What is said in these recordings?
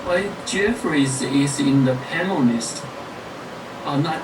Why Jeffries is in the panel list? Not.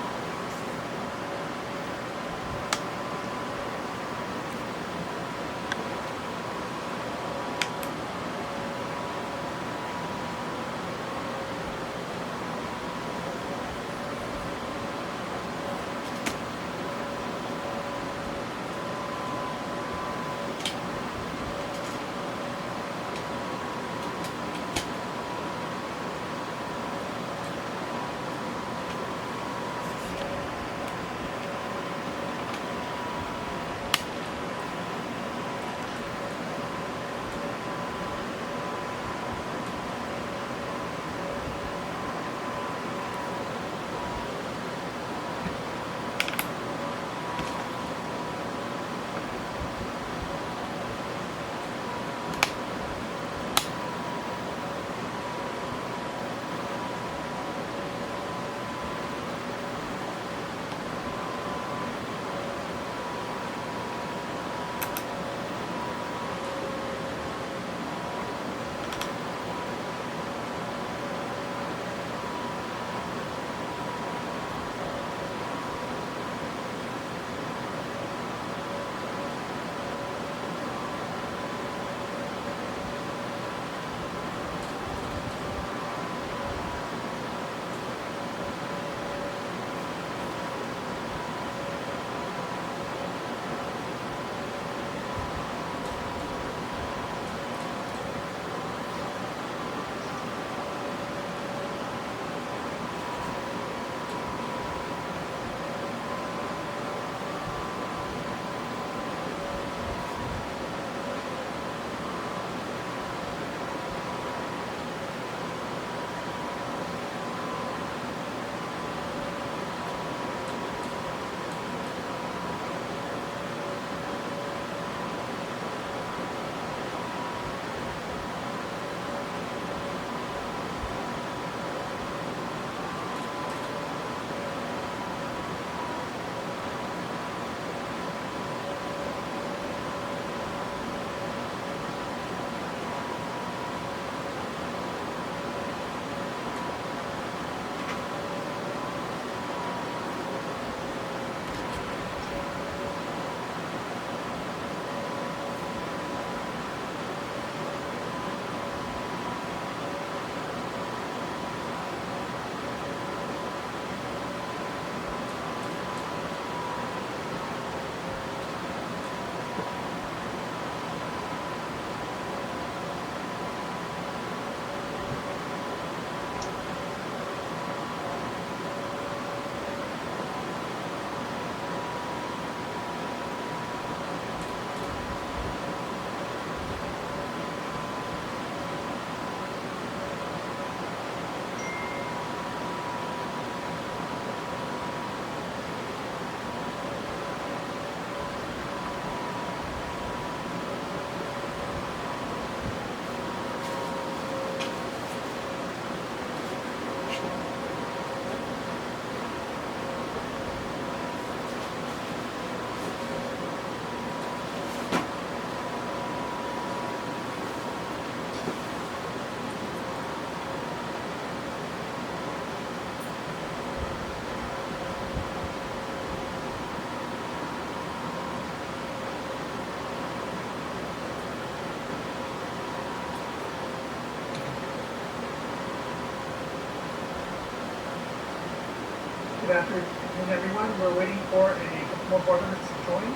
Good afternoon, everyone. We're waiting for a couple more board members to join.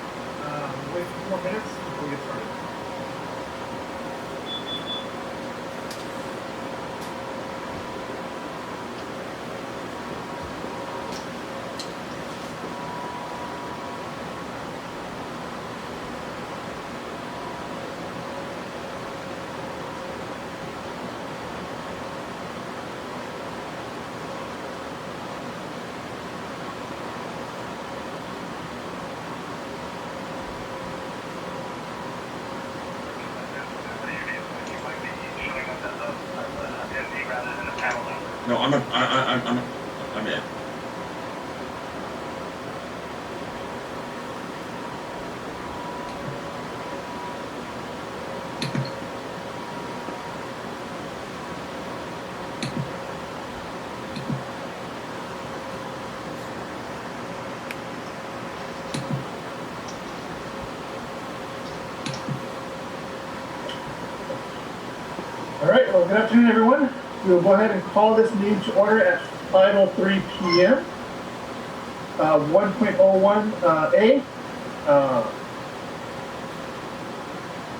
Wait a few more minutes before we get started. No, I'm in. Good afternoon, everyone. We will go ahead and call this meeting to order at 5:03 p.m. 1.01A.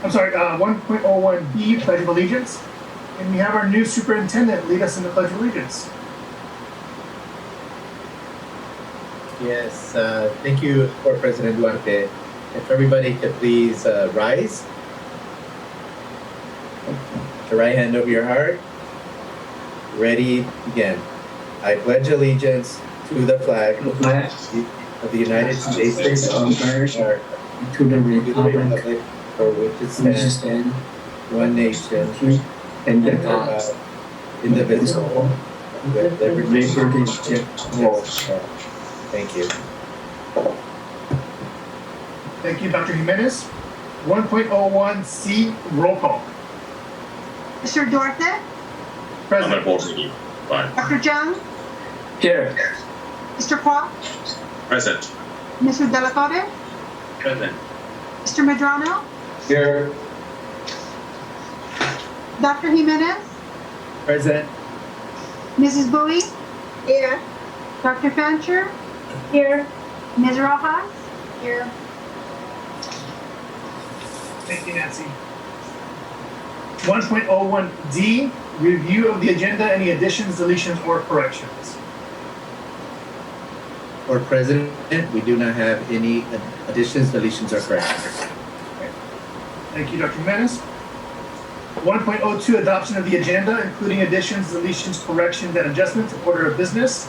I'm sorry, 1.01B, Pledge of Allegiance. And we have our new superintendent lead us in the Pledge of Allegiance. Yes, thank you, Board President Duarte. If everybody could please rise. Put your right hand over your heart. Ready, begin. I pledge allegiance to the flag The flag of the United States of America, to the to the republic republic for which it which stands, stands one nation, and the under God, God, indivisible, with liberty and liberty justice for all. Thank you. Thank you, Dr. Jimenez. 1.01C, roll call. Mr. Duarte, I'm Present. at board meeting. Fine. Dr. Jung, Here. Mr. Kwok, Present. Mr. De La Torre, Present. Mr. Medrano, Here. Dr. Jimenez, Present. Mrs. Bowie, here, Dr. Fancher, here, Ms. Rojas, here. Thank you, Nancy. 1.01D, review of the agenda, any additions, deletions, or corrections. Board President, we do not have any additions, deletions, or corrections. Thank you, Dr. Jimenez. 1.02, adoption of the agenda, including additions, deletions, corrections, and adjustments in order of business.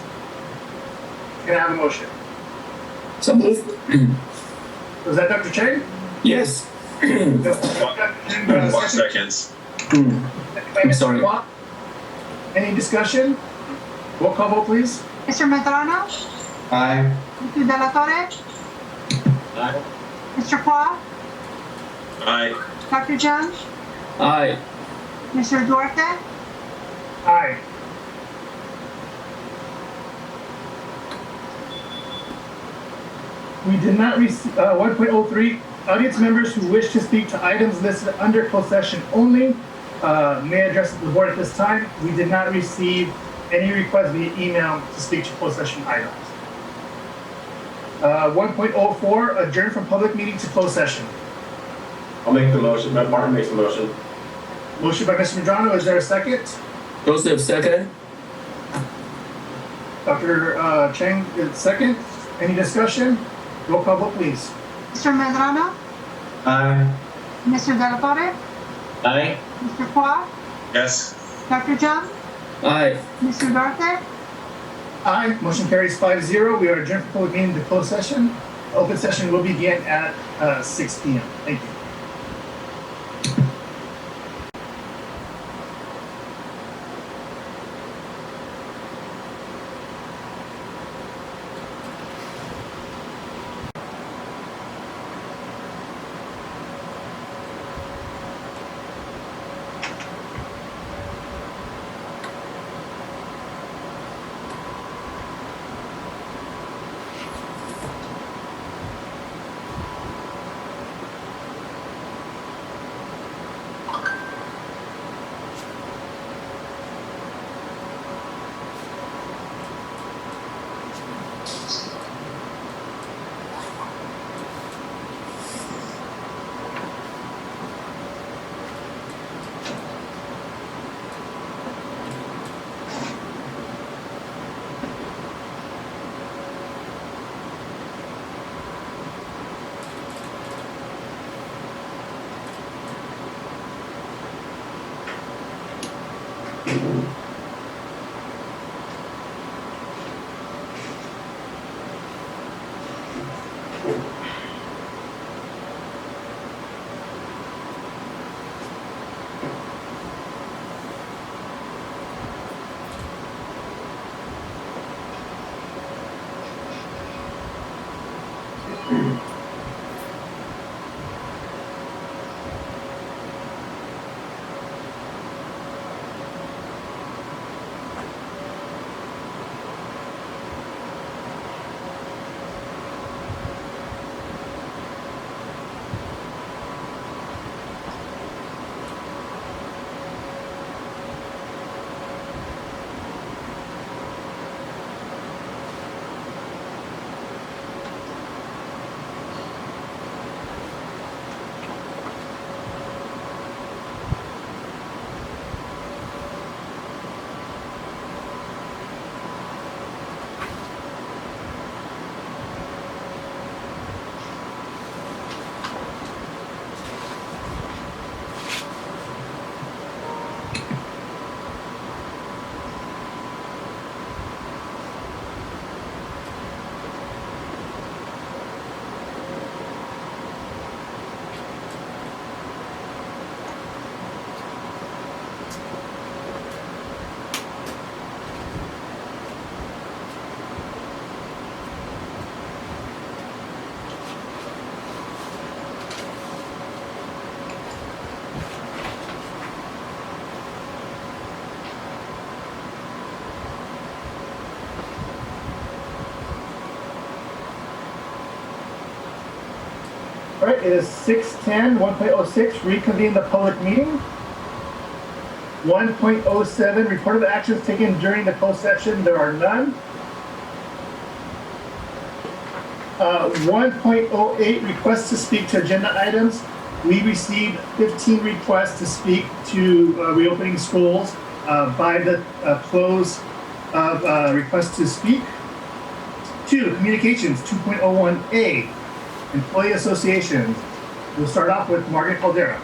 Can I have a motion? So moved. Was that Dr. Chang? Yes. Dr. Chang, do I have a 1 second? second. Second by I'm Mr. sorry. Kwok. Any discussion? Roll call vote, please. Mr. Medrano, Aye. Mr. De La Torre, Aye. Mr. Kwok, Aye. Dr. Jung, Aye. Mr. Duarte, Aye. We did not receive, 1.03, audience members who wish to speak to items listed under closed session only may address the board at this time. We did not receive any requests via email to speak to closed session items. 1.04, adjourn from public meeting to closed session. I'll make the motion. Martin makes the motion. Motion by Mr. Medrano, is there a second? Joseph, second. Dr. Chang is second. Any discussion? Roll call vote, please. Mr. Medrano, Aye. Mr. De La Torre, Aye. Mr. Kwok, Yes. Dr. Jung, Aye. Mr. Duarte, Aye. Motion carries 5-0. We are adjourned from public meeting to closed session. Open session will begin at 6 p.m. Thank you. All right, it is 6:10, 1.06, reconvene the public meeting. 1.07, report of actions taken during the closed session. There are none. 1.08, requests to speak to agenda items. We received 15 requests to speak to reopening schools by the close of requests to speak. 2, communications, 2.01A, employee associations. We'll start off with Margaret Caldera.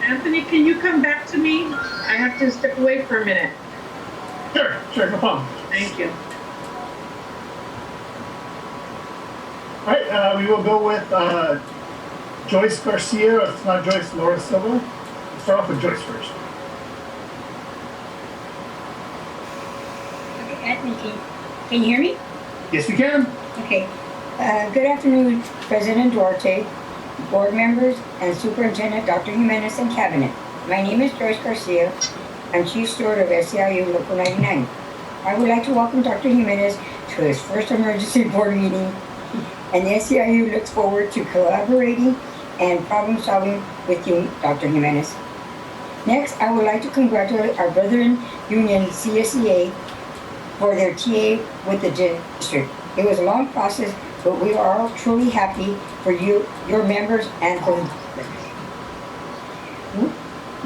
Anthony, can you come back to me? I have to step away for a minute. Sure, no problem. Thank you. All right, we will go with Joyce Garcia, or if it's not Joyce, Laura Silva. We'll start off with Joyce first. Okay, Anthony, can you hear me? Yes, we can. Okay. Good afternoon, President Duarte, board members, and Superintendent Dr. Jimenez and Cabinet. My name is Joyce Garcia. I'm Chief Steward of SEIU Local 99. I would like to welcome Dr. Jimenez to his first emergency board meeting, and the SEIU looks forward to collaborating and problem solving with you, Dr. Jimenez. Next, I would like to congratulate our brethren union CSDA for their TA with the district. It was a long process, but we are all truly happy for you, your members, and for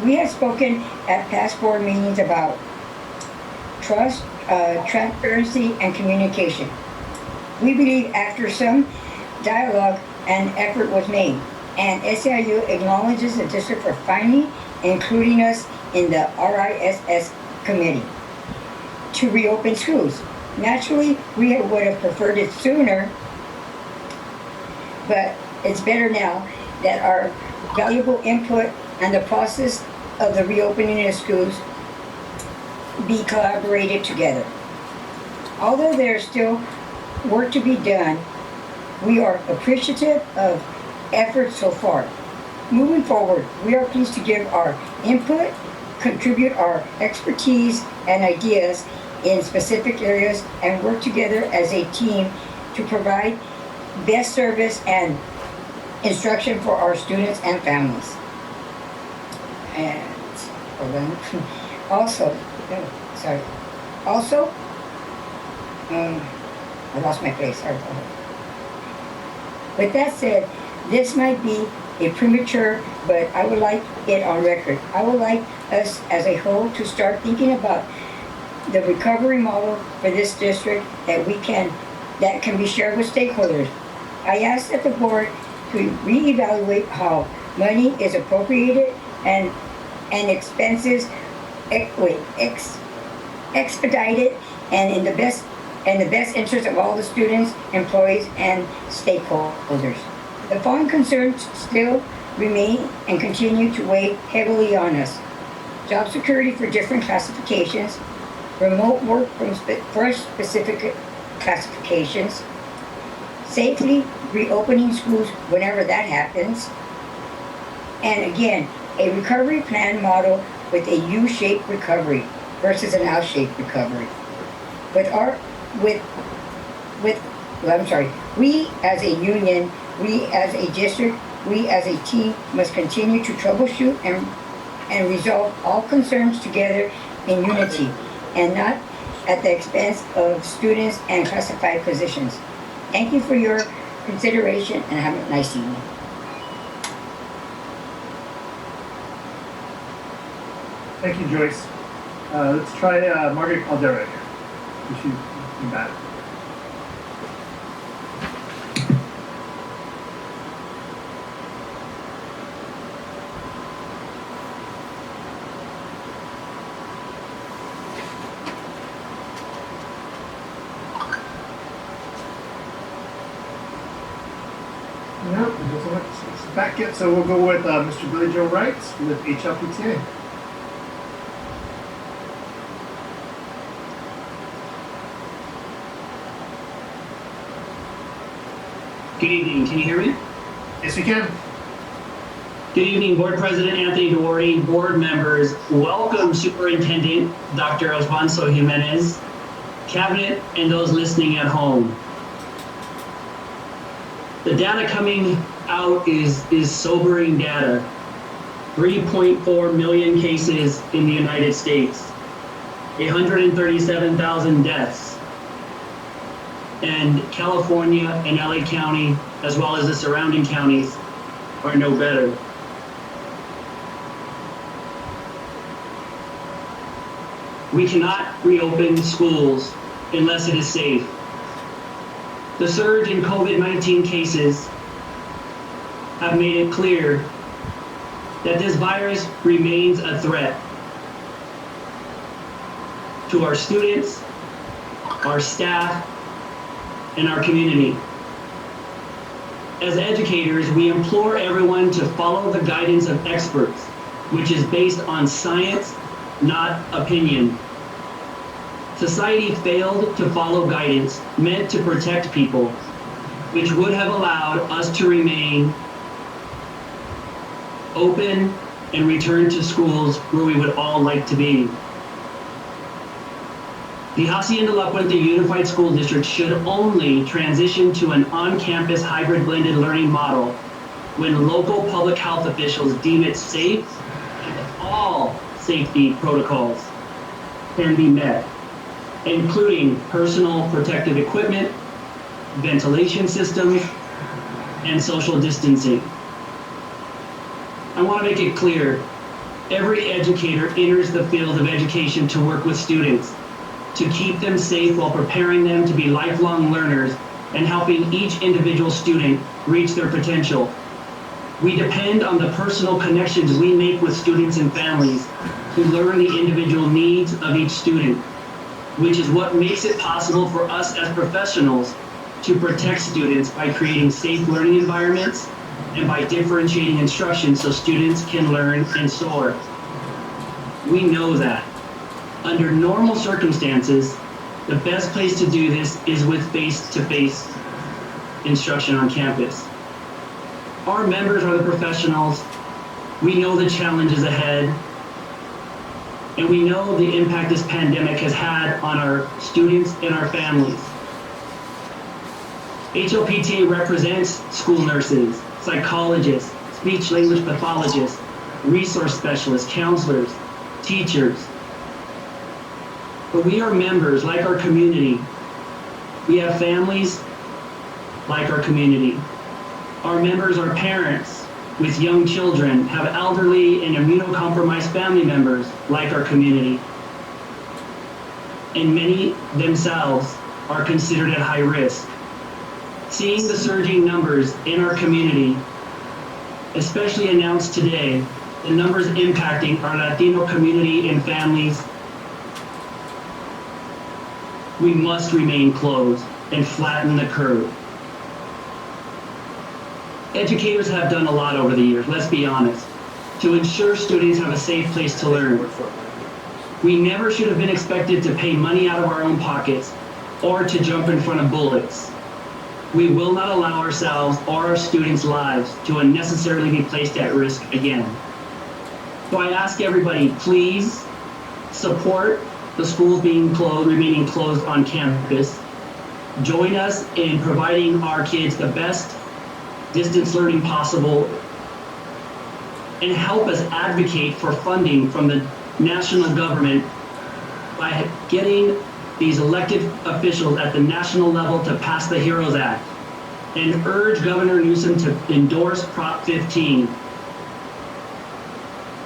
we have spoken at past board meetings about trust, transparency, and communication. We believe after some dialogue and effort was made, and SEIU acknowledges the district for finally including us in the RISS committee to reopen schools. Naturally, we would have preferred it sooner, but it's better now that our valuable input and the process of the reopening of schools be collaborated together. Although there's still work to be done, we are appreciative of efforts so far. Moving forward, we are pleased to give our input, contribute our expertise and ideas in specific areas, and work together as a team to provide best service and instruction for our students and families. And hold on. Also, I lost my place. Sorry. With that said, this might be a premature, but I would like it on record. I would like us as a whole to start thinking about the recovery model for this district that can be shared with stakeholders. I ask that the board to reevaluate how money is appropriated and expenses expedited and in the best interest of all the students, employees, and stakeholders. The following concerns still remain and continue to weigh heavily on us: job security for different classifications, remote work for specific classifications, safely reopening schools whenever that happens, and again, a recovery plan model with a U-shaped recovery versus an L-shaped recovery. We as a union, we as a district, we as a team must continue to troubleshoot and resolve all concerns together in unity and not at the expense of students and classified positions. Thank you for your consideration and have a nice evening. Thank you, Joyce. Let's try Margaret Caldera here. You got it. No, it doesn't look it's back yet, so we'll go with Mr. Billy Joe Wright with HLPTA. Good evening, can you hear me? Yes, we can. Good evening, Board President Anthony Duarte, board members. Welcome, Superintendent Dr. Alfonso Jimenez, Cabinet, and those listening at home. The data coming out is sobering data. 3.4 million cases in the United States, 137,000 deaths, and California and LA County, as well as the surrounding counties, are no better. We cannot reopen schools unless it is safe. The surge in COVID-19 cases have made it clear that this virus remains a threat to our students, our staff, and our community. As educators, we implore everyone to follow the guidance of experts, which is based on science, not opinion. Society failed to follow guidance meant to protect people, which would have allowed us to remain open and return to schools where we would all like to be. The Hacienda La Puente Unified School District should only transition to an on-campus hybrid blended learning model when local public health officials deem it safe and all safety protocols can be met, including personal protective equipment, ventilation systems, and social distancing. I want to make it clear, every educator enters the field of education to work with students, to keep them safe while preparing them to be lifelong learners and helping each individual student reach their potential. We depend on the personal connections we make with students and families to learn the individual needs of each student, which is what makes it possible for us as professionals to protect students by creating safe learning environments and by differentiating instruction so students can learn and soar. We know that. Under normal circumstances, the best place to do this is with face-to-face instruction on campus. Our members are the professionals. We know the challenges ahead, and we know the impact this pandemic has had on our students and our families. HLPTA represents school nurses, psychologists, speech-language pathologists, resource specialists, counselors, teachers. But we are members like our community. We have families like our community. Our members are parents with young children, have elderly and immunocompromised family members like our community. And many themselves are considered at high risk. Seeing the surging numbers in our community, especially announced today, the numbers impacting our Latino community and families, we must remain closed and flatten the curve. Educators have done a lot over the years, let's be honest, to ensure students have a safe place to learn. We never should have been expected to pay money out of our own pockets or to jump in front of bullets. We will not allow ourselves or our students' lives to unnecessarily be placed at risk again. So I ask everybody, please support the schools being closed, remaining closed on campus. Join us in providing our kids the best distance learning possible, and help us advocate for funding from the national government by getting these elected officials at the national level to pass the HEROES Act and urge Governor Newsom to endorse Prop 15.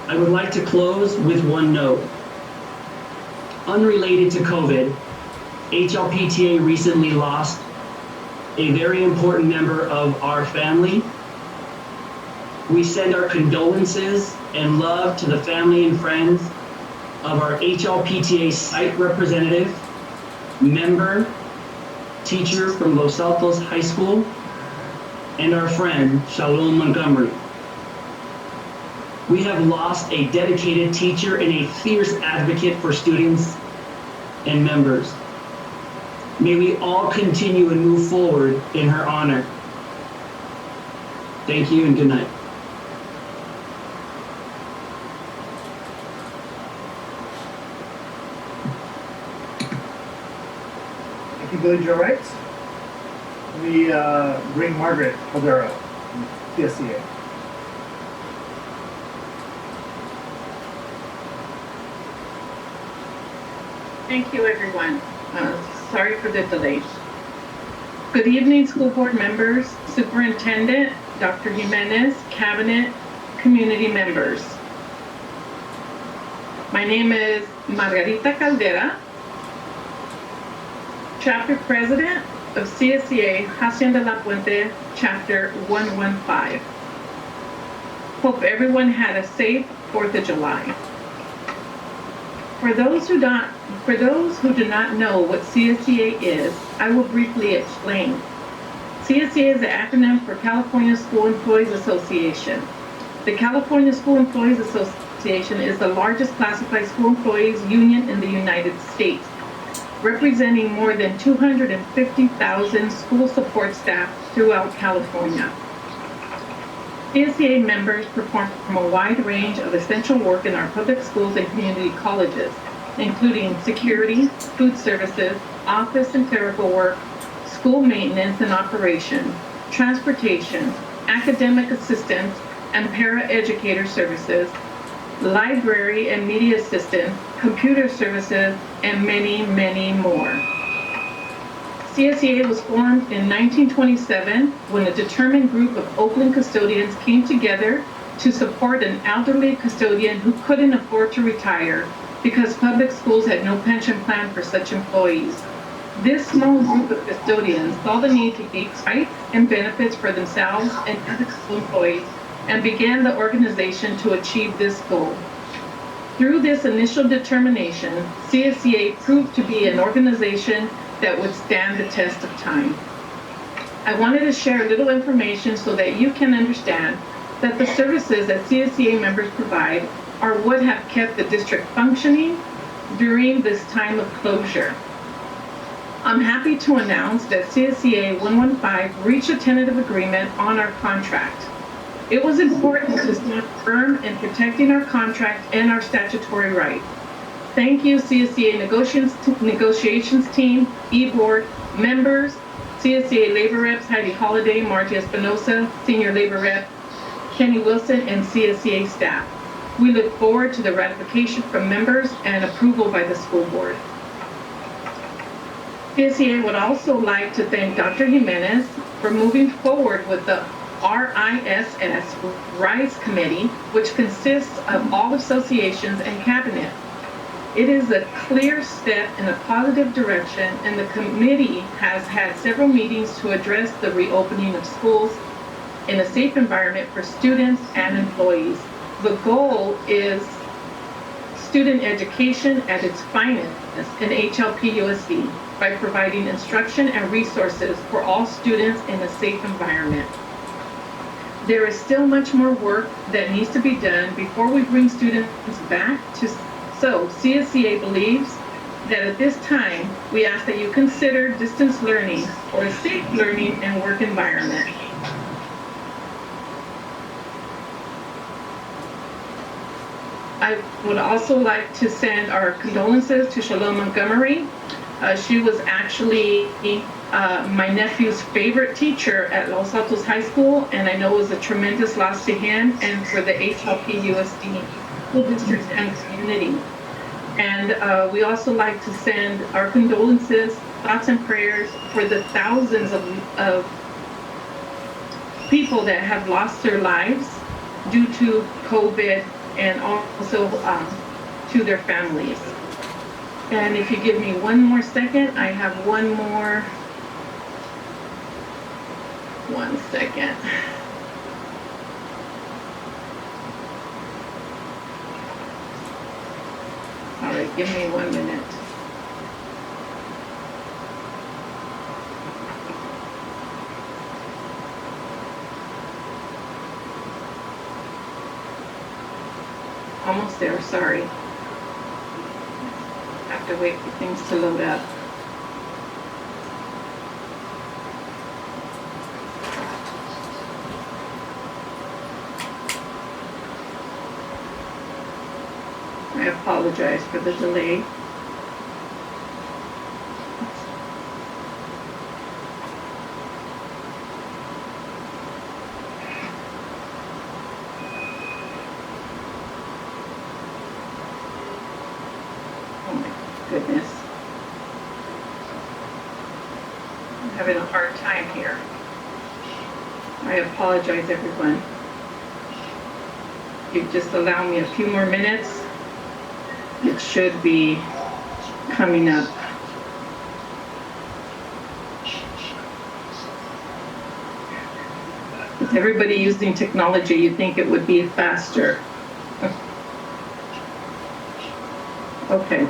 I would like to close with one note. Unrelated to COVID, HLPTA recently lost a very important member of our family. We send our condolences and love to the family and friends of our HLPTA site representative, member, teacher from Los Altos High School, and our friend, Shalom Montgomery. We have lost a dedicated teacher and a fierce advocate for students and members. May we all continue and move forward in her honor. Thank you and good night. Billy Joe Wright. We bring Margaret Caldera, CSDA. Thank you, everyone. Sorry for the delay. Good evening, school board members, superintendent, Dr. Jimenez, cabinet, community members. My name is Margarita Caldera, chapter president of CSDA Hacienda La Puente, chapter 115. Hope everyone had a safe 4th of July. For those who do not know what CSDA is, I will briefly explain. CSDA is the acronym for California School Employees Association. The California School Employees Association is the largest classified school employees union in the United States, representing more than 250,000 school support staff throughout California. CSDA members perform a wide range of essential work in our public schools and community colleges, including security, food services, office and clerical work, school maintenance and operation, transportation, academic assistance and paraeducator services, library and media assistance, computer services, and many, many more. CSDA was formed in 1927 when a determined group of Oakland custodians came together to support an elderly custodian who couldn't afford to retire because public schools had no pension plan for such employees. This small group of custodians saw the need to gain rights and benefits for themselves and other school employees and began the organization to achieve this goal. Through this initial determination, CSDA proved to be an organization that would stand the test of time. I wanted to share a little information so that you can understand that the services that CSDA members provide are what have kept the district functioning during this time of closure. I'm happy to announce that CSDA 115 reached a tentative agreement on our contract. It was important to stand firm in protecting our contract and our statutory rights. Thank you, CSDA negotiations team, e-board, members, CSDA labor reps, Heidi Holliday, Margie Espinosa, senior labor rep, Kenny Wilson, and CSDA staff. We look forward to the ratification from members and approval by the school board. CSDA would also like to thank Dr. Jimenez for moving forward with the RISS Rise Committee, which consists of all associations and cabinet. It is a clear step in a positive direction, and the committee has had several meetings to address the reopening of schools in a safe environment for students and employees. The goal is student education at its finest in HLP-USD by providing instruction and resources for all students in a safe environment. There is still much more work that needs to be done before we bring students back to. So CSDA believes that at this time, we ask that you consider distance learning or a safe learning and work environment. I would also like to send our condolences to Shalom Montgomery. She was actually my nephew's favorite teacher at Los Altos High School, and I know it was a tremendous loss to him and for the HLP-USD school district and community. And we also like to send our condolences, thoughts and prayers for the thousands of people that have lost their lives due to COVID and also to their families. And if you give me one more second, I have one second. All right, give me 1 minute. Almost there, sorry. Have to wait for things to load up. I apologize for the delay. having a hard time here. I apologize, everyone. If you just allow me a few more minutes, it should be coming up. With everybody using technology, you'd think it would be faster. Okay,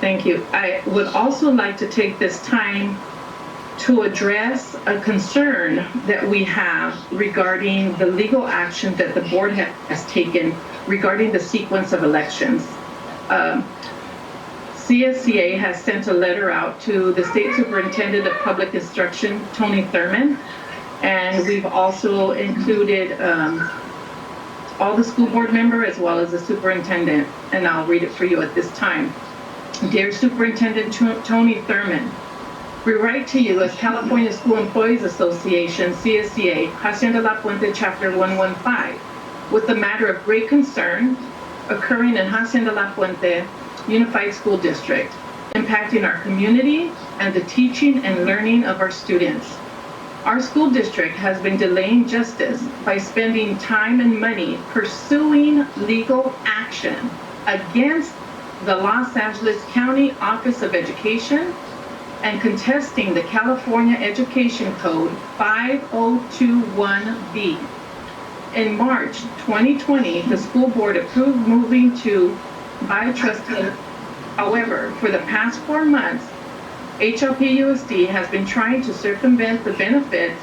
thank you. I would also like to take this time to address a concern that we have regarding the legal action that the board has taken regarding the sequence of elections. CSDA has sent a letter out to the State Superintendent of Public Instruction, Tony Thurmond, and we've also included all the school board member as well as the superintendent, and I'll read it for you at this time. Dear Superintendent Tony Thurmond, we write to you as California School Employees Association, CSDA, Hacienda La Puente, Chapter 115, with the matter of great concern occurring in Hacienda La Puente Unified School District, impacting our community and the teaching and learning of our students. Our school district has been delaying justice by spending time and money pursuing legal action against the Los Angeles County Office of Education and contesting the California Education Code 5021B. In March 2020, the school board approved moving to by trustee. However, for the past 4 months, HLPUSD has been trying to circumvent the benefits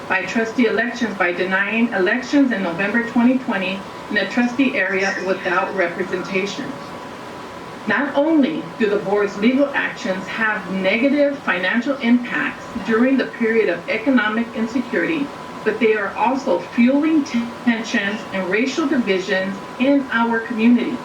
by trustee elections by denying elections in November 2020 in a trustee area without representation. Not only do the board's legal actions have negative financial impacts during the period of economic insecurity, but they are also fueling tensions and racial divisions in our community.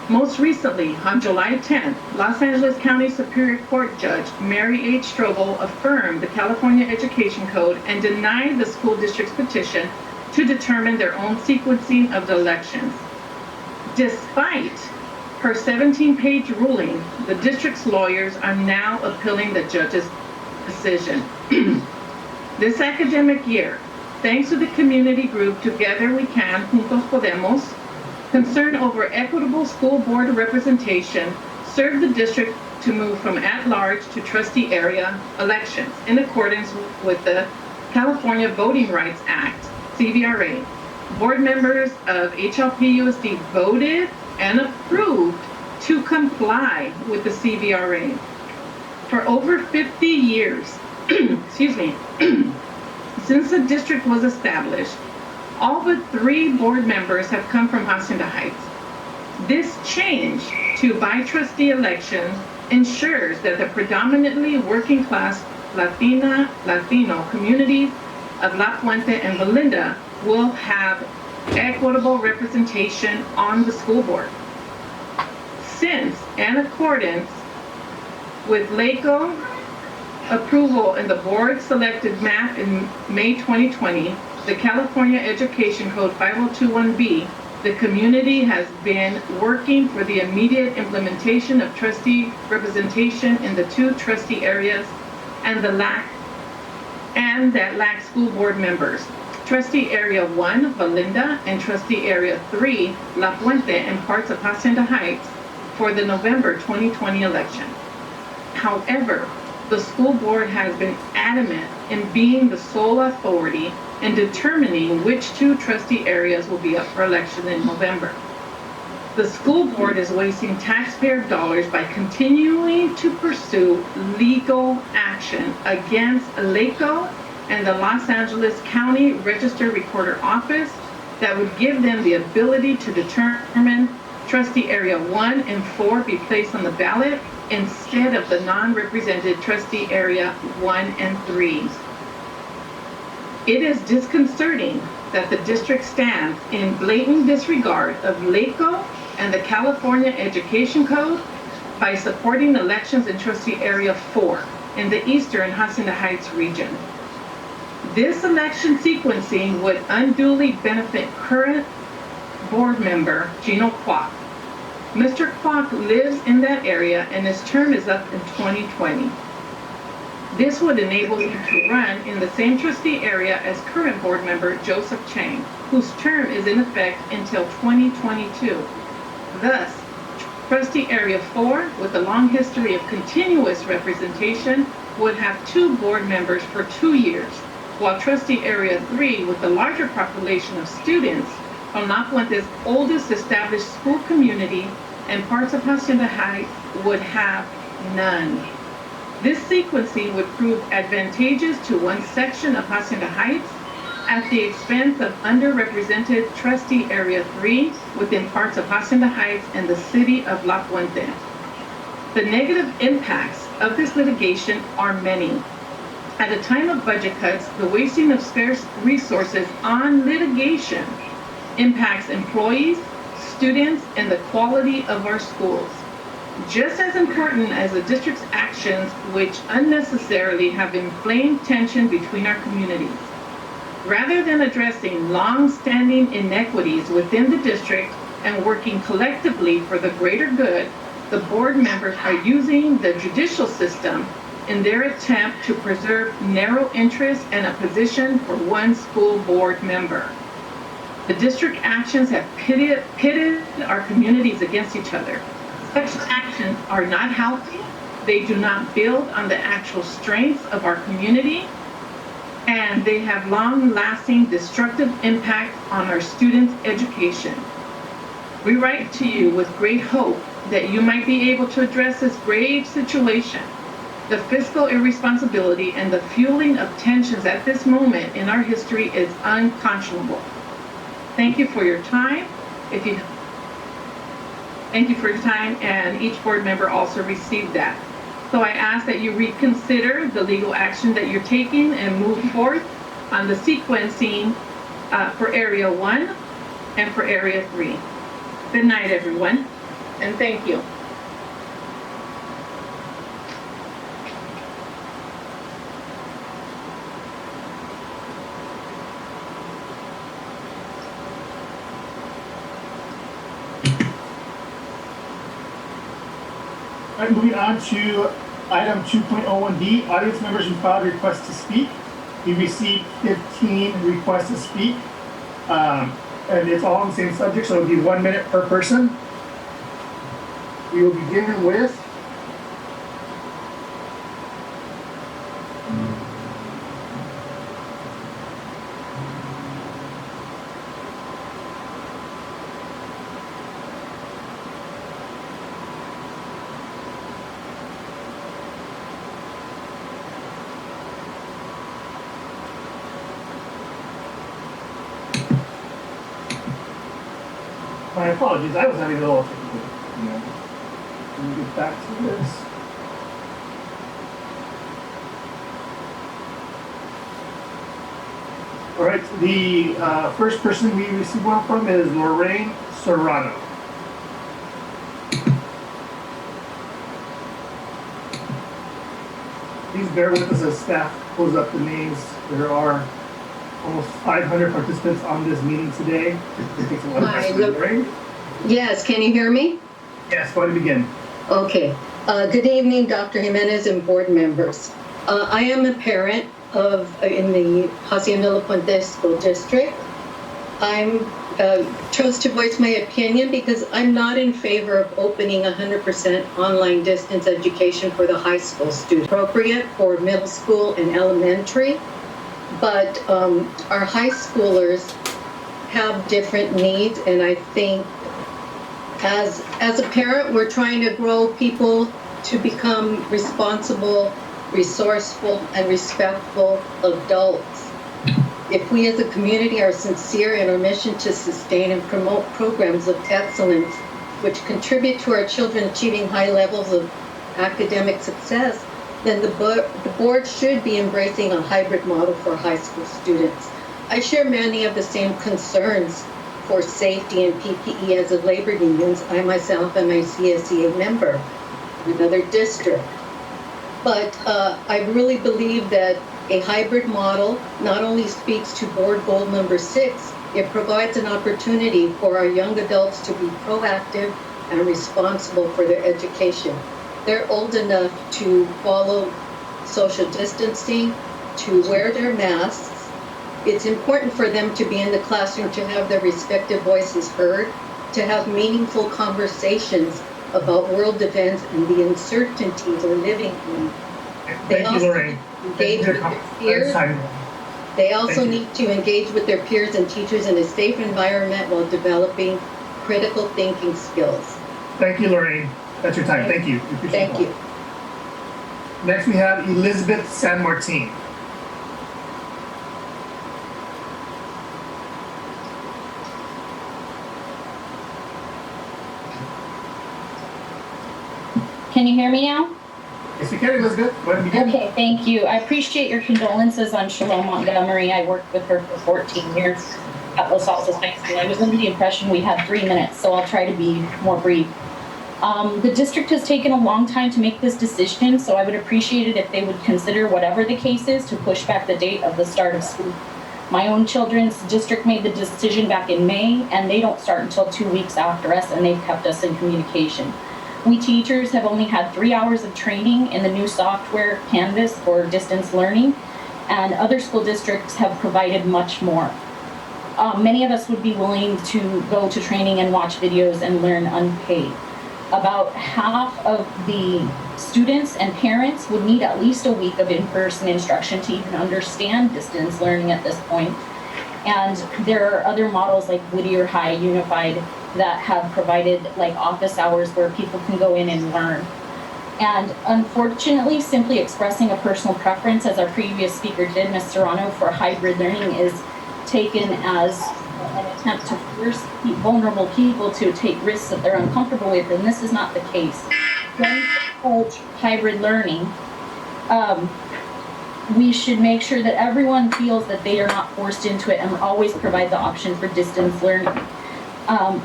Most recently, on July 10th, Los Angeles County Superior Court Judge Mary H. Strobel affirmed the California Education Code and denied the school district's petition to determine their own sequencing of the elections. Despite her 17-page ruling, the district's lawyers are now appealing the judge's decision. This academic year, thanks to the community group Together We Can, Juntos Podemos, concern over equitable school board representation served the district to move from at-large to trustee area elections in accordance with the California Voting Rights Act, CVRA. Board members of HLPUSD voted and approved to comply with the CVRA. For over 50 years, excuse me, since the district was established, all but 3 board members have come from Hacienda Heights. This change to by-trustee elections ensures that the predominantly working-class Latino communities of La Puente and Belinda will have equitable representation on the school board. Since, in accordance with LACO approval in the board selected map in May 2020, the California Education Code 5021B, the community has been working for the immediate implementation of trustee representation in the 2 trustee areas and that lack school board members. Trustee Area 1, Belinda, and Trustee Area 3, La Puente, and parts of Hacienda Heights for the November 2020 election. However, the school board has been adamant in being the sole authority in determining which 2 trustee areas will be up for election in November. The school board is wasting taxpayer dollars by continuing to pursue legal action against LACO and the Los Angeles County Register Recorder Office that would give them the ability to determine trustee area 1 and 4 be placed on the ballot instead of the non-represented trustee area 1 and 3. It is disconcerting that the district stands in blatant disregard of LACO and the California Education Code by supporting elections in trustee area 4 in the eastern Hacienda Heights region. This election sequencing would unduly benefit current board member Gino Kwok. Mr. Kwok lives in that area and his term is up in 2020. This would enable you to run in the same trustee area as current board member Joseph Chang, whose term is in effect until 2022. Thus, Trustee Area 4, with a long history of continuous representation, would have 2 board members for 2 years, while Trustee Area 3, with the larger population of students from La Puente's oldest established school community and parts of Hacienda Heights, would have none. This sequencing would prove advantageous to one section of Hacienda Heights at the expense of underrepresented Trustee Area 3 within parts of Hacienda Heights and the city of La Puente. The negative impacts of this litigation are many. At a time of budget cuts, the wasting of scarce resources on litigation impacts employees, students, and the quality of our schools. Just as important as the district's actions, which unnecessarily have inflamed tension between our communities. Rather than addressing long-standing inequities within the district and working collectively for the greater good, the board members are using the judicial system in their attempt to preserve narrow interests and a position for one school board member. The district actions have pitted our communities against each other. Such actions are not healthy. They do not build on the actual strengths of our community, and they have long-lasting destructive impact on our students' education. We write to you with great hope that you might be able to address this grave situation. The fiscal irresponsibility and the fueling of tensions at this moment in our history is unconscionable. Thank you for your time. Thank you for your time, and each board member also received that. So I ask that you reconsider the legal action that you're taking and move forth on the sequencing for Area 1 and for Area 3. Good night, everyone, and thank you. All right, moving on to item 2.01D, audience members who filed requests to speak. We received 15 requests to speak, and it's all on the same subject, so it'll be 1 minute per person. We will begin with my apologies, I was having a little technical. Let me get back to this. All right, the first person we received one from is Loraine Serado. Please bear with us as staff pulls up the names. There are almost 500 participants on this meeting today. It takes a lot of time to bring. Yes, can you hear me? Yes, go ahead and begin. Okay. Good evening, Dr. Jimenez and board members. I am a parent in the Hacienda La Puente School District. I chose to voice my opinion because I'm not in favor of opening 100% online distance education for the high school students. Appropriate for middle school and elementary, but our high schoolers have different needs, and I think as a parent, we're trying to grow people to become responsible, resourceful, and respectful adults. If we as a community are sincere in our mission to sustain and promote programs of excellence which contribute to our children achieving high levels of academic success, then the board should be embracing a hybrid model for high school students. I share many of the same concerns for safety and PPE as of labor unions. I myself am a CSDA member in another district. But I really believe that a hybrid model not only speaks to board goal number 6, it provides an opportunity for our young adults to be proactive and responsible for their education. They're old enough to follow social distancing, to wear their masks. It's important for them to be in the classroom, to have their respective voices heard, to have meaningful conversations about world events and the uncertainties we're living in. They Thank you, also Loraine. engage with their peers. They also Thank you. need to engage with their peers and teachers in a safe environment while developing critical thinking skills. Thank you, Loraine. That's your time. Thank you. We appreciate Thank that. you. Next, we have Elizabeth San Martin. Can you hear me now? Yes, we can, Elizabeth. Go ahead and begin. Okay, thank you. I appreciate your condolences on Shalom Montgomery. I worked with her for 14 years at Los Altos High School. I was under the impression we had 3 minutes, so I'll try to be more brief. The district has taken a long time to make this decision, so I would appreciate it if they would consider, whatever the case is, to push back the date of the start of school. My own children's district made the decision back in May, and they don't start until 2 weeks after us, and they've kept us in communication. We teachers have only had 3 hours of training in the new software Canvas for distance learning, and other school districts have provided much more. Many of us would be willing to go to training and watch videos and learn unpaid. About half of the students and parents would need at least a week of in-person instruction to even understand distance learning at this point. And there are other models like Whittier High Unified that have provided like office hours where people can go in and learn. And unfortunately, simply expressing a personal preference, as our previous speaker did, Ms. Serrano, for hybrid learning is taken as an attempt to force vulnerable people to take risks that they're uncomfortable with, and this is not the case. When we approach hybrid learning, we should make sure that everyone feels that they are not forced into it and always provide the option for distance learning.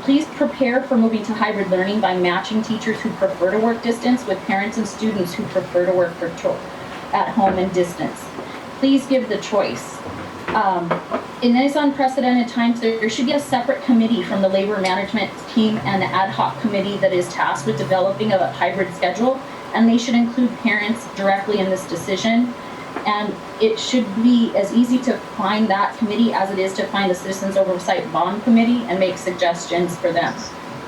Please prepare for moving to hybrid learning by matching teachers who prefer to work distance with parents and students who prefer to work at home and distance. Please give the choice. In these unprecedented times, there should be a separate committee from the labor management team and the ad hoc committee that is tasked with developing a hybrid schedule, and they should include parents directly in this decision. And it should be as easy to find that committee as it is to find the Citizens Oversight Bond Committee and make suggestions for them.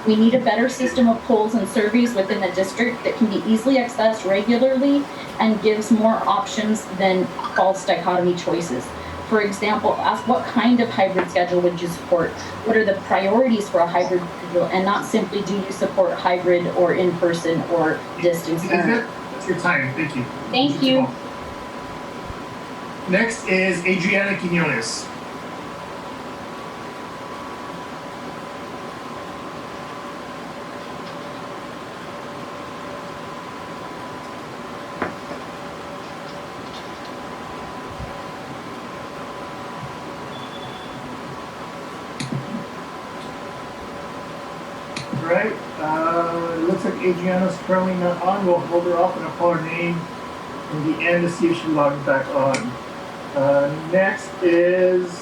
We need a better system of polls and surveys within the district that can be easily accessed regularly and gives more options than false dichotomy choices. For example, ask what kind of hybrid schedule would you support? What are the priorities for a hybrid schedule? And not simply, do you support hybrid or in-person or distance learning? That's your time. Thank you. Thank you. Next is Adriana Quinones. Right. It looks like Adriana's currently not on. We'll hold her off and I'll call her name in the end to see if she logs back on. Next is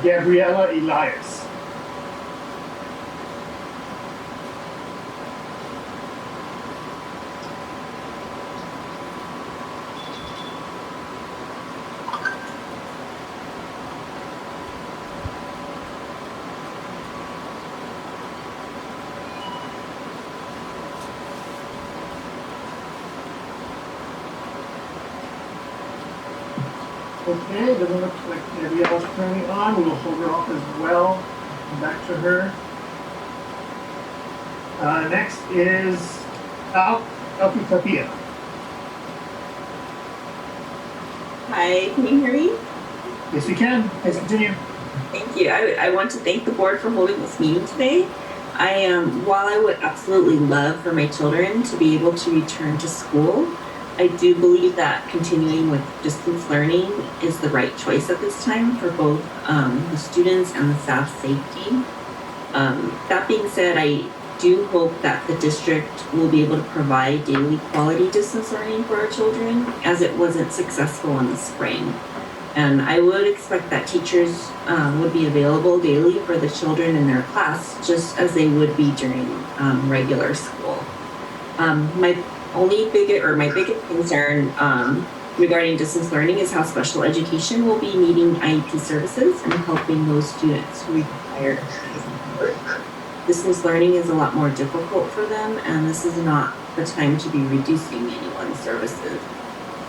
Gabriela Elias. Okay, doesn't look like Gabriela's currently on. We'll hold her off as well. Come back to her. Next is Alfie Tapia. Hi, can you hear me? Yes, we can. Please continue. Thank you. I want to thank the board for holding this meeting today. While I would absolutely love for my children to be able to return to school, I do believe that continuing with distance learning is the right choice at this time for both the students and the staff safety. That being said, I do hope that the district will be able to provide daily quality distance learning for our children, as it wasn't successful in the spring. And I would expect that teachers would be available daily for the children in their class, just as they would be during regular school. My biggest concern regarding distance learning is how special education will be needing IEP services and helping those students who require work. Distance learning is a lot more difficult for them, and this is not the time to be reducing anyone's services.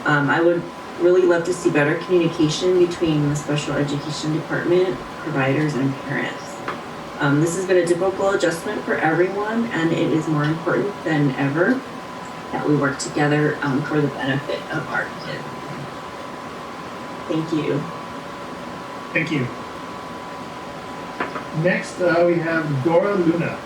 I would really love to see better communication between the special education department, providers, and parents. This has been a difficult adjustment for everyone, and it is more important than ever that we work together for the benefit of our kids. Thank you. Thank you. Next, we have Dora Luna.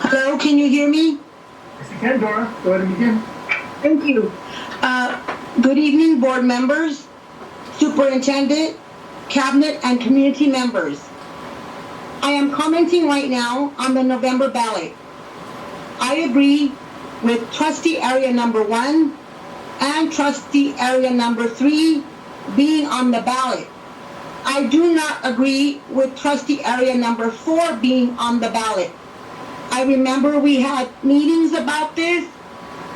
Hello, can you hear me? Yes, you can, Dora. Go ahead and begin. Thank you. Good evening, board members, superintendent, cabinet, and community members. I am commenting right now on the November ballot. I agree with trustee area number 1 and trustee area number 3 being on the ballot. I do not agree with trustee area number 4 being on the ballot. I remember we had meetings about this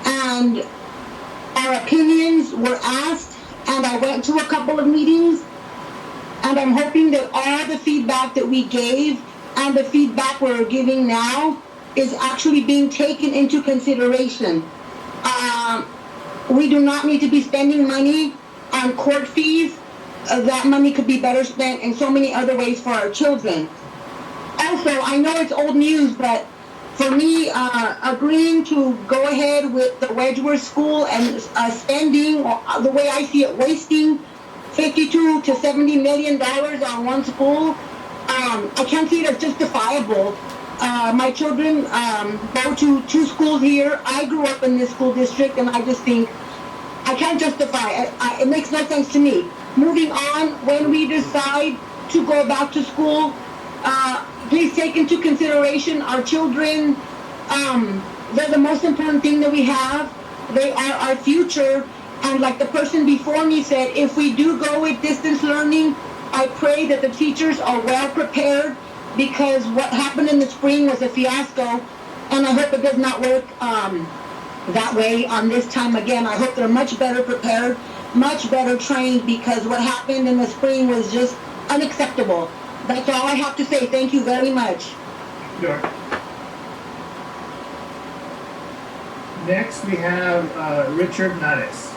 and our opinions were asked, and I went to a couple of meetings, and I'm hoping that all the feedback that we gave and the feedback we're giving now is actually being taken into consideration. We do not need to be spending money on court fees. That money could be better spent in so many other ways for our children. Also, I know it's old news, but for me, agreeing to go ahead with the Wedgeworth School and spending, the way I see it, wasting $52 to $70 million on one school, I can't see it as justifiable. My children go to 2 schools here. I grew up in this school district, and I just think I can't justify it. It makes no sense to me. Moving on, when we decide to go back to school, please take into consideration our children. They're the most important thing that we have. They are our future. And like the person before me said, if we do go with distance learning, I pray that the teachers are well prepared, because what happened in the spring was a fiasco. And I hope it does not work that way on this time again. I hope they're much better prepared, much better trained, because what happened in the spring was just unacceptable. That's all I have to say. Thank you very much. Sure. Next, we have Richard Nares.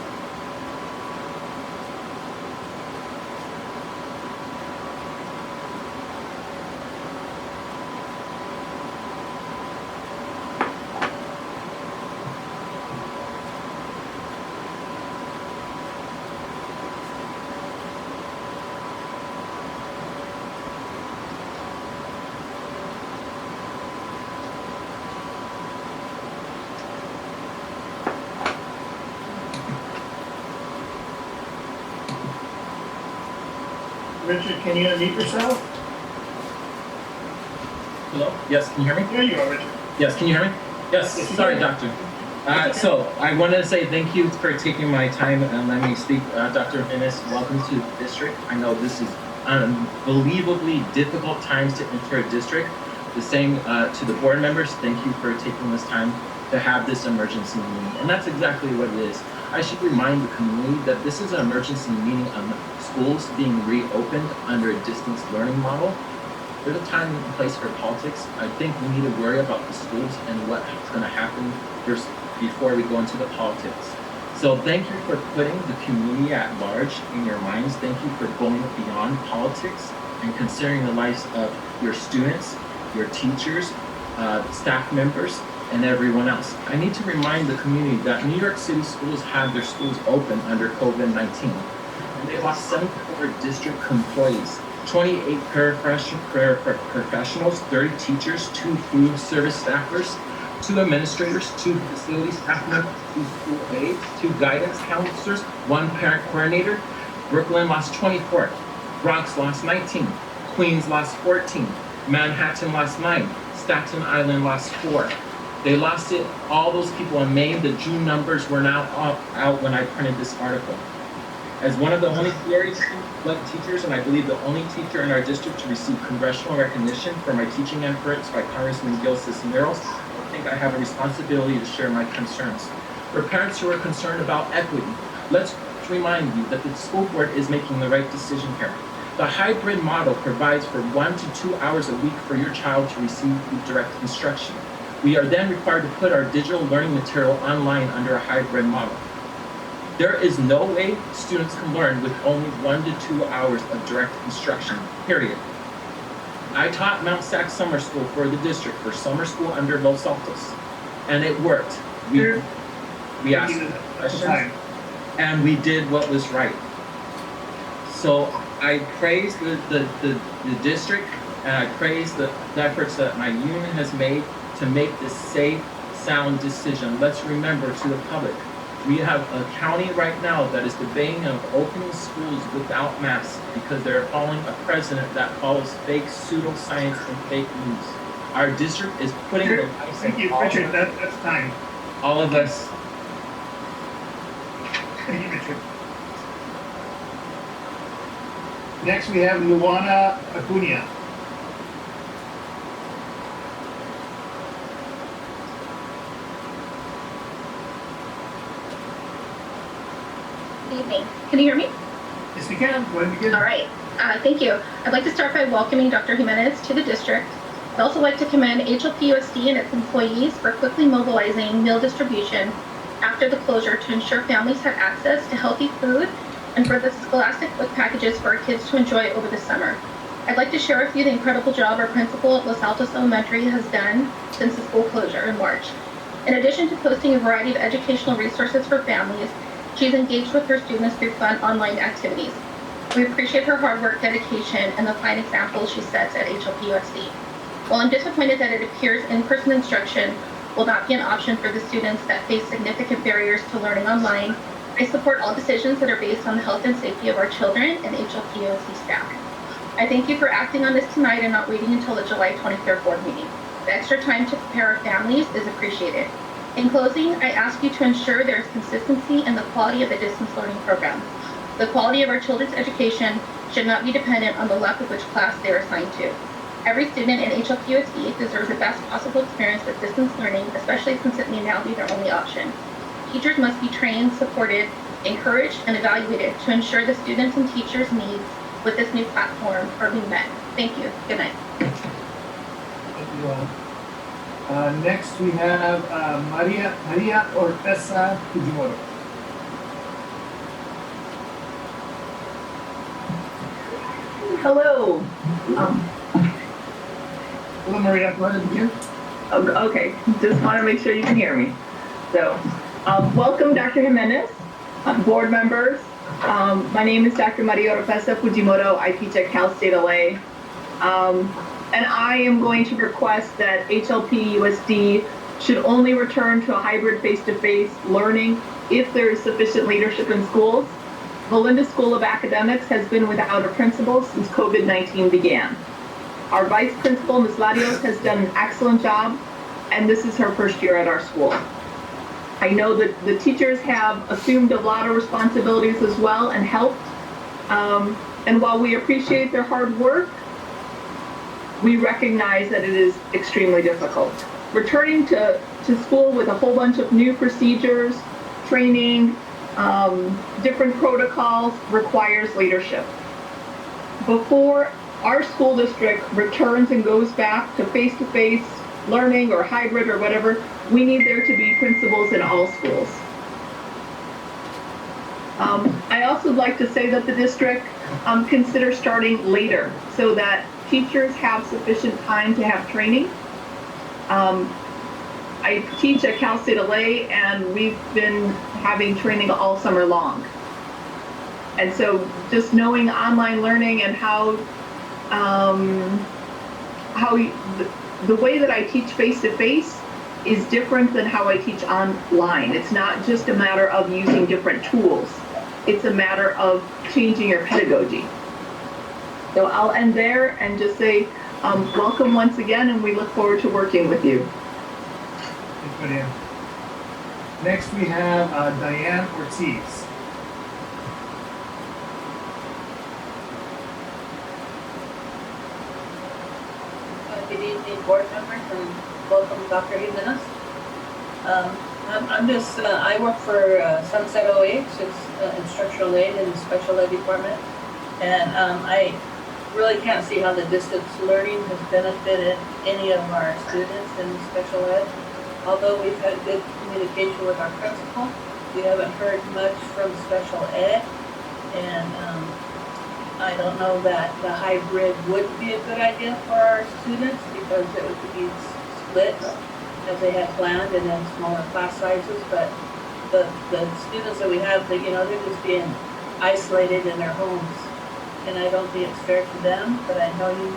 Richard, can you unmute yourself? Hello? Yes, can you hear me? There you are, Richard. Yes, can you hear me? Yes, Yes, sorry, you doctor. So I wanted to say thank you for taking my time and letting me speak. Dr. Jimenez, welcome to the district. I know this is unbelievably difficult times to enter a district. The same to the board members. Thank you for taking this time to have this emergency meeting. And that's exactly what it is. I should remind the community that this is an emergency meeting on schools being reopened under a distance learning model. There's a time and place for politics. I think we need to worry about the schools and what's going to happen first before we go into the politics. So thank you for putting the community at large in your minds. Thank you for going beyond politics and considering the lives of your students, your teachers, staff members, and everyone else. I need to remind the community that New York City schools had their schools open under COVID-19. And they lost 74 district employees, 28 paraprofessionals, 30 teachers, 2 food service staffers, 2 administrators, 2 facility staff members, 2 school aides, 2 guidance counselors, 1 parent coordinator. Brooklyn lost 24, Bronx lost 19, Queens lost 14, Manhattan lost 9, Staten Island lost 4. They lost it, all those people in May. The June numbers were now out when I printed this article. As one of the only very black teachers, and I believe the only teacher in our district to receive congressional recognition for my teaching efforts by Congressman Gil Cisneros, I think I have a responsibility to share my concerns. For parents who are concerned about equity, let's remind you that the school board is making the right decision here. The hybrid model provides for 1 to 2 hours a week for your child to receive direct instruction. We are then required to put our digital learning material online under a hybrid model. There is no way students can learn with only 1 to 2 hours of direct instruction, period. I taught Mount Sac Summer School for the district for summer school under Los Altos, and it worked. We asked questions, and we did what was right. So I praise the district, and I praise the efforts that my union has made to make this safe, sound decision. Let's remember to the public, we have a county right now that is debating of opening schools without masks because they're following a president that follows fake pseudoscience and fake news. Our district is putting the lives Thank you, Richard. That's time. all of us. Thank you, Richard. Next, we have Luana Acuna. Good evening. Can you hear me? Yes, we can. Go ahead and begin. All right. Thank you. I'd like to start by welcoming Dr. Jimenez to the district. I'd also like to commend HLPUSD and its employees for quickly mobilizing meal distribution after the closure to ensure families had access to healthy food and for the scholastic book packages for our kids to enjoy over the summer. I'd like to share with you the incredible job our principal at Los Altos Elementary has done since the school closure in March. In addition to posting a variety of educational resources for families, she's engaged with her students through fun online activities. We appreciate her hard work, dedication, and the fine examples she sets at HLPUSD. While I'm disappointed that it appears in-person instruction will not be an option for the students that face significant barriers to learning online, I support all decisions that are based on the health and safety of our children and HLPUSD staff. I thank you for acting on this tonight and not waiting until the July 23rd board meeting. The extra time to prepare our families is appreciated. In closing, I ask you to ensure there is consistency in the quality of the distance learning program. The quality of our children's education should not be dependent on the luck of which class they are assigned to. Every student in HLPUSD deserves the best possible experience with distance learning, especially since it may now be their only option. Teachers must be trained, supported, encouraged, and evaluated to ensure the students' and teachers' needs with this new platform are being met. Thank you. Good night. Thank you all. Next, we have Maria Ortesa Fujimoto. Hello. Hello, Maria. Go ahead and begin. Okay, just want to make sure you can hear me. So, welcome, Dr. Jimenez, board members. My name is Dr. Maria Oropesa Fujimoto. I teach at Cal State LA. And I am going to request that HLPUSD should only return to a hybrid face-to-face learning if there is sufficient leadership in schools. Belinda School of Academics has been without a principal since COVID-19 began. Our vice principal, Ms. Larios, has done an excellent job, and this is her first year at our school. I know that the teachers have assumed a lot of responsibilities as well and helped. And while we appreciate their hard work, we recognize that it is extremely difficult. Returning to school with a whole bunch of new procedures, training, different protocols requires leadership. Before our school district returns and goes back to face-to-face learning or hybrid or whatever, we need there to be principals in all schools. I also would like to say that the district consider starting later so that teachers have sufficient time to have training. I teach at Cal State LA, and we've been having training all summer long. And so just knowing online learning and the way that I teach face-to-face is different than how I teach online. It's not just a matter of using different tools. It's a matter of changing your pedagogy. So I'll end there and just say, welcome once again, and we look forward to working with you. Thanks, Maria. Next, we have Diane Ortiz. evening, board members, and welcome, Dr. Jimenez. I work for Sunset OH, it's instructional aid in the special ed department, and I really can't see how the distance learning has benefited any of our students in special ed. Although we've had good communication with our principal, we haven't heard much from special ed, and I don't know that the hybrid would be a good idea for our students because it would be split as they had planned and then smaller class sizes, but the students that we have, they're just being isolated in their homes, and I don't think it's fair to them, but I know you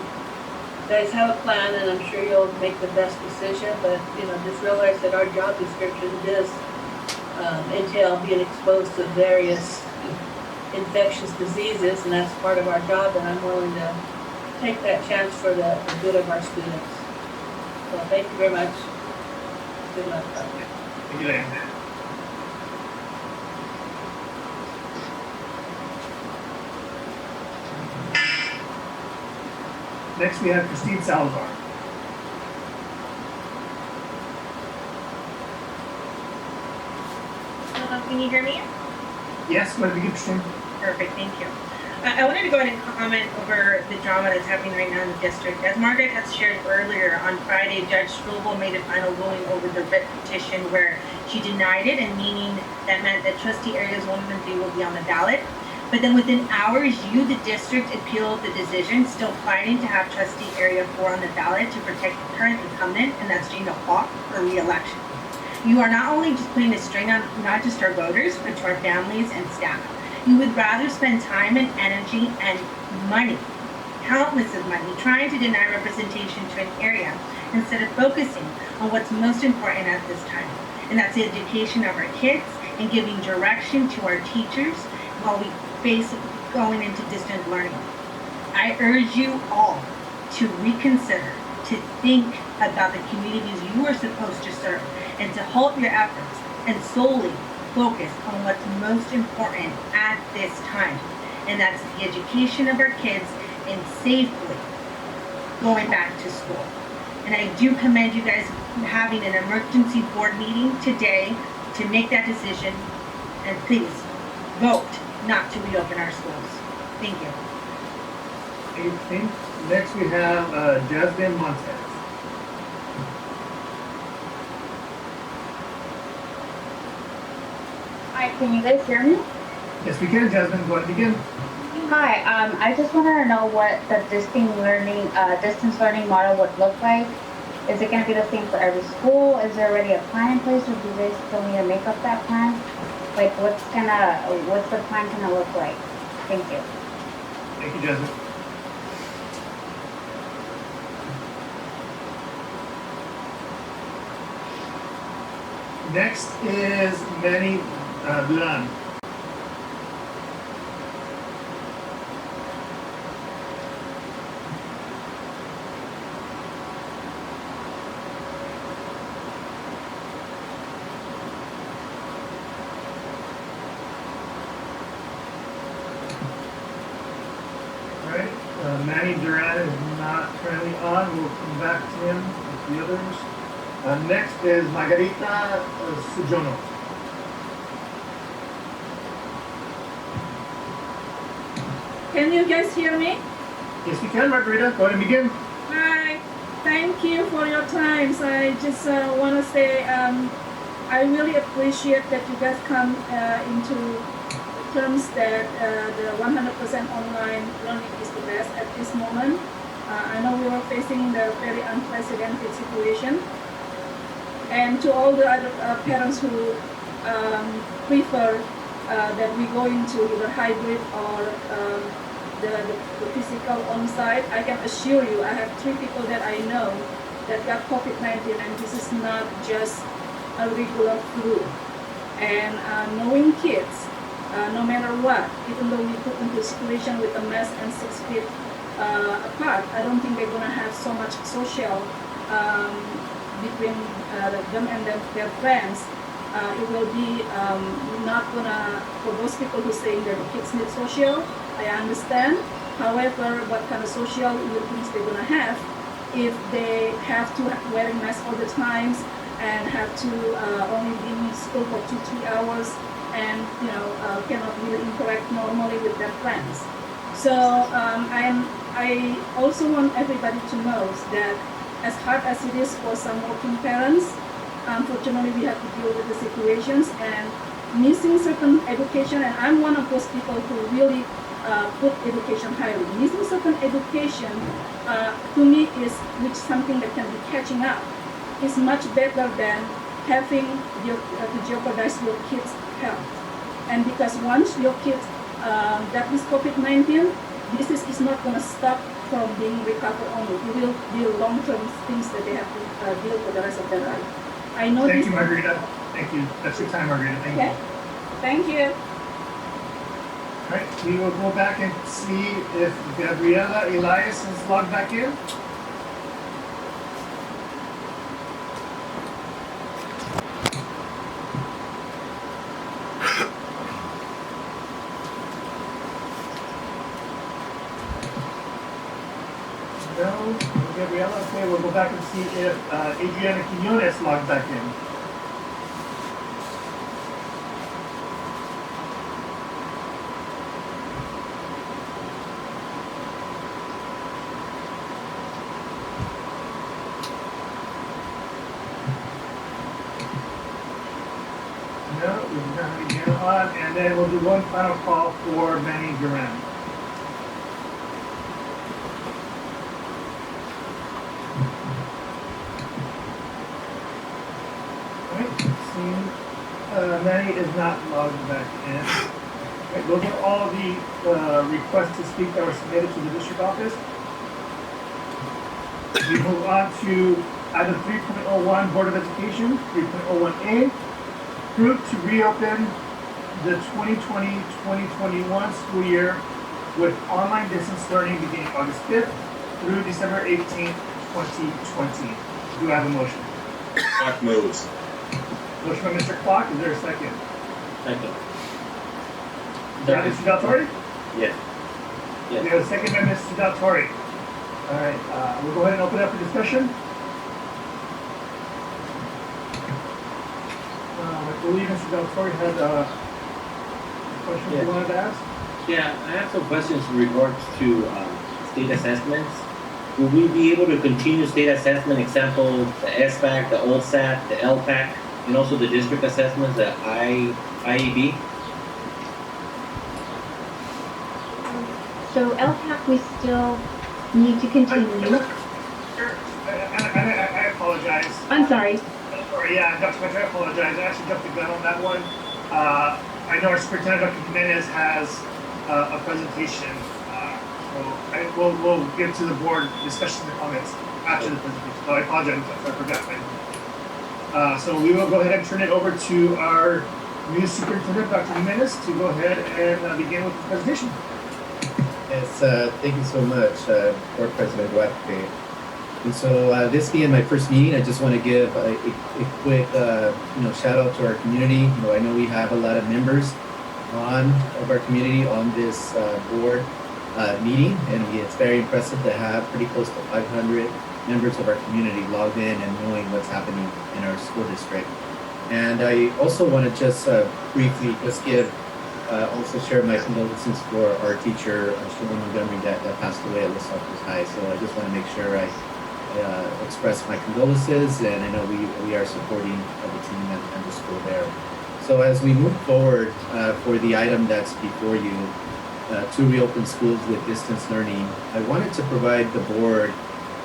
guys have a plan, and I'm sure you'll make the best decision, but just realize that our job description does entail being exposed to various infectious diseases, and that's part of our job, and I'm willing to take that chance for the good of our students. So thank you very much. Good luck. Thank you, Lane. Next, we have Christine Salazar. Can you hear me? Yes, what did you get, Christine? Perfect, thank you. I wanted to go ahead and comment over the drama that's happening right now in the district. As Margaret has shared earlier, on Friday, Judge Strobel made a final ruling over the writ petition where she denied it, and meaning that meant that Trustee Areas 1 and 3 will be on the ballot. But then within hours, you, the district, appealed the decision, still fighting to have Trustee Area 4 on the ballot to protect the current incumbent, and that's Gina Hawk, for re-election. You are not only just putting a strain on not just our voters, but to our families and staff. You would rather spend time and energy and money, countless of money, trying to deny representation to an area instead of focusing on what's most important at this time, and that's the education of our kids and giving direction to our teachers while we face going into distant learning. I urge you all to reconsider, to think about the communities you are supposed to serve, and to halt your efforts and solely focus on what's most important at this time, and that's the education of our kids and safely going back to school. And I do commend you guys having an emergency board meeting today to make that decision, and please vote not to reopen our schools. Thank you. Thank you, Christine. Next, we have Jasmine Montez. Hi, can you guys hear me? Yes, we can, Jasmine. Go ahead and begin. Hi, I just wanted to know what the distance learning model would look like. Is it going to be the same for every school? Is there already a plan in place, or do you guys still need to make up that plan? Like, what's the plan gonna look like? Thank you. Thank you, Jasmine. Next is Manny Blan. Manny Duran is not currently on. We'll come back to him with the others. Next is Margarita Sujono. Can you guys hear me? Yes, we can, Margarita. Go ahead and begin. Hi. Thank you for your time. So I just want to say I really appreciate that you guys come into terms that the 100% online learning is the best at this moment. I know we were facing the very unprecedented situation. And to all the other parents who prefer that we go into either hybrid or the physical on-site, I can assure you, I have 3 people that I know that got COVID-19, and this is not just a regular flu. And knowing kids, no matter what, even though we put into a situation with a mask and 6 feet apart, I don't think they're going to have so much social between them and their friends. It will be not going to, for those people who say their kids need social, I understand. However, what kind of social you think they're going to have, if they have to wear a mask all the times and have to only be in school for 2-3 hours and cannot really interact normally with their friends. So I also want everybody to know that as hard as it is for some working parents, unfortunately we have to deal with the situations and missing certain education, and I'm one of those people who really put education highly. Missing certain education to me is something that can be catching up. Is much better than having to jeopardize your kids' health. And because once your kids got this COVID-19, this is not going to stop from being recovered only. It will be long-term things that they have to deal for the rest of their life. I know. Thank you, Margarita. Thank you. That's your time, Margarita. Thank you. Thank you. All right, we will go back and see if Gabriela Elias is logged back in. No, Gabriela. Okay, we'll go back and see if Adriana Quinones logged back in. No, we don't have Adriana on, and then we'll do one final call for Manny Duran. Manny is not logged back in. Okay, those are all the requests to speak that were submitted to the district office. We move on to item 3.01, Board of Education, 3.01A, approve to reopen the 2020-2021 school year with online distance learning beginning August 5th through December 18th, 2020. Do I have a motion? Clark moves. Motion by Mr. Clark, is there a second? Second. Mr. Del Torre? Yes. We have a second by Mr. Del Torre. All right, we'll go ahead and open it up for discussion. I believe Mr. Del Torre had a question he wanted to ask. Yeah, I have some questions in regards to state assessments. Will we be able to continue state assessment, example, the SBAC, the OLSAT, the LPAC, and also the district assessments, the IEB? So LPAC, we still need to continue. I apologize. I'm sorry. Yeah, Dr. Petro, I apologize. I actually jumped the gun on that one. I know our Superintendent, Dr. Jimenez, has a presentation. So we'll get to the board discussions and comments after the presentation. So I apologize if I forgot. So we will go ahead and turn it over to our new Superintendent, Dr. Jimenez, to go ahead and begin with the presentation. Yes, thank you so much, Board President Duarte. And so this being my first meeting, I just want to give a quick shout out to our community. I know we have a lot of members of our community on this board meeting, and it's very impressive to have pretty close to 500 members of our community logged in and knowing what's happening in our school district. And I also want to just briefly just also share my condolences for our teacher, Shirley Montgomery, that passed away at Los Altos High. So I just want to make sure I express my condolences, and I know we are supporting the team and the school there. So as we move forward for the item that's before you, to reopen schools with distance learning, I wanted to provide the board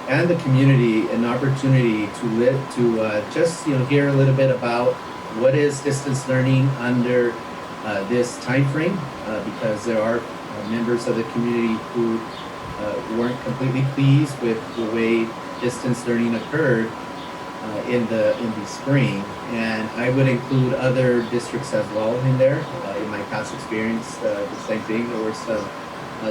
and the community an opportunity to just hear a little bit about what is distance learning under this time frame, because there are members of the community who weren't completely pleased with the way distance learning occurred in the spring, and I would include other districts as well in there. In my past experience, the same thing. There were some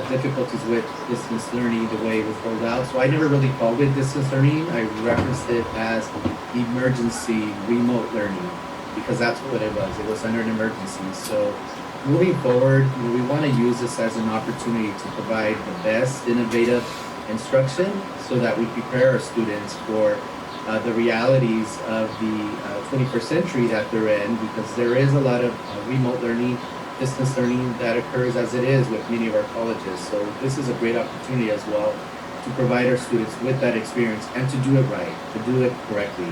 difficulties with distance learning the way it was rolled out. So I never really called it distance learning. I referenced it as emergency remote learning because that's what it was. It was under an emergency. So moving forward, we want to use this as an opportunity to provide the best innovative instruction so that we prepare our students for the realities of the 21st century that they're in, because there is a lot of remote learning, distance learning that occurs as it is with many of our colleges. So this is a great opportunity as well to provide our students with that experience and to do it right, to do it correctly.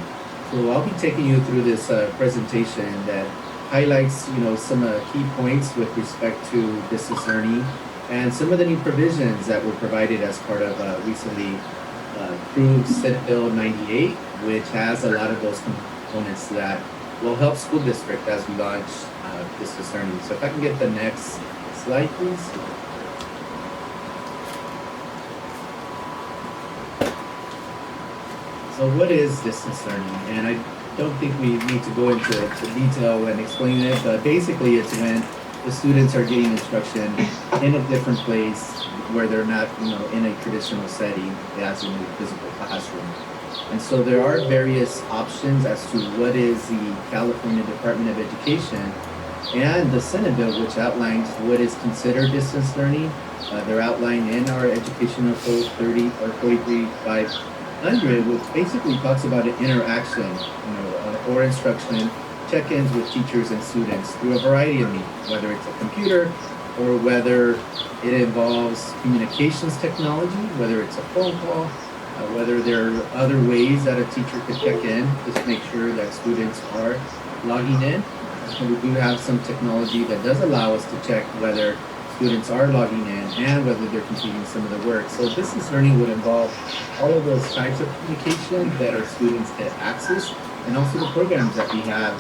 So I'll be taking you through this presentation that highlights, some key points with respect to distance learning and some of the new provisions that were provided as part of recently approved Senate Bill 98, which has a lot of those components that will help school district as we launch distance learning. So if I can get the next slide, please. So what is distance learning? And I don't think we need to go into detail and explain it, but basically it's when the students are getting instruction in a different place where they're not, in a traditional setting as in a physical classroom. And so there are various options as to what is the California Department of Education and the Senate bill, which outlines what is considered distance learning. They're outlined in our Educational Code 43500, which basically talks about an interaction, or instruction, check-ins with teachers and students through a variety of means, whether it's a computer or whether it involves communications technology, whether it's a phone call, whether there are other ways that a teacher could check in, just to make sure that students are logging in. So we do have some technology that does allow us to check whether students are logging in and whether they're completing some of the work. So distance learning would involve all of those types of communication that our students get access, and also the programs that we have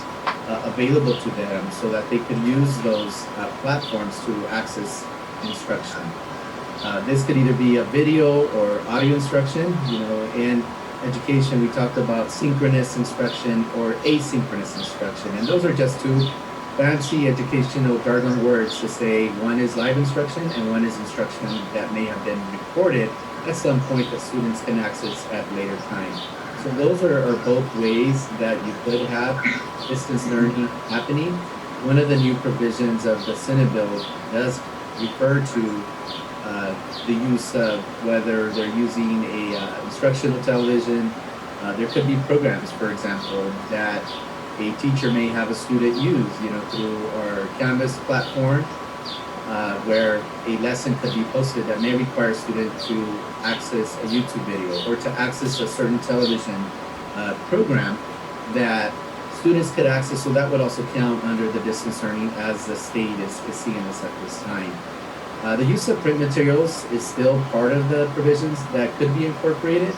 available to them so that they can use those platforms to access instruction. This could either be a video or audio instruction. In education, we talked about synchronous instruction or asynchronous instruction, and those are just two fancy educational jargon words to say one is live instruction and one is instruction that may have been recorded at some point that students can access at later time. So those are both ways that you could have distance learning happening. One of the new provisions of the Senate bill does refer to the use of whether they're using a instructional television. There could be programs, for example, that a teacher may have a student use, through our Canvas platform, where a lesson could be posted that may require a student to access a YouTube video or to access a certain television program that students could access. So that would also count under the distance learning as the state is seeing this at this time. The use of print materials is still part of the provisions that could be incorporated.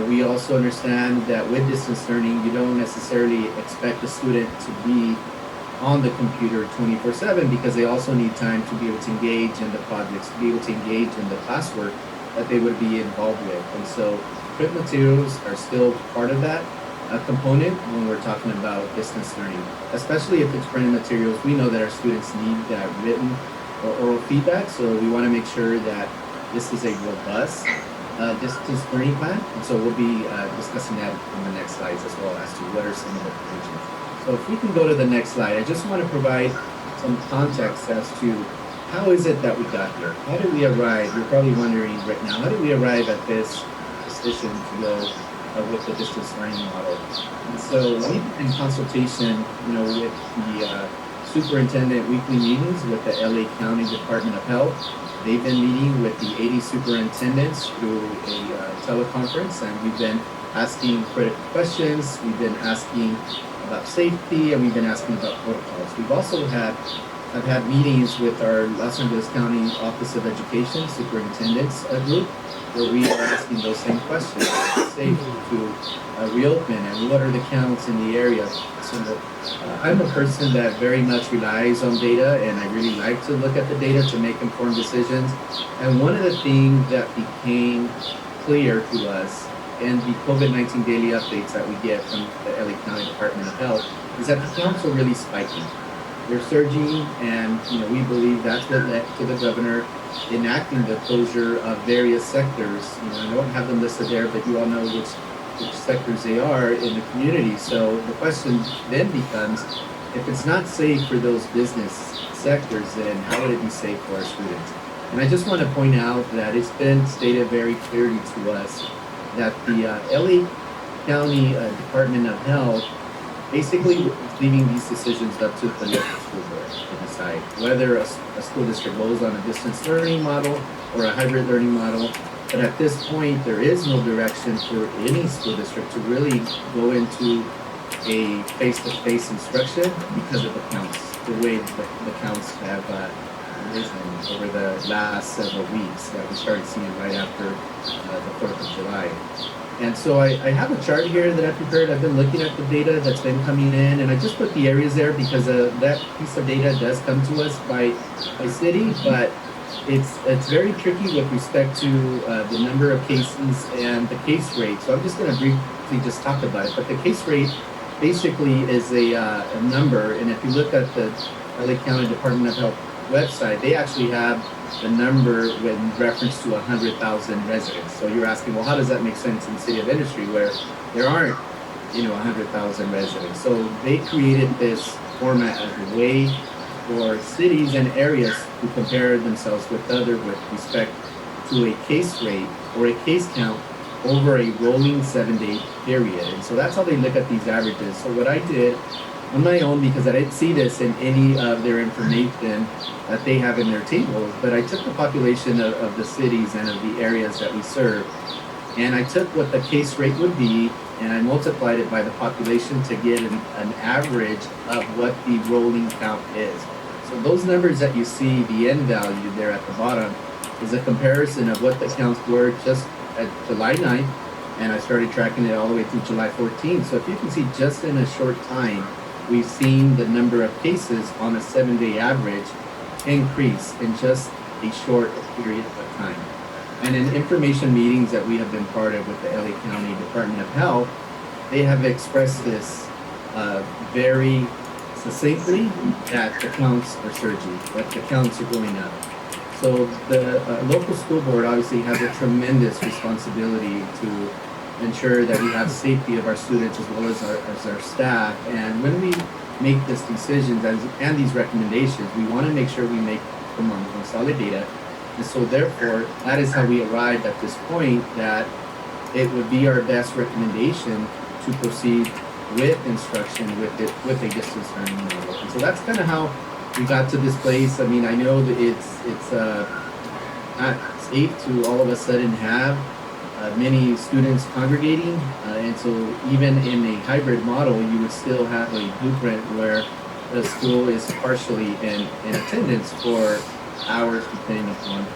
We also understand that with distance learning, you don't necessarily expect the student to be on the computer 24/7 because they also need time to be able to engage in the projects, to be able to engage in the classwork that they would be involved with. And so print materials are still part of that component when we're talking about distance learning, especially if it's printed materials. We know that our students need that written or oral feedback, so we want to make sure that this is a robust distance learning plan. And so we'll be discussing that on the next slides as well as to what are some of the provisions. So if we can go to the next slide, I just want to provide some context as to how is it that we got here? How did we arrive? You're probably wondering right now, how did we arrive at this decision to go with the distance learning model? And so we, in consultation, with the superintendent weekly meetings with the LA County Department of Health, they've been meeting with the 80 superintendents through a teleconference, and we've been asking critical questions. We've been asking about safety, and we've been asking about protocols. We've also had meetings with our Los Angeles County Office of Education Superintendents group, where we are asking those same questions. Is it safe to reopen, and what are the counts in the area? So I'm a person that very much relies on data, and I really like to look at the data to make informed decisions. And one of the things that became clear to us in the COVID-19 daily updates that we get from the LA County Department of Health is that the counts are really spiking. They're surging, and we believe that's what led to the governor enacting the closure of various sectors. I don't have them listed there, but you all know which sectors they are in the community. So the question then becomes, if it's not safe for those business sectors, then how would it be safe for our students? And I just want to point out that it's been stated very clearly to us that the LA County Department of Health basically is leaving these decisions up to the local school board to decide whether a school district goes on a distance learning model or a hybrid learning model. But at this point, there is no direction for any school district to really go into a face-to-face instruction because of the counts, the way the counts have risen over the last several weeks that we started seeing right after the 4th of July. And so I have a chart here that I prepared. I've been looking at the data that's been coming in, and I just put the areas there because that piece of data does come to us by city, but it's very tricky with respect to the number of cases and the case rate. So I'm just going to briefly just talk about it. But the case rate basically is a number, and if you look at the LA County Department of Health website, they actually have the number in reference to 100,000 residents. So you're asking, well, how does that make sense in the city of Industry where there aren't, 100,000 residents? So they created this format as a way for cities and areas to compare themselves with with respect to a case rate or a case count over a rolling 7-day period. And so that's how they look at these averages. So what I did on my own, because I didn't see this in any of their information that they have in their tables, but I took the population of the cities and of the areas that we serve, and I took what the case rate would be, and I multiplied it by the population to get an average of what the rolling count is. So those numbers that you see, the end value there at the bottom, is a comparison of what the counts were just at July 9th, and I started tracking it all the way through July 14th. So if you can see, just in a short time, we've seen the number of cases on a 7-day average increase in just a short period of time. And in information meetings that we have been part of with the LA County Department of Health, they have expressed this very succinctly that the counts are surging, that the counts are going up. So the local school board obviously has a tremendous responsibility to ensure that we have safety of our students as well as our staff. And when we make this decisions and these recommendations, we want to make sure we make them on solid data. And so therefore, that is how we arrived at this point that it would be our best recommendation to proceed with instruction with a distance learning model. And so that's kind of how we got to this place. I mean, I know that it's not safe to all of a sudden have many students congregating, and so even in a hybrid model, you would still have a blueprint where the school is partially in attendance for hours depending upon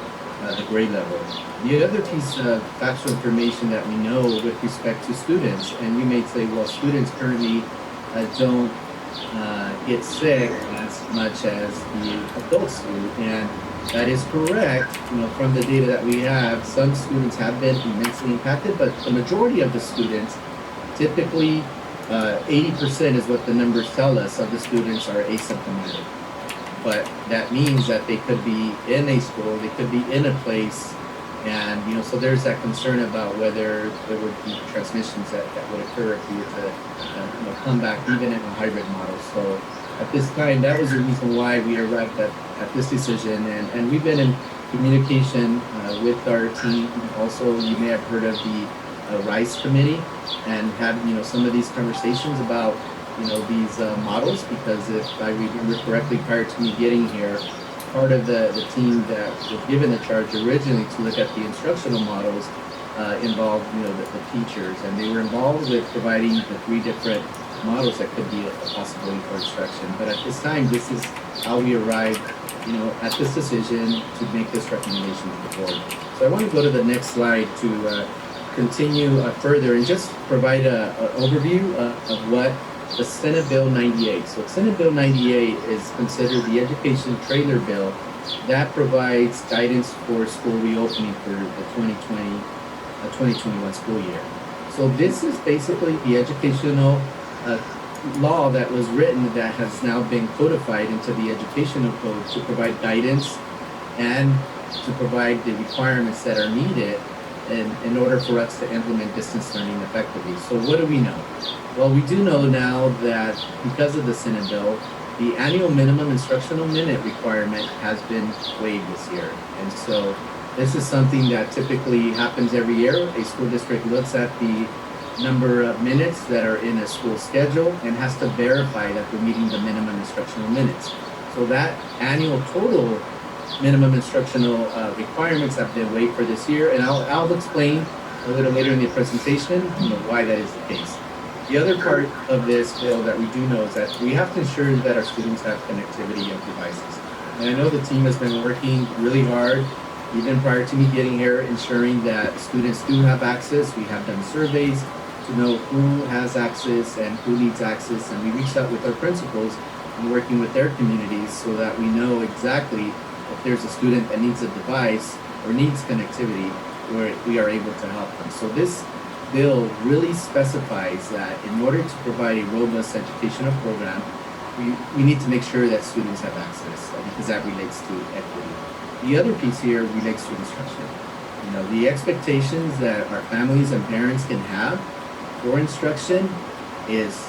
the grade level. The other piece of factual information that we know with respect to students, and you may say, well, students currently don't get sick as much as the adults do, and that is correct. From the data that we have, some students have been immensely impacted, but the majority of the students, typically 80% is what the numbers tell us of the students are asymptomatic. But that means that they could be in a school, they could be in a place, and so there's that concern about whether there would be transmissions that would occur if we were to come back even in a hybrid model. So at this time, that was the reason why we arrived at this decision, and we've been in communication with our team. Also, you may have heard of the RISE committee and had some of these conversations about these models, because if I remember correctly, prior to me getting here, part of the team that was given the charge originally to look at the instructional models involved the teachers, and they were involved with providing the 3 different models that could be a possibility for instruction. But at this time, this is how we arrived at this decision to make this recommendation to the board. So I want to go to the next slide to continue further and just provide an overview of what the Senate Bill 98. So Senate Bill 98 is considered the education trailer bill that provides guidance for school reopening for the 2021 school year. So this is basically the educational law that was written that has now been codified into the educational code to provide guidance and to provide the requirements that are needed in order for us to implement distance learning effectively. So what do we know? Well, we do know now that because of the Senate bill, the annual minimum instructional minute requirement has been waived this year. And so this is something that typically happens every year. A school district looks at the number of minutes that are in a school schedule and has to verify that they're meeting the minimum instructional minutes. So that annual total minimum instructional requirements have been waived for this year, and I'll explain a little later in the presentation, why that is the case. The other part of this bill that we do know is that we have to ensure that our students have connectivity of devices. And I know the team has been working really hard, even prior to me getting here, ensuring that students do have access. We have done surveys to know who has access and who needs access, and we reached out with our principals and working with their communities so that we know exactly if there's a student that needs a device or needs connectivity, where we are able to help them. So this bill really specifies that in order to provide a robust educational program, we need to make sure that students have access, because that relates to equity. The other piece here relates to instruction. The expectations that our families and parents can have for instruction is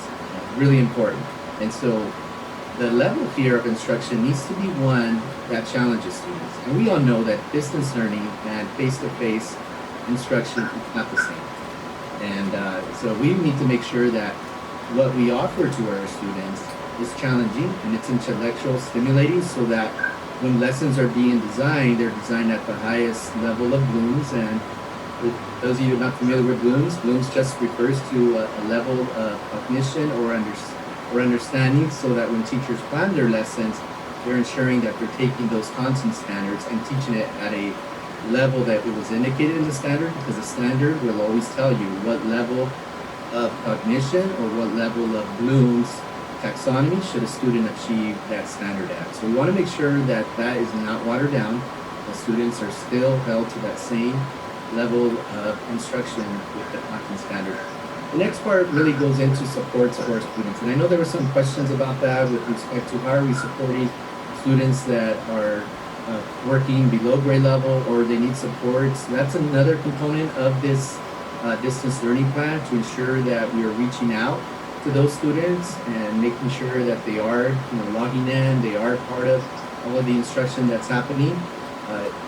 really important. And so the level here of instruction needs to be one that challenges students. And we all know that distance learning and face-to-face instruction is not the same. And so we need to make sure that what we offer to our students is challenging and it's intellectual stimulating, so that when lessons are being designed, they're designed at the highest level of Bloom's. And for those of you not familiar with Bloom's just refers to a level of cognition or understanding, so that when teachers plan their lessons, they're ensuring that they're taking those content standards and teaching it at a level that it was indicated in the standard, because the standard will always tell you what level of cognition or what level of Bloom's taxonomy should a student achieve that standard at. So we want to make sure that that is not watered down. The students are still held to that same level of instruction with the content standard. The next part really goes into supports for our students. And I know there were some questions about that with respect to how are we supporting students that are working below grade level or they need supports. That's another component of this distance learning plan, to ensure that we are reaching out to those students and making sure that they are logging in, they are part of all of the instruction that's happening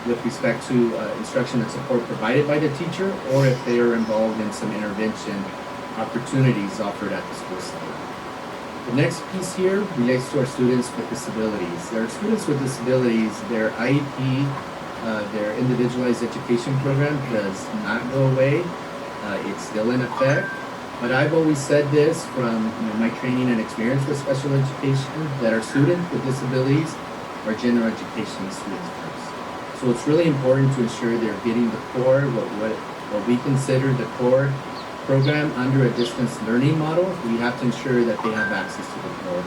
with respect to instruction and support provided by the teacher, or if they are involved in some intervention opportunities offered at the school site. The next piece here relates to our students with disabilities. There are students with disabilities, their IEP, their individualized education program does not go away. It's still in effect. But I've always said this from my training and experience with special education, that our students with disabilities are general education students first. So it's really important to ensure they're getting the core, what we consider the core program under a distance learning model. We have to ensure that they have access to the core,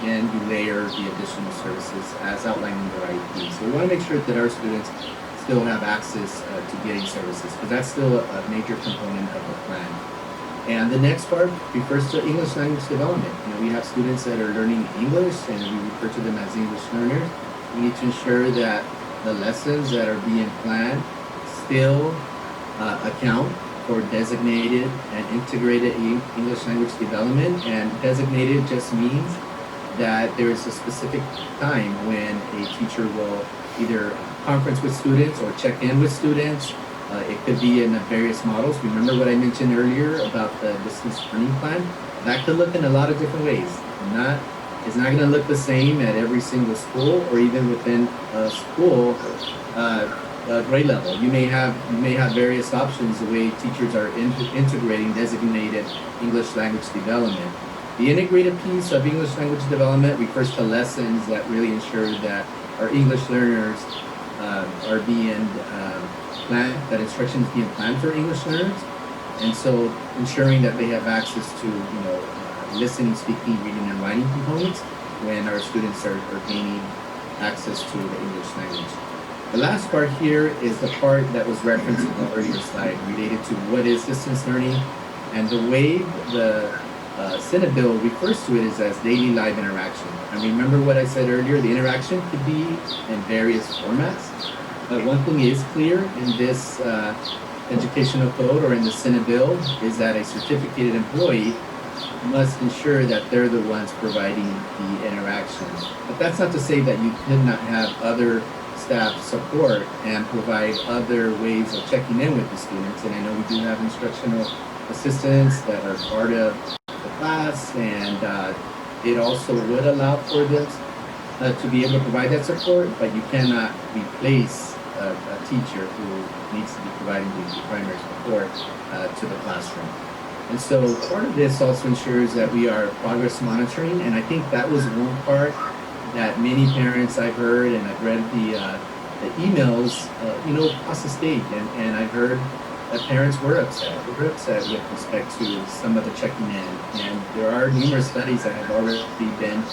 and we layer the additional services as outlined in their IEP. So we want to make sure that our students still have access to getting services, because that's still a major component of the plan. And the next part refers to English language development. We have students that are learning English, and we refer to them as English learners. We need to ensure that the lessons that are being planned still account for designated and integrated English language development. And designated just means that there is a specific time when a teacher will either conference with students or check in with students. It could be in various models. Remember what I mentioned earlier about the distance learning plan? That could look in a lot of different ways. It's not going to look the same at every single school, or even within a school grade level. You may have various options the way teachers are integrating designated English language development. The integrated piece of English language development refers to lessons that really ensure that our English learners are being planned, that instruction is being planned for English learners, and so ensuring that they have access to listening, speaking, reading, and writing components when our students are gaining access to the English language. The last part here is the part that was referenced in the earlier slide related to what is distance learning, and the way the Senate bill refers to it is as daily live interaction. And remember what I said earlier, the interaction could be in various formats. But one thing is clear in this educational code or in the Senate bill is that a certificated employee must ensure that they're the ones providing the interactions. But that's not to say that you could not have other staff support and provide other ways of checking in with the students. And I know we do have instructional assistants that are part of the class, and it also would allow for them to be able to provide that support, but you cannot replace a teacher who needs to be providing the primary support to the classroom. And so part of this also ensures that we are progress monitoring, and I think that was one part that many parents I've heard, and I've read the emails, across the state, and I've heard that parents were upset. They were upset with respect to some of the checking in, and there are numerous studies that have already been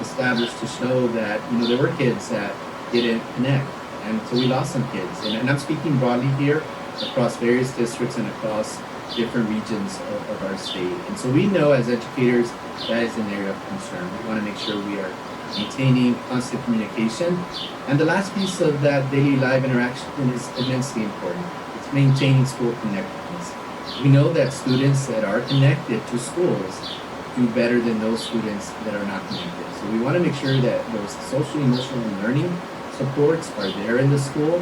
established to show that there were kids that didn't connect, and so we lost some kids. And I'm speaking broadly here across various districts and across different regions of our state. And so we know as educators that is an area of concern. We want to make sure we are maintaining constant communication. And the last piece of that daily live interaction is immensely important. It's maintaining school connectedness. We know that students that are connected to schools do better than those students that are not connected. So we want to make sure that those social, emotional, and learning supports are there in the school.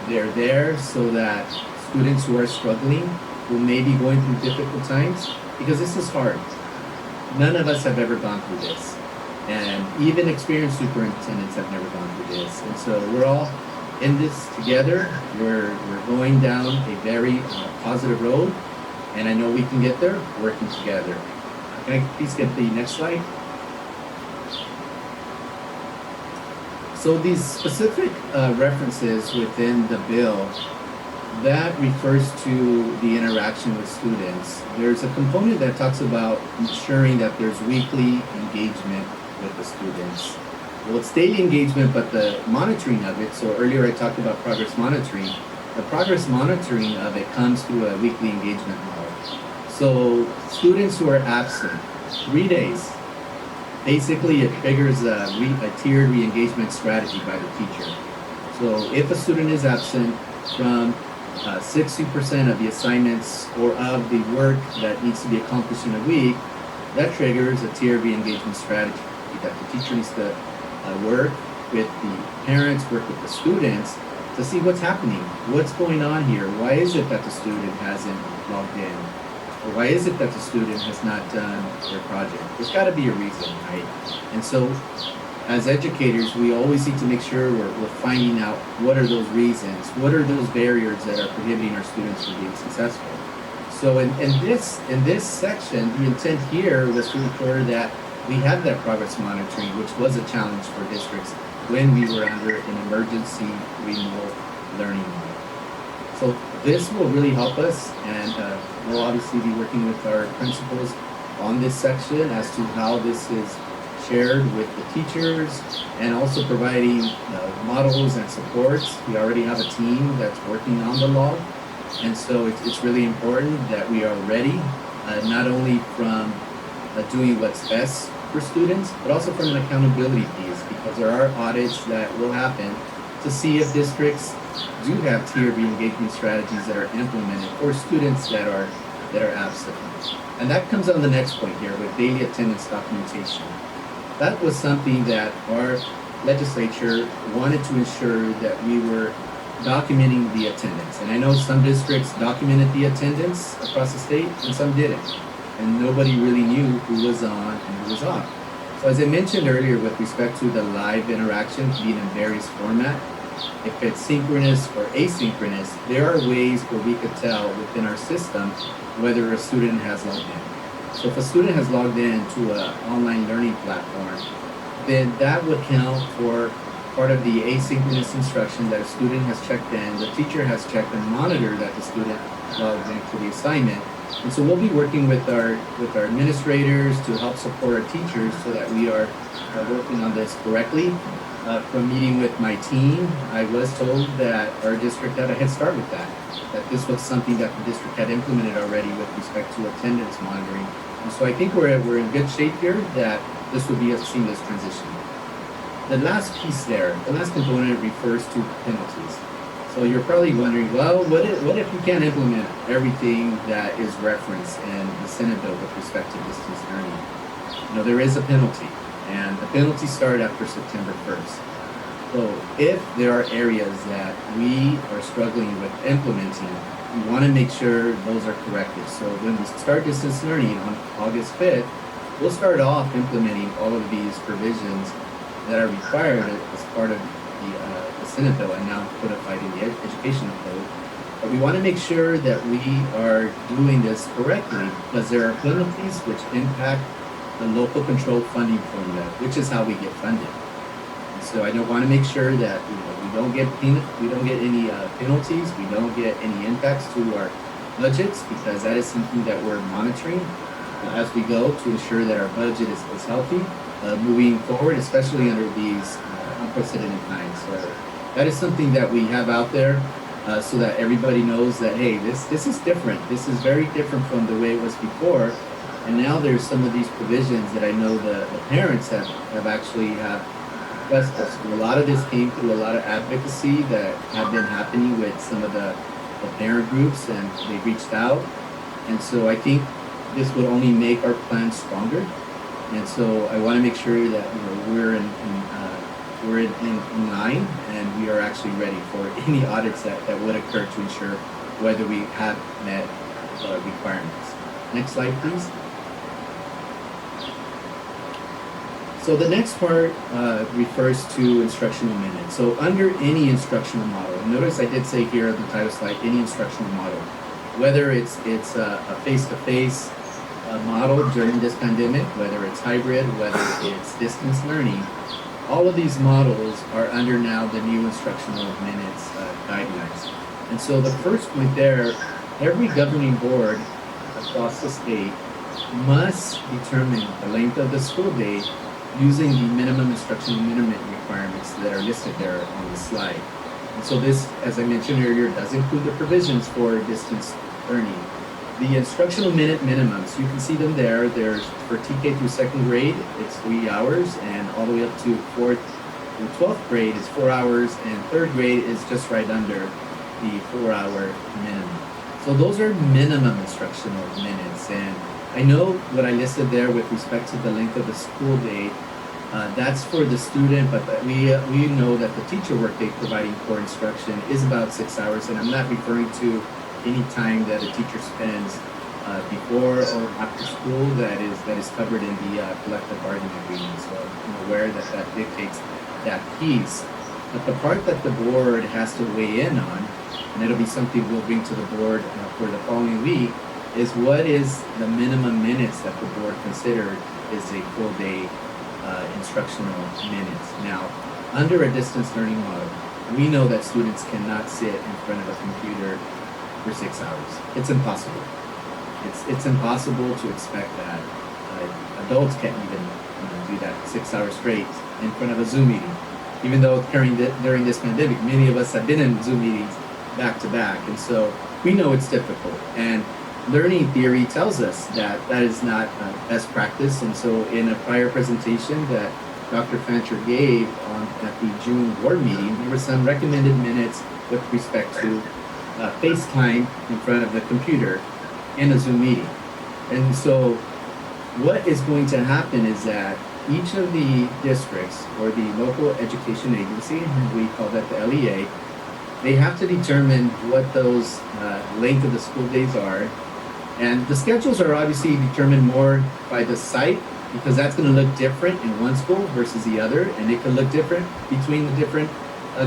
They're there so that students who are struggling, who may be going through difficult times, because this is hard. None of us have ever gone through this. And even experienced superintendents have never gone through this. And so we're all in this together. We're going down a very positive road. And I know we can get there working together. Can I please get the next slide? So these specific references within the bill, that refers to the interaction with students. There's a component that talks about ensuring that there's weekly engagement with the students. Well, it's daily engagement, but the monitoring of it, so earlier I talked about progress monitoring. The progress monitoring of it comes through a weekly engagement model. So students who are absent 3 days, basically it triggers a tiered re-engagement strategy by the teacher. So if a student is absent from 60% of the assignments or of the work that needs to be accomplished in a week, that triggers a tier re-engagement strategy that the teacher needs to work with the parents, work with the students to see what's happening, what's going on here. Why is it that the student hasn't logged in? Or why is it that the student has not done their project? There's got to be a reason, right? And so as educators, we always need to make sure we're finding out what are those reasons, what are those barriers that are prohibiting our students from being successful. So in this section, the intent here was to ensure that we have that progress monitoring, which was a challenge for districts when we were under an emergency remote learning model. So this will really help us, and we'll obviously be working with our principals on this section as to how this is shared with the teachers, and also providing models and supports. We already have a team that's working on the log, and so it's really important that we are ready, not only from doing what's best for students, but also from an accountability piece, because there are audits that will happen to see if districts do have tier re-engagement strategies that are implemented for students that are absent. And that comes on the next point here with daily attendance documentation. That was something that our legislature wanted to ensure that we were documenting the attendance. And I know some districts documented the attendance across the state and some didn't. And nobody really knew who was on and who was off. So as I mentioned earlier with respect to the live interaction being in various formats, if it's synchronous or asynchronous, there are ways where we could tell within our system whether a student has logged in. So if a student has logged in to an online learning platform, then that would count for part of the asynchronous instruction that a student has checked in, the teacher has checked and monitored that the student logged into the assignment. And so we'll be working with our administrators to help support our teachers so that we are working on this correctly. From meeting with my team, I was told that our district had a head start with that this was something that the district had implemented already with respect to attendance monitoring. And so I think we're in good shape here that this would be a seamless transition. The last piece there, the last component refers to penalties. So So you're probably wondering, well, what if you can't implement everything that is referenced in the Senate bill with respect to distance learning? You know, there is a penalty, and the penalties start after September 1st. So if there are areas that we are struggling with implementing, we want to make sure those are corrected. So when we start distance learning on August 5th, we'll start off implementing all of these provisions that are required as part of the Senate bill and now codified in the educational code. But we want to make sure that we are doing this correctly because there are penalties which impact the local control funding formula, which is how we get funded. And so I don't want to make sure that we don't get any penalties, we don't get any impacts to our budgets, because that is something that we're monitoring as we go to ensure that our budget is healthy moving forward, especially under these unprecedented times. So that is something that we have out there so that everybody knows that, hey, this is different. This is very different from the way it was before. And now there's some of these provisions that I know the parents have actually requested. So a lot of this came through a lot of advocacy that have been happening with some of the parent groups, and they reached out. And so I think this would only make our plan stronger. And so I want to make sure that we're in line, and we are actually ready for any audits that would occur to ensure whether we have met requirements. Next slide, please. So the next part refers to instructional minutes. So under any instructional model, notice I did say here on the title slide, any instructional model, whether it's a face-to-face model during this pandemic, whether it's hybrid, whether it's distance learning, all of these models are under now the new instructional minutes guidelines. And so the first point there, every governing board across the state must determine the length of the school day using the minimum instructional minimum requirements that are listed there on the slide. And so this, as I mentioned earlier, does include the provisions for distance learning. The instructional minute minimums, you can see them there. There's for TK through second grade, it's 3 hours, and all the way up to 4th through 12th grade is 4 hours, and third grade is just right under the 4-hour minimum. So those are minimum instructional minutes. And I know what I listed there with respect to the length of the school day, that's for the student, but we know that the teacher workday providing core instruction is about 6 hours, and I'm not referring to any time that a teacher spends before or after school that is covered in the collective bargaining agreement. So I'm aware that dictates that piece. But the part that the board has to weigh in on, and it'll be something we'll bring to the board for the following week, is what is the minimum minutes that the board considered is a full day instructional minutes. Now, under a distance learning model, we know that students cannot sit in front of a computer for 6 hours. It's impossible. It's impossible to expect that. Adults can't even do that 6 hours straight in front of a Zoom meeting. Even though during this pandemic, many of us have been in Zoom meetings back to back. And so we know it's difficult. And learning theory tells us that that is not best practice. And so in a prior presentation that Dr. Fancher gave at the June board meeting, there were some recommended minutes with respect to FaceTime in front of the computer in a Zoom meeting. And so what is going to happen is that each of the districts or the local education agency, we call that the LEA, they have to determine what those length of the school days are. And the schedules are obviously determined more by the site, because that's going to look different in one school versus the other, and it can look different between the different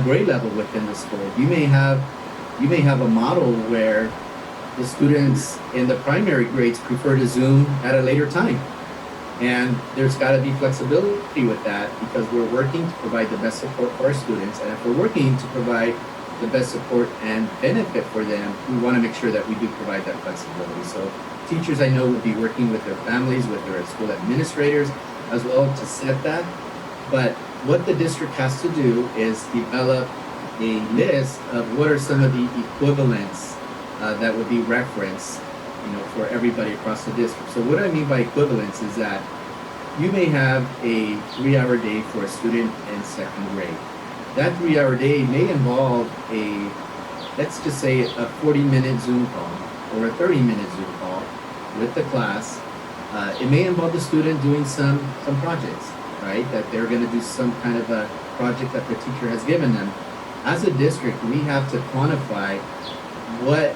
grade level within the school. You may have a model where the students in the primary grades prefer to Zoom at a later time. And there's got to be flexibility with that, because we're working to provide the best support for our students. And if we're working to provide the best support and benefit for them, we want to make sure that we do provide that flexibility. So teachers, I know, will be working with their families, with their school administrators as well to set that. But what the district has to do is develop a list of what are some of the equivalents that would be referenced, for everybody across the district. So what I mean by equivalence is that you may have a 3-hour day for a student in second grade. That 3-hour day may involve a let's just say a 40-minute Zoom call or a 30-minute Zoom call with the class. It may involve the student doing some projects, right? That they're going to do some kind of a project that the teacher has given them. As a district, we have to quantify what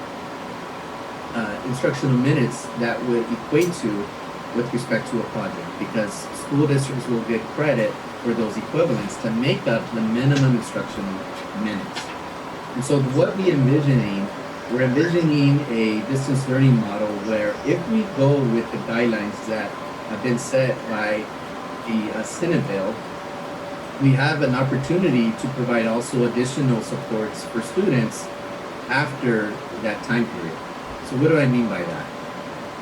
instructional minutes that would equate to with respect to a project, because school districts will get credit for those equivalents to make up the minimum instructional minutes. And so what we're envisioning a distance learning model where if we go with the guidelines that have been set by the Senate bill, we have an opportunity to provide also additional supports for students after that time period. So what do I mean by that?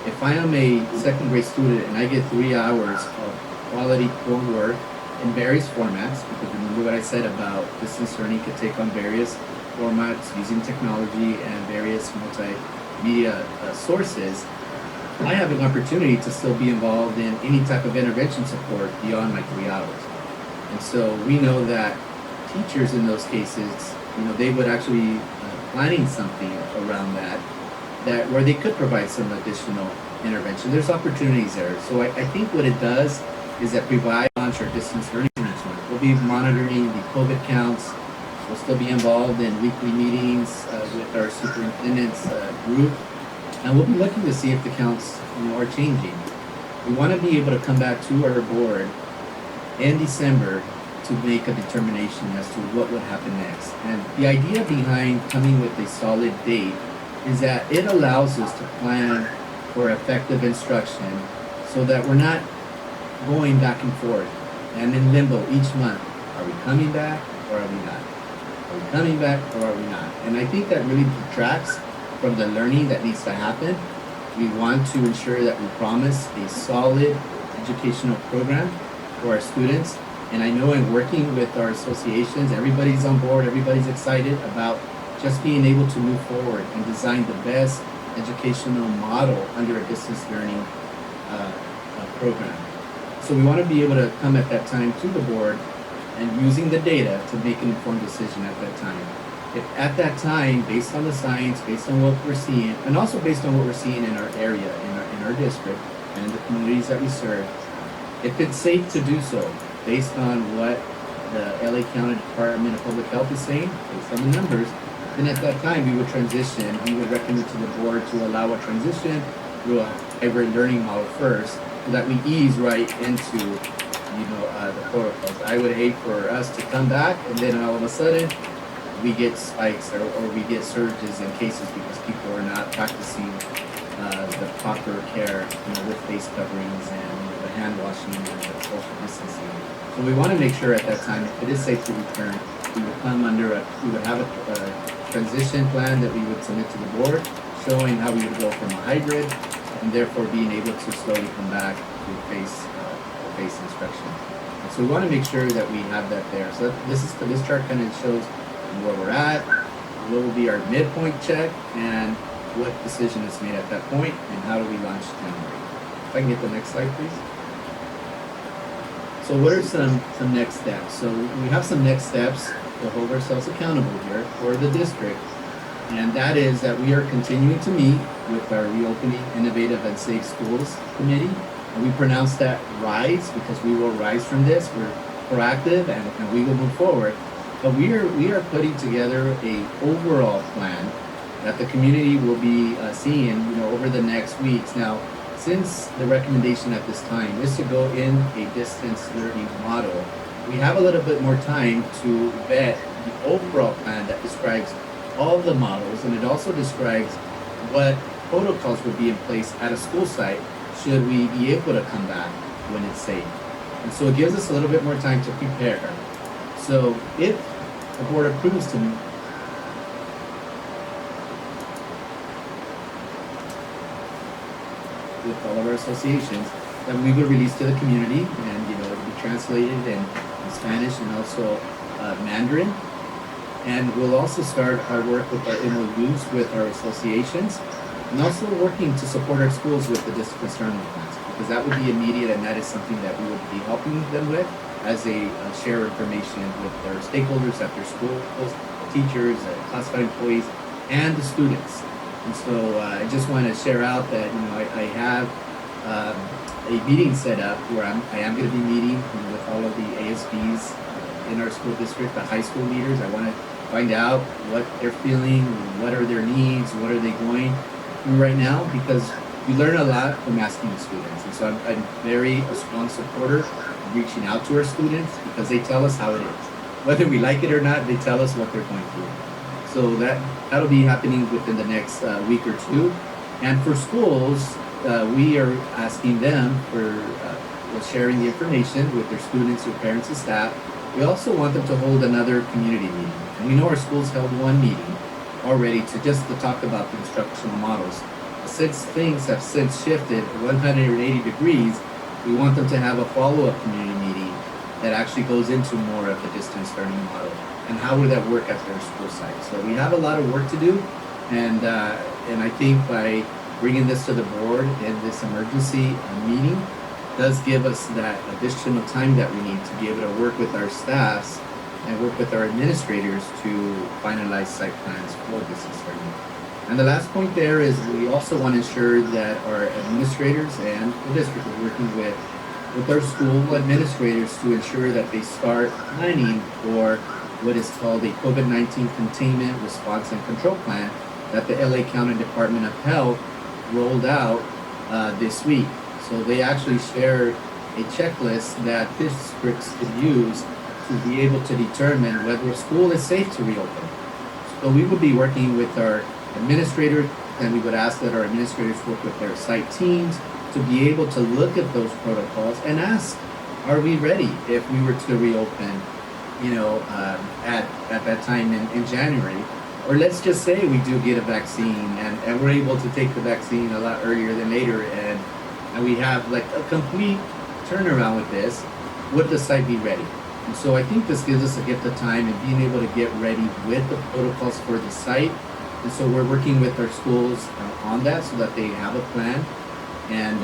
If I am a second grade student and I get 3 hours of quality core work in various formats, because remember what I said about distance learning could take on various formats using technology and various multimedia sources, I have an opportunity to still be involved in any type of intervention support beyond my 3 hours. And so we know that teachers in those cases, they would actually planning something around that where they could provide some additional intervention. There's opportunities there. So I think what it does is that we launch our distance learning management. We'll be monitoring the COVID counts. We'll still be involved in weekly meetings with our superintendent's group. And we'll be looking to see if the counts are changing. We want to be able to come back to our board in December to make a determination as to what would happen next. And the idea behind coming with a solid date is that it allows us to plan for effective instruction so that we're not going back and forth and in limbo each month. Are we coming back or are we not? Are we coming back or are we not? And I think that really detracts from the learning that needs to happen. We want to ensure that we promise a solid educational program for our students. And I know in working with our associations, everybody's on board, everybody's excited about just being able to move forward and design the best educational model under a distance learning program. So we want to be able to come at that time to the board and using the data to make an informed decision at that time. If at that time, based on the science, based on what we're seeing, and also based on what we're seeing in our area, in our district, and in the communities that we serve, if it's safe to do so, based on what the LA County Department of Public Health is saying, based on the numbers, then at that time we would transition. We would recommend to the board to allow a transition through a hybrid learning model first, so that we ease right into, the protocols. I would hate for us to come back and then all of a sudden we get spikes or we get surges in cases because people are not practicing the proper care, with face coverings and the hand washing and the social distancing. So we want to make sure at that time, if it is safe to return, we would have a transition plan that we would submit to the board, showing how we would go from a hybrid and therefore being able to slowly come back to face instruction. And so we want to make sure that we have that there. So this chart kind of shows where we're at, what will be our midpoint check, and what decision is made at that point, and how do we launch January. If I can get the next slide, please. So what are some next steps? So we have some next steps to hold ourselves accountable here for the district, and that is that we are continuing to meet with our Reopening Innovative and Safe Schools Committee, and we pronounce that RISE because we will rise from this. We're proactive and we will move forward. But we are putting together a overall plan that the community will be seeing, over the next weeks. Now, since the recommendation at this time is to go in a distance learning model, we have a little bit more time to vet the overall plan that describes all the models, and it also describes what protocols would be in place at a school site should we be able to come back when it's safe. And so it gives us a little bit more time to prepare. So if the board approves to with all of our associations, that we would release to the community, and it would be translated in Spanish and also Mandarin. And we'll also start our work with our MOUs with our associations, and also working to support our schools with the distance learning plans, because that would be immediate, and that is something that we would be helping them with as they share information with their stakeholders at their schools, teachers, classified employees, and the students. And so I just want to share out that, I have a meeting set up where I am going to be meeting with all of the ASBs in our school district, the high school leaders. I want to find out what they're feeling, what are their needs, what are they going through right now, because we learn a lot from asking the students. And so I'm very a strong supporter of reaching out to our students because they tell us how it is. Whether we like it or not, they tell us what they're going through. So that'll be happening within the next week or two. And for schools, we are asking them for sharing the information with their students, their parents, and staff. We also want them to hold another community meeting. And we know our schools held one meeting already to talk about the instructional models. Since things have since shifted 180 degrees, we want them to have a follow-up community meeting that actually goes into more of the distance learning model and how would that work at their school site. So we have a lot of work to do, and I think by bringing this to the board in this emergency meeting does give us that additional time that we need to be able to work with our staffs and work with our administrators to finalize site plans for distance learning. And the last point there is we also want to ensure that our administrators and the district are working with our school administrators to ensure that they start planning for what is called a COVID-19 containment response and control plan that the LA County Department of Health rolled out this week. So they actually shared a checklist that districts could use to be able to determine whether a school is safe to reopen. So we would be working with our administrators, and we would ask that our administrators work with their site teams to be able to look at those protocols and ask, are we ready if we were to reopen, at that time in January? Or let's just say we do get a vaccine and we're able to take the vaccine a lot earlier than later, and we have like a complete turnaround with this. Would the site be ready? And so I think this gives us a gift of time and being able to get ready with the protocols for the site. And so we're working with our schools on that so that they have a plan. And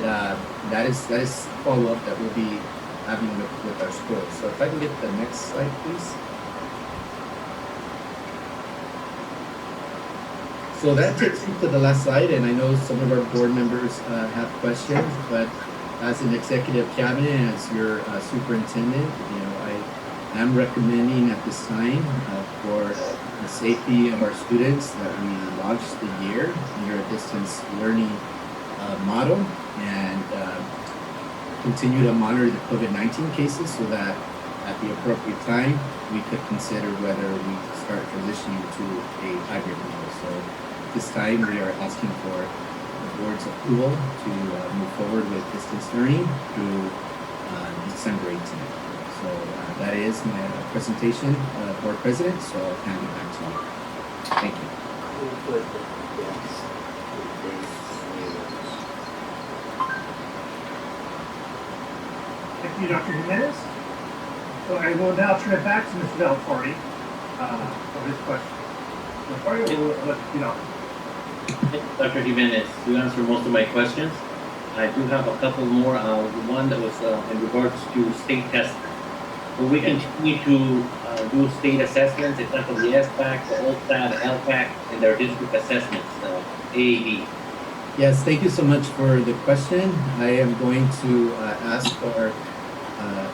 that is follow-up that we'll be having with our schools. So if I can get the next slide, please. So that takes me to the last slide, and I know some of our board members have questions, but as an executive cabinet and as your superintendent, I am recommending at this time for the safety of our students that we launch the year under a distance learning model and continue to monitor the COVID-19 cases so that at the appropriate time we could consider whether we start transitioning to a hybrid model. So this time we are asking for the board's approval to move forward with distance learning through December 18th. So that is my presentation, Board President, so I'll hand it back to you. Thank you. Thank you, Dr. Jimenez. So I will now turn it back to Mr. Delatorre for his question. Delatorre, we'll let you know. Dr. Jimenez, you answered most of my questions. I do have a couple more. One that was in regards to state testing. Will we continue to do state assessments, example the SBAC, the OSAT, the LPAC, and their district assessments, AAD? Yes, thank you so much for the question. I am going to ask our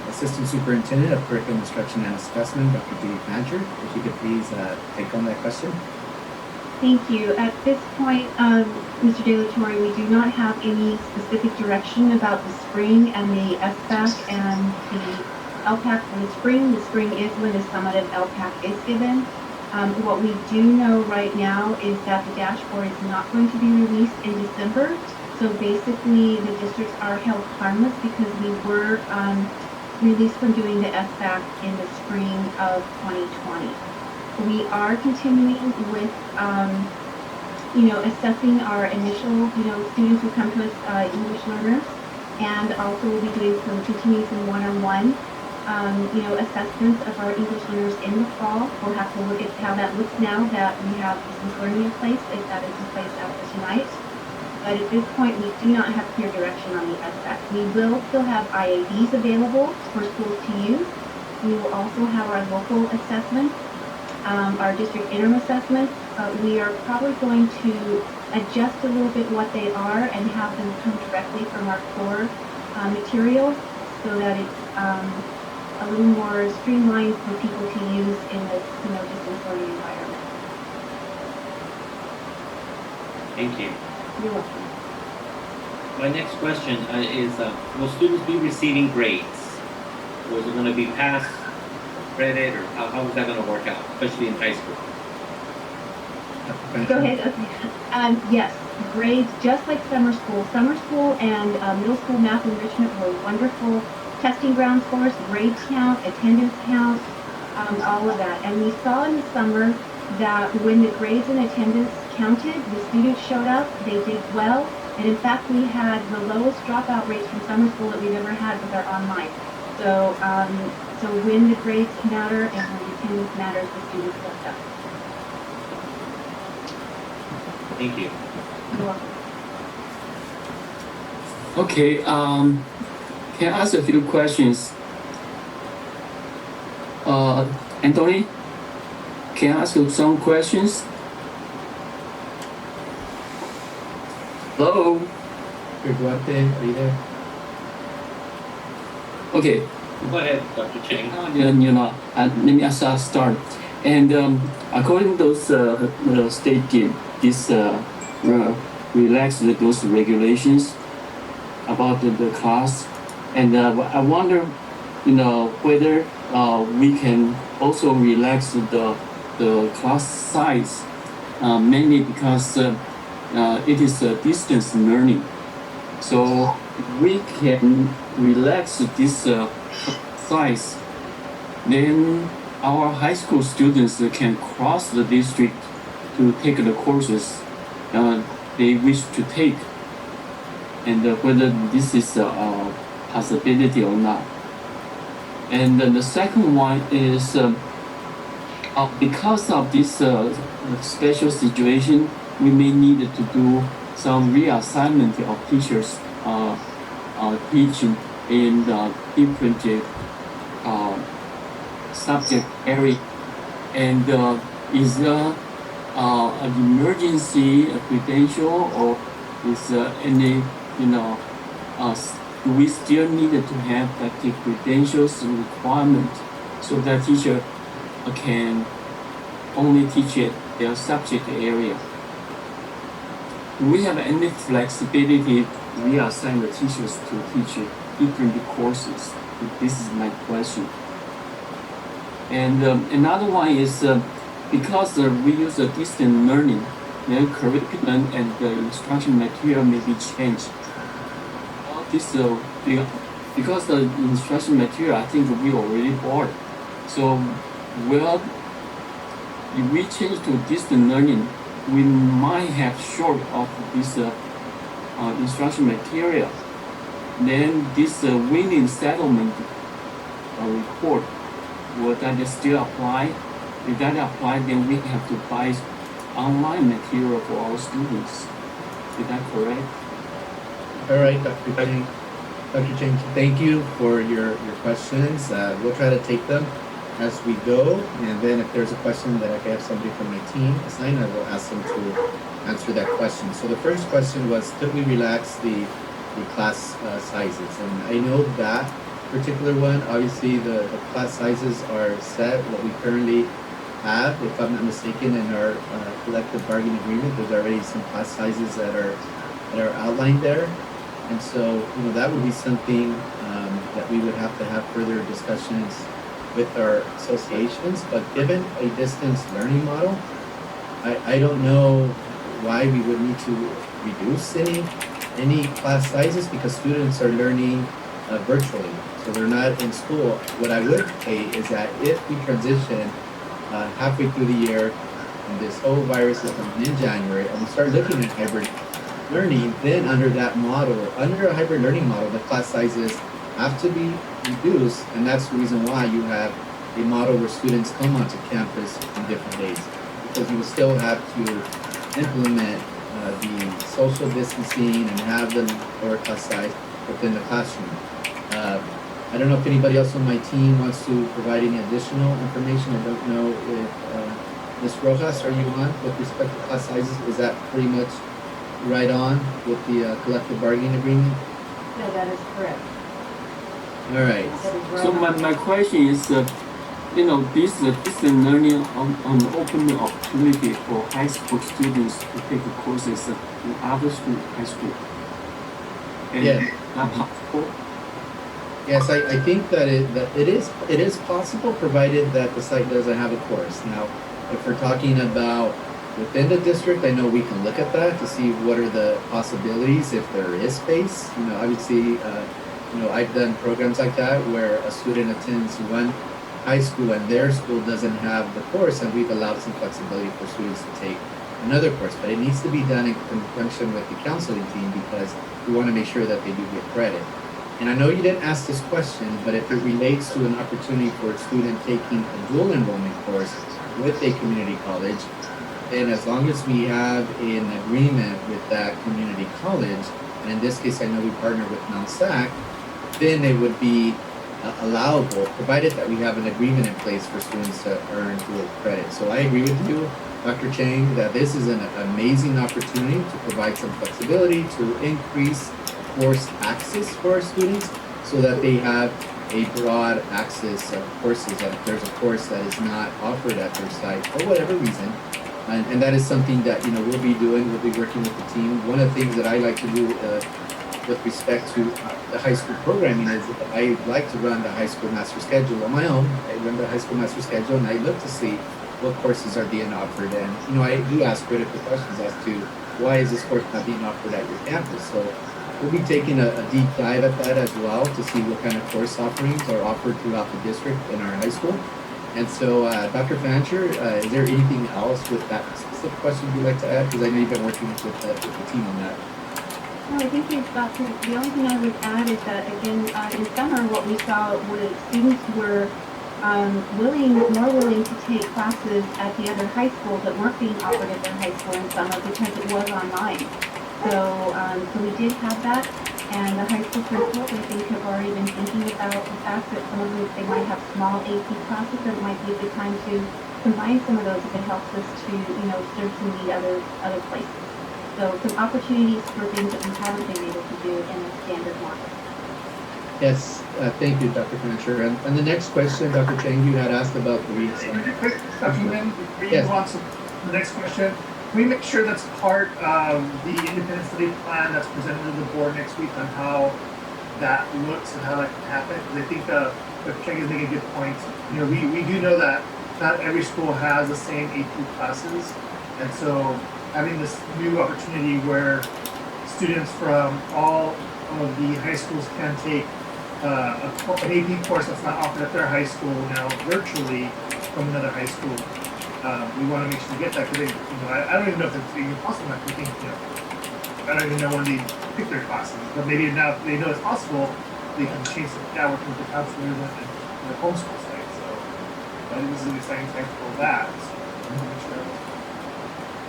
Assistant Superintendent of Curriculum Instruction and Assessment, Dr. Judy Fancher, if you could please take on that question. Thank you. At this point, Mr. Delatorre, we do not have any specific direction about the spring and the SBAC and the LPAC for the spring. The spring is when the summative LPAC is given. What we do know right now is that the dashboard is not going to be released in December. So basically, the districts are held harmless because we were released from doing the SBAC in the spring of 2020. We are continuing with, assessing our initial, students who come to us, English learners, and also we'll be doing some one-on-one, assessments of our English learners in the fall. We'll have to look at how that looks now that we have distance learning in place, if that is in place after tonight. But at this point, we do not have clear direction on the SBAC. We will still have IABs available for schools to use. We will also have our local assessments. our district interim assessments. We are probably going to adjust a little bit what they are and have them come directly from our core material so that it's a little more streamlined for people to use in this, distance learning environment. Thank you. You're welcome. My next question is, will students be receiving grades? Or is it going to be pass, credit, or how is that going to work out, especially in high school? Go ahead. Okay. Yes, grades just like summer school. Summer school and middle school math enrichment were wonderful testing grounds for us. Grade count, attendance count, all of that. And we saw in the summer that when the grades and attendance counted, the students showed up, they did well. And in fact, we had the lowest dropout rates from summer school that we've ever had with our online. So, so when the grades matter and when the attendance matters, the students showed up. Thank you. You're welcome. Okay, can I ask a few questions? Anthony, can I ask you some questions? Hello? Duarte, are you there? Okay. Go ahead, Dr. Chang. Let me start. And according to those state this relax those regulations about the class, and I wonder, whether we can also relax the class size, mainly because it is a distance learning. So we can relax this size, then our high school students can cross the district to take the courses they wish to take, and whether this is a possibility or not. And then the second one is because of this special situation, we may need to do some reassignment of teachers teaching in different subject area. And is there an emergency credential, or is any, do we still need to have that the credentials requirement so that teacher can only teach it their subject area? Do we have any flexibility to reassign the teachers to teach different courses? This is my question. And another one is because we use a distant learning, then curriculum and the instruction material may be changed. This because the instruction material, I think we already bought. So, well, if we change to distant learning, we might have short of this instruction material. Then this winning settlement report, will that still apply? If that apply, then we have to buy online material for our students. Is that correct? All right, Dr. Chang. Dr. Chang, thank you for your questions. We'll try to take them as we go, and then if there's a question that I can have somebody from my team assign, I will ask them to answer that question. So the first question was, could we relax the class sizes? And I know that particular one, obviously the class sizes are set, what we currently have, if I'm not mistaken, in our collective bargaining agreement, there's already some class sizes that are outlined there. And so, that would be something that we would have to have further discussions with our associations. But given a distance learning model, I don't know why we would need to reduce any class sizes, because students are learning virtually, so they're not in school. What I would say is that if we transition halfway through the year and this whole virus is coming in January, and we start looking at hybrid learning, then under that model, under a hybrid learning model, the class sizes have to be reduced, and that's the reason why you have a model where students come onto campus on different days, because you will still have to implement the social distancing and have the lower class size within the classroom. I don't know if anybody else on my team wants to provide any additional information. I don't know if Ms. Rojas, are you on with respect to class sizes? Is that pretty much right on with the collective bargaining agreement? No, that is correct. All right. That is right So on. my question is, this distance learning on opening opportunity for high school students to take courses in other school, high school. And Yeah. not possible. Yes, I think that it is possible, provided that the site doesn't have a course. Now, if we're talking about within the district, I know we can look at that to see what are the possibilities if there is space. Obviously, I've done programs like that where a student attends one high school and their school doesn't have the course, and we've allowed some flexibility for students to take another course. But it needs to be done in conjunction with the counseling team because we want to make sure that they do get credit. And I know you didn't ask this question, but if it relates to an opportunity for a student taking a dual enrollment course with a community college, then as long as we have an agreement with that community college, and in this case I know we partner with Mount SAC, then it would be allowable, provided that we have an agreement in place for students to earn dual credit. So I agree with you, Dr. Chang, that this is an amazing opportunity to provide some flexibility to increase course access for our students so that they have a broad access of courses, that if there's a course that is not offered at their site for whatever reason, and that is something that we'll be doing. We'll be working with the team. One of the things that I like to do with respect to the high school programming is I like to run the high school master schedule on my own. I run the high school master schedule and I look to see what courses are being offered, and I do ask critical questions as to why is this course not being offered at your campus. So we'll be taking a deep dive at that as well to see what kind of course offerings are offered throughout the district in our high school. And so, Dr. Fancher, is there anything else with that specific question you'd like to add? Because I know you've been working with the team on that. No, I think the only thing I would add is that, again, in summer, what we saw was students were more willing to take classes at the other high school that weren't being offered at their high school in summer because it was online. So we did have that, and the high school principals, I think, have already been thinking about the fact that some of them, they might have small AP classes, and it might be a good time to combine some of those if it helps us to, serve some need other places. So some opportunities for things that we haven't been able to do in the standard model. Yes, thank you, Dr. Fancher. And the next question, Dr. Chang, you had asked about the Quick, Dr. Lin, before you move on to the next question, can we make sure that's part of the independent study plan that's presented to the board next week on how that looks and how that can happen? Because I think Dr. Chang is making a good point. We do know that not every school has the same AP classes, and so having this new opportunity where students from all of the high schools can take an AP course that's not offered at their high school now virtually from another high school. We want to make sure we get that because I don't even know if it's even possible. I think I don't even know when they pick their classes, but maybe now if they know it's possible, they can change that working with the counselors and the homeschool site. So I think this is an exciting time for that. So make sure.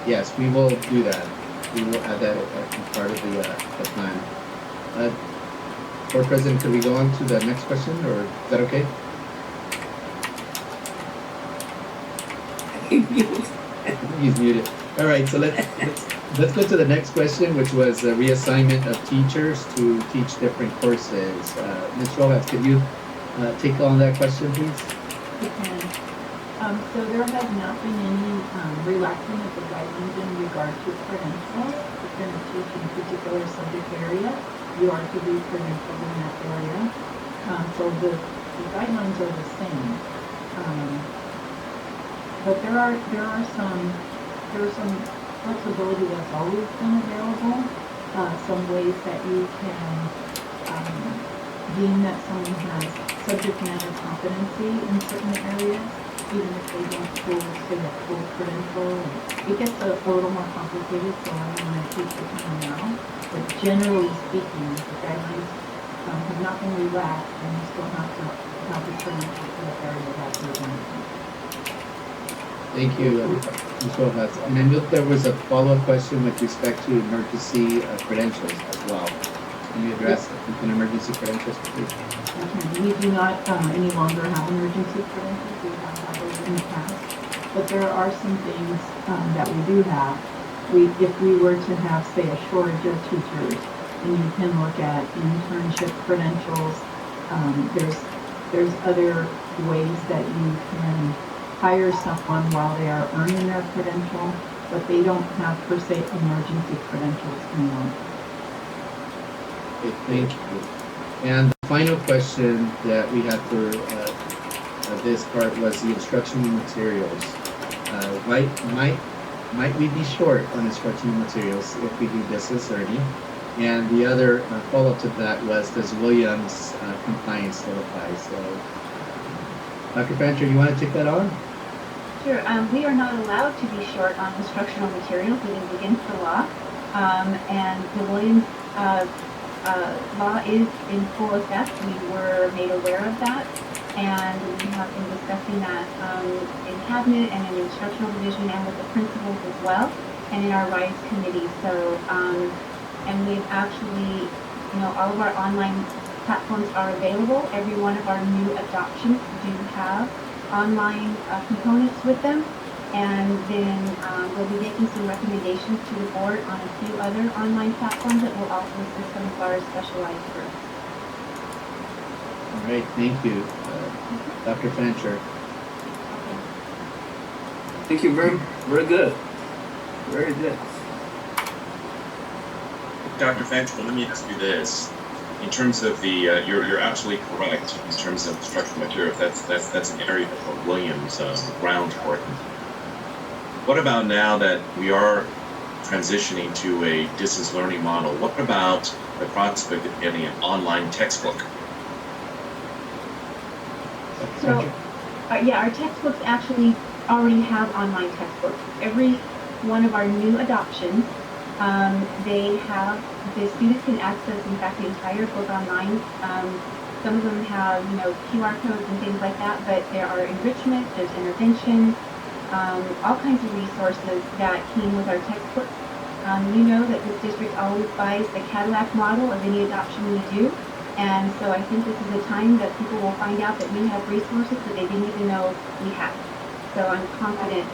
Yes, we will do that. We will add that as part of the plan. Board President, could we go on to the next question, or is that okay? He's muted. All right, so let's go to the next question, which was a reassignment of teachers to teach different courses. Ms. Rojas, could you take on that question, please? You can. So there has not been any relaxing of the guidelines in regard to credentials. If you're going to teach in a particular subject area, you are to be credentialed in that area. So the guidelines are the same. But there are some flexibility that's always been available. Some ways that you can deem that someone has subject matter competency in certain areas, even if they don't say a full credential. It gets a little more complicated, so I don't want to teach the time now. But generally speaking, the guidelines have not been relaxed, and you still have to have the credential for the area that you're going to teach. Thank you, Ms. Rojas. And I know there was a follow-up question with respect to emergency credentials as well. Can you address an emergency credentials, please? We do not any longer have emergency credentials. We have had those in the past. But there are some things that we do have. If we were to have, say, a shortage of teachers, and you can look at internship credentials, there's other ways that you can hire someone while they are earning their credential, but they don't have, per se, emergency credentials anymore. Okay, thank you. And the final question that we had for this part was the instructional materials. Might we be short on instructional materials if we do distance learning? And the other follow-up to that was, does Williams compliance still apply? So, Dr. Fancher, you want to take that on? Sure. We are not allowed to be short on instructional materials. It is against the law. And the Williams law is in full effect. We were made aware of that. And we have been discussing that in cabinet and in the instructional division and with the principals as well, and in our RISE committee. So, and we've actually, all of our online platforms are available. Every one of our new adoptions do have online components with them. And then we'll be making some recommendations to the board on a few other online platforms that will also assist some of our specialized groups. All right, thank you. Dr. Fancher. Thank you, very good. Very good. Dr. Fancher, let me ask you this. In terms of the, you're absolutely correct in terms of instructional material. That's an area of Williams' groundwork. What about now that we are transitioning to a distance learning model? What about the prospect of getting an online textbook? So, yeah, our textbooks actually already have online textbooks. Every one of our new adoptions, the students can access, in fact, the entire book online. Some of them have, QR codes and things like that, but there are enrichment, there's intervention, all kinds of resources that came with our textbooks. You know that this district always buys the Cadillac model of any adoption we do. And so I think this is a time that people will find out that we have resources that they didn't even know we had. So I'm confident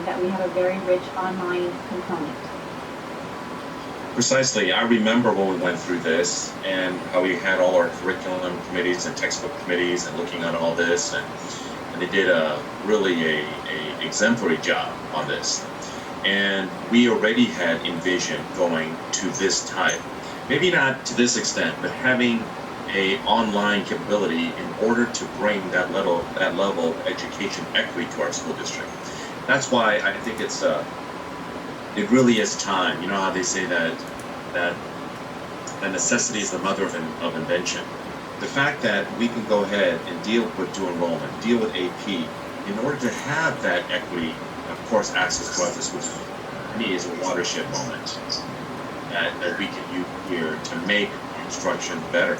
that we have a very rich online component. Precisely. I remember when we went through this and how we had all our curriculum committees and textbook committees and looking at all this, and they did really a exemplary job on this. And we already had envisioned going to this type, maybe not to this extent, but having a online capability in order to bring that level of education equity to our school district. That's why I think it really is time. You know how they say that necessity is the mother of invention. The fact that we can go ahead and deal with dual enrollment, deal with AP, in order to have that equity, of course, access throughout the school, to me is a watershed moment that we can use here to make instruction better.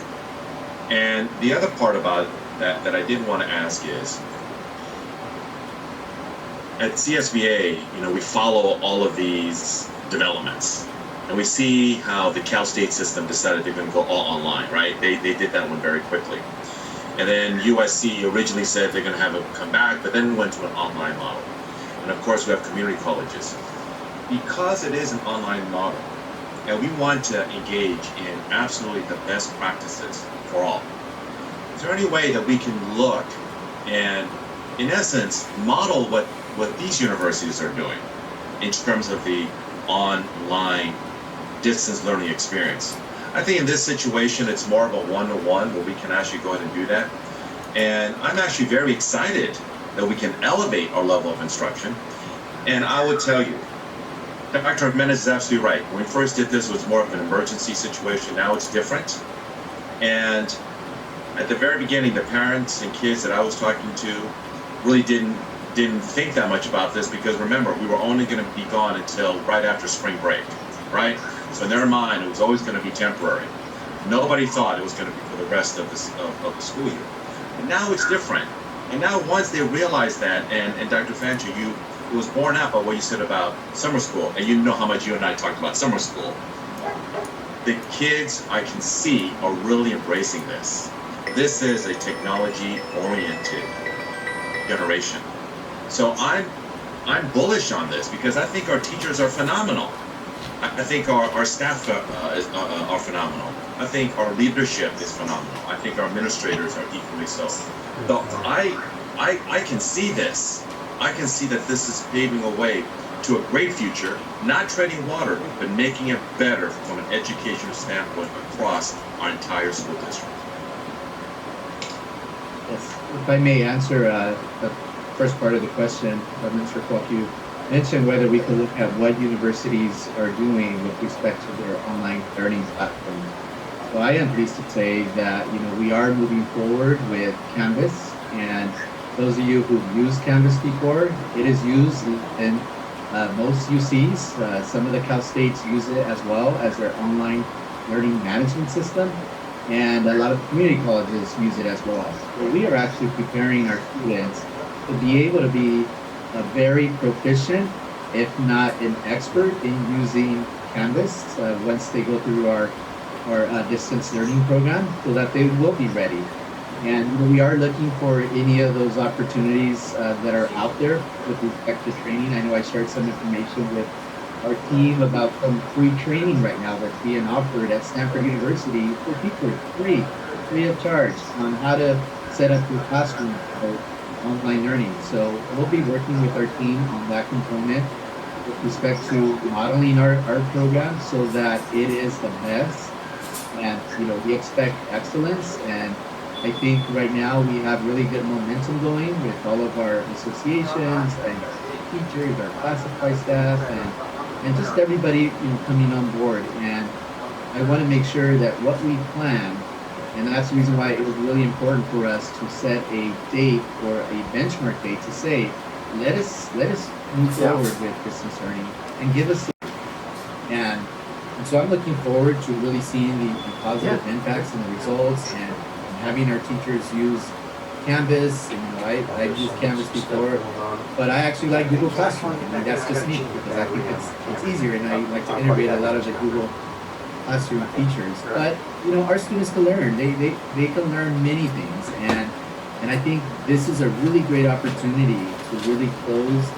And the other part about that I did want to ask is, at CSBA, we follow all of these developments, and we see how the Cal State system decided they're going to go all online, right? They did that one very quickly. And then USC originally said they're going to have it come back, but then went to an online model. And of course, we have community colleges. Because it is an online model, and we want to engage in absolutely the best practices for all, is there any way that we can look and, in essence, model what these universities are doing in terms of the online distance learning experience? I think in this situation, it's more of a one-to-one where we can actually go ahead and do that. And I'm actually very excited that we can elevate our level of instruction. And I would tell you, Dr. Jimenez is absolutely right. When we first did this, it was more of an emergency situation. Now it's different. And at the very beginning, the parents and kids that I was talking to really didn't think that much about this, because remember, we were only going to be gone until right after spring break, right? So in their mind, it was always going to be temporary. Nobody thought it was going to be for the rest of the school year. And now it's different. And now once they realize that, and Dr. Fancher, it was borne out by what you said about summer school, and you know how much you and I talked about summer school. the kids I can see are really embracing this. This is a technology-oriented generation. So I'm bullish on this because I think our teachers are phenomenal. I think our staff are phenomenal. I think our leadership is phenomenal. I think our administrators are equally so. So I can see this. I can see that this is paving a way to a great future, not treading water, but making it better from an educational standpoint across our entire school district. Yes, if I may answer the first part of the question, Mr. Kwok, you mentioned whether we could look at what universities are doing with respect to their online learning platform. So I am pleased to say that we are moving forward with Canvas, and those of you who've used Canvas before, it is used in most UCs. Some of the Cal States use it as well as their online learning management system, and a lot of community colleges use it as well. So we are actually preparing our students to be able to be very proficient, if not an expert, in using Canvas once they go through our distance learning program, so that they will be ready. And we are looking for any of those opportunities that are out there with respect to training. I know I shared some information with our team about some free training right now that's being offered at Stanford University for teachers, free of charge, on how to set up your classroom for online learning. So we'll be working with our team on that component with respect to modeling our program so that it is the best. And we expect excellence, and I think right now we have really good momentum going with all of our associations and teachers, our classified staff, and just everybody coming on board. And I want to make sure that what we plan, and that's the reason why it was really important for us to set a date or a benchmark date to say, let us move forward with distance learning and give us. And so I'm looking forward to really seeing the positive impacts and the results, and having our teachers use Canvas. I've used Canvas before, but I actually like Google Classroom. That's just me, because I think it's easier, and I like to integrate a lot of the Google Classroom features. But our students can learn. They can learn many things, and I think this is a really great opportunity to really close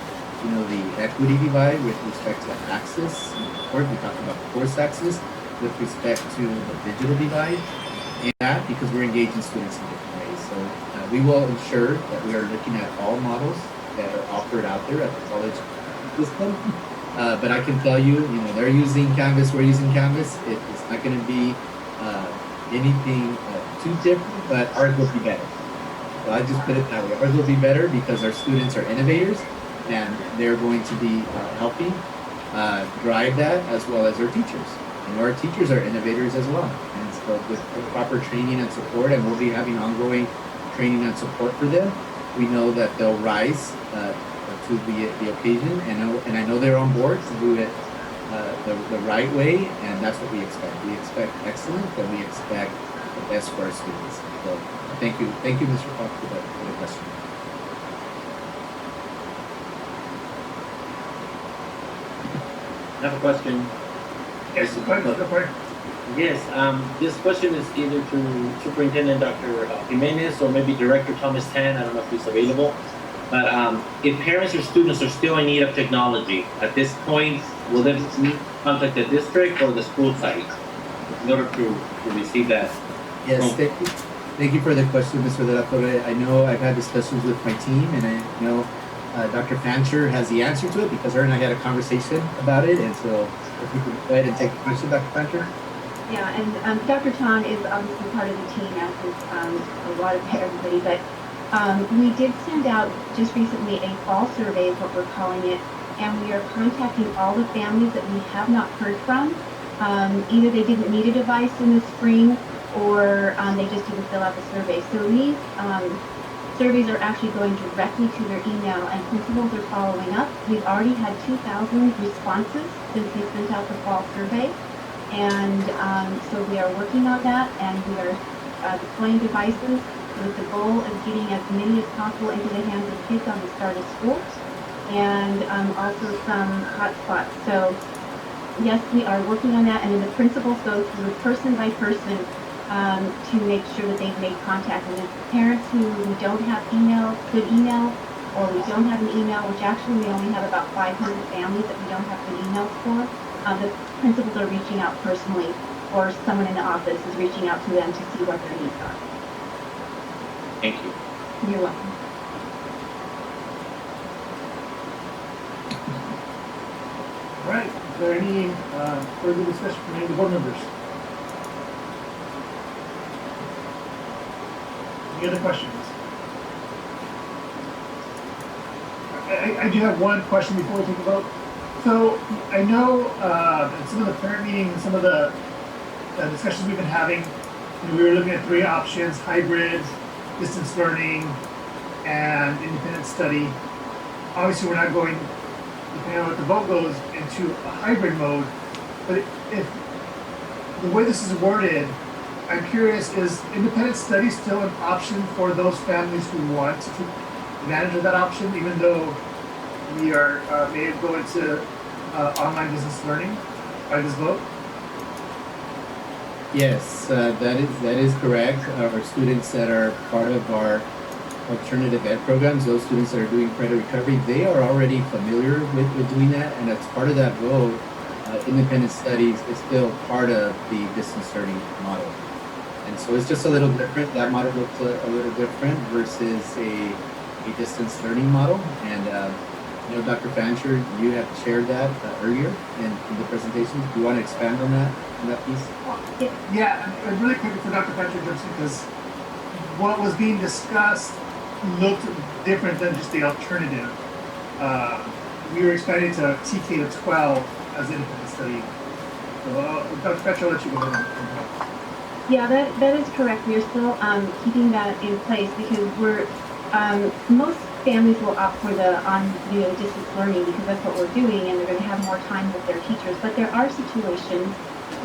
the equity divide with respect to access. Of course, we talked about course access with respect to the digital divide, and that because we're engaging students in different ways. So we will ensure that we are looking at all models that are offered out there at the college system. But I can tell you, they're using Canvas, we're using Canvas. It's not going to be anything too different, but ours will be better. So I just put it that way. Ours will be better because our students are innovators, and they're going to be helping drive that, as well as our teachers. And our teachers are innovators as well. And so with proper training and support, and we'll be having ongoing training and support for them, we know that they'll rise to the occasion, and I know they're on board to do it the right way, and that's what we expect. We expect excellence, and we expect the best for our students. So thank you, Mr. Fox, for the question. I have a question. Yes, Yes, this question is either to Superintendent Dr. Jimenez or maybe Director Thomas Tan. I don't know if he's available. But if parents or students are still in need of technology, at this point, will they need to contact the district or the school site in order to receive that? Yes, thank you for the question, Mr. De La Torre. I know I've had discussions with my team, and I know Dr. Fancher has the answer to it because her and I had a conversation about it. And so if you could go ahead and take the question, Dr. Fancher. Yeah, and Dr. Tan is obviously part of the team, as is a lot of everybody, but we did send out just recently a fall survey, is what we're calling it, and we are contacting all the families that we have not heard from. Either they didn't need a device in the spring, or they just didn't fill out the survey. So these surveys are actually going directly to their email, and principals are following up. We've already had 2,000 responses since we sent out the fall survey. And so we are working on that, and we are deploying devices with the goal of getting as many as possible into the hands of kids on the start of school, and also some hotspots. So yes, we are working on that, and then the principals go through person by person to make sure that they've made contact. And if parents who we don't have good email, or we don't have an email, which actually we only have about 500 families that we don't have good emails for, the principals are reaching out personally, or someone in the office is reaching out to them to see what their needs are. Thank you. You're welcome. All right, is there any further discussion from any of the board members? Any other questions? I do have one question before we take a vote. So I know in some of the parent meetings and some of the discussions we've been having, we were looking at 3 options: hybrid, distance learning, and independent study. Obviously, we're not going, depending on what the vote goes, into a hybrid mode. But if the way this is worded, I'm curious, is independent study still an option for those families who want to take advantage of that option, even though we are may go into online distance learning by this vote? Yes, that is correct. Our students that are part of our alternative ed programs, those students that are doing credit recovery, they are already familiar with doing that, and as part of that vote, independent studies is still part of the distance learning model. And so it's just a little different. That model looks a little different versus a distance learning model. And Dr. Fancher, you have shared that earlier in the presentation. Do you want to expand on that piece? Yeah, and really quickly for Dr. Fancher, just because what was being discussed looked different than just the alternative. We were expanding to TK to 12 as independent study. So Dr. Fancher, I'll let you go ahead. Yeah, that is correct. We are still keeping that in place because we're most families will opt for the distance learning because that's what we're doing, and they're going to have more time with their teachers. But there are situations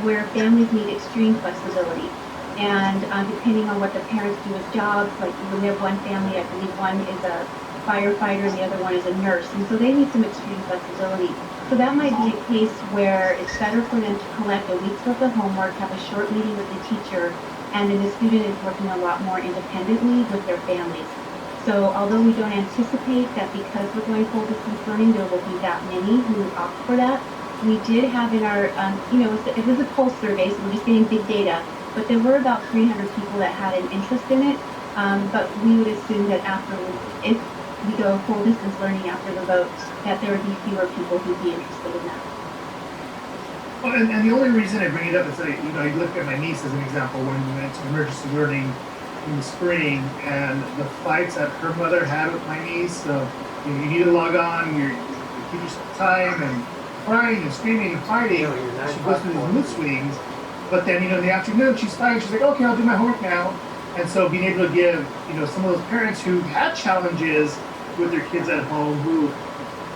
where families need extreme flexibility, and depending on what the parents do as jobs, like we have one family, I believe one is a firefighter, and the other one is a nurse, and so they need some extreme flexibility. So that might be a case where it's better for them to collect a week's worth of homework, have a short meeting with the teacher, and then the student is working a lot more independently with their families. So although we don't anticipate that because we're going full distance learning, there will be that many who opt for that, we did have in our, it was a pulse survey, so we're just getting big data, but there were about 300 people that had an interest in it, but we would assume that if we go full distance learning after the vote, that there would be fewer people who'd be interested in that. Well, and the only reason I bring it up is that, I look at my niece as an example when we went to emergency learning in the spring, and the fights that her mother had with my niece. So you need to log on, you give yourself time, and crying and screaming and fighting. She goes through these mood swings. But then, in the afternoon, she's fine. She's like, okay, I'll do my homework now. And so being able to give, some of those parents who had challenges with their kids at home, who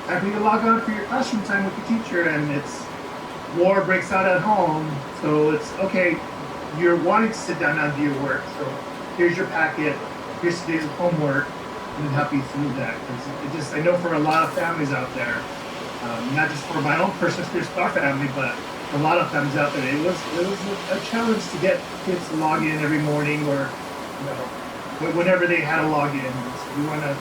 have you to log on for your classroom time with your teacher, and it's war breaks out at home. So it's okay, you're wanting to sit down and do your work. So here's your packet, here's today's homework, and then help you through that. Because I know for a lot of families out there, not just for my own personal experience with our family, but for a lot of families out there, it was a challenge to get kids to log in every morning or whenever they had a login. So we want to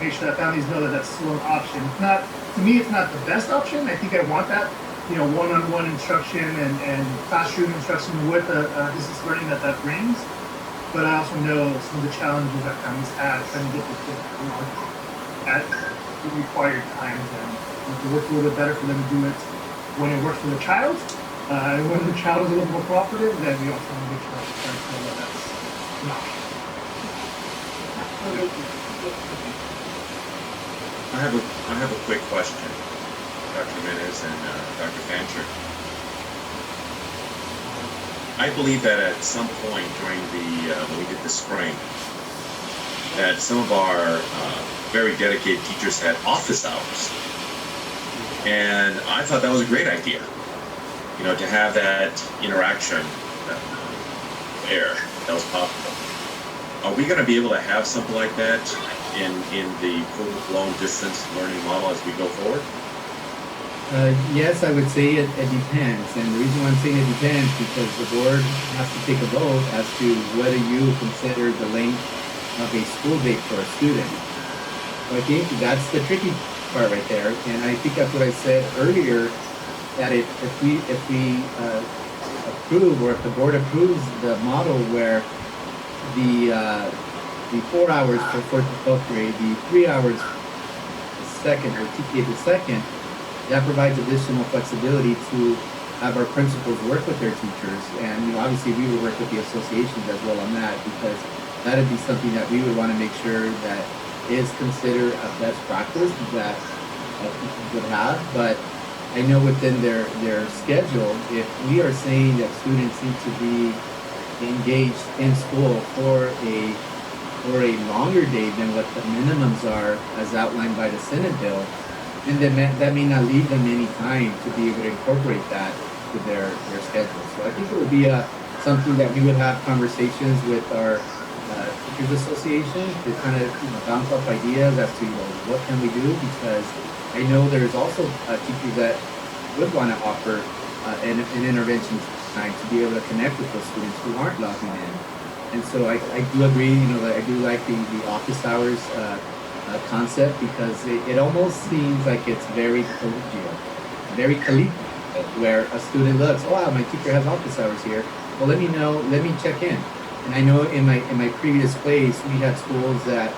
make sure that families know that that's still an option. To me, it's not the best option. I think I want that, one-on-one instruction and classroom instruction with the distance learning that brings. But I also know some of the challenges that families have trying to get the kids to log at the required times, and it works a little bit better for them to do it when it works for the child. And when the child is a little more cooperative, then we also want to make sure that the parents know that that's an option. I have a quick question, Dr. Jimenez and Dr. Fancher. I believe that at some point during when we did the spring, that some of our very dedicated teachers had office hours. And I thought that was a great idea, to have that interaction there that was possible. Are we going to be able to have something like that in the full-blown distance learning model as we go forward? Yes, I would say it depends. And the reason why I'm saying it depends because the board has to take a vote as to whether you consider the length of a school day for a student. So I think that's the tricky part right there. And I think that's what I said earlier, that if we approve, or if the board approves the model where the 4 hours for 4th to 12th grade, the 3 hours second or TK the second, that provides additional flexibility to have our principals work with their teachers. And obviously we would work with the associations as well on that, because that would be something that we would want to make sure that is considered a best practice that teachers would have. But I know within their schedule, if we are saying that students need to be engaged in school for a longer day than what the minimums are as outlined by the Senate bill, and then that may not leave them any time to be able to incorporate that to their schedule. So I think it would be something that we would have conversations with our teachers association to kind of bounce off ideas as to what can we do, because I know there's also teachers that would want to offer an intervention time to be able to connect with those students who aren't logging in. And so I do agree, that I do like the office hours concept, because it almost seems like it's very collegial, where a student looks, oh wow, my teacher has office hours here. Well, let me check in. And I know in my previous place, we had schools that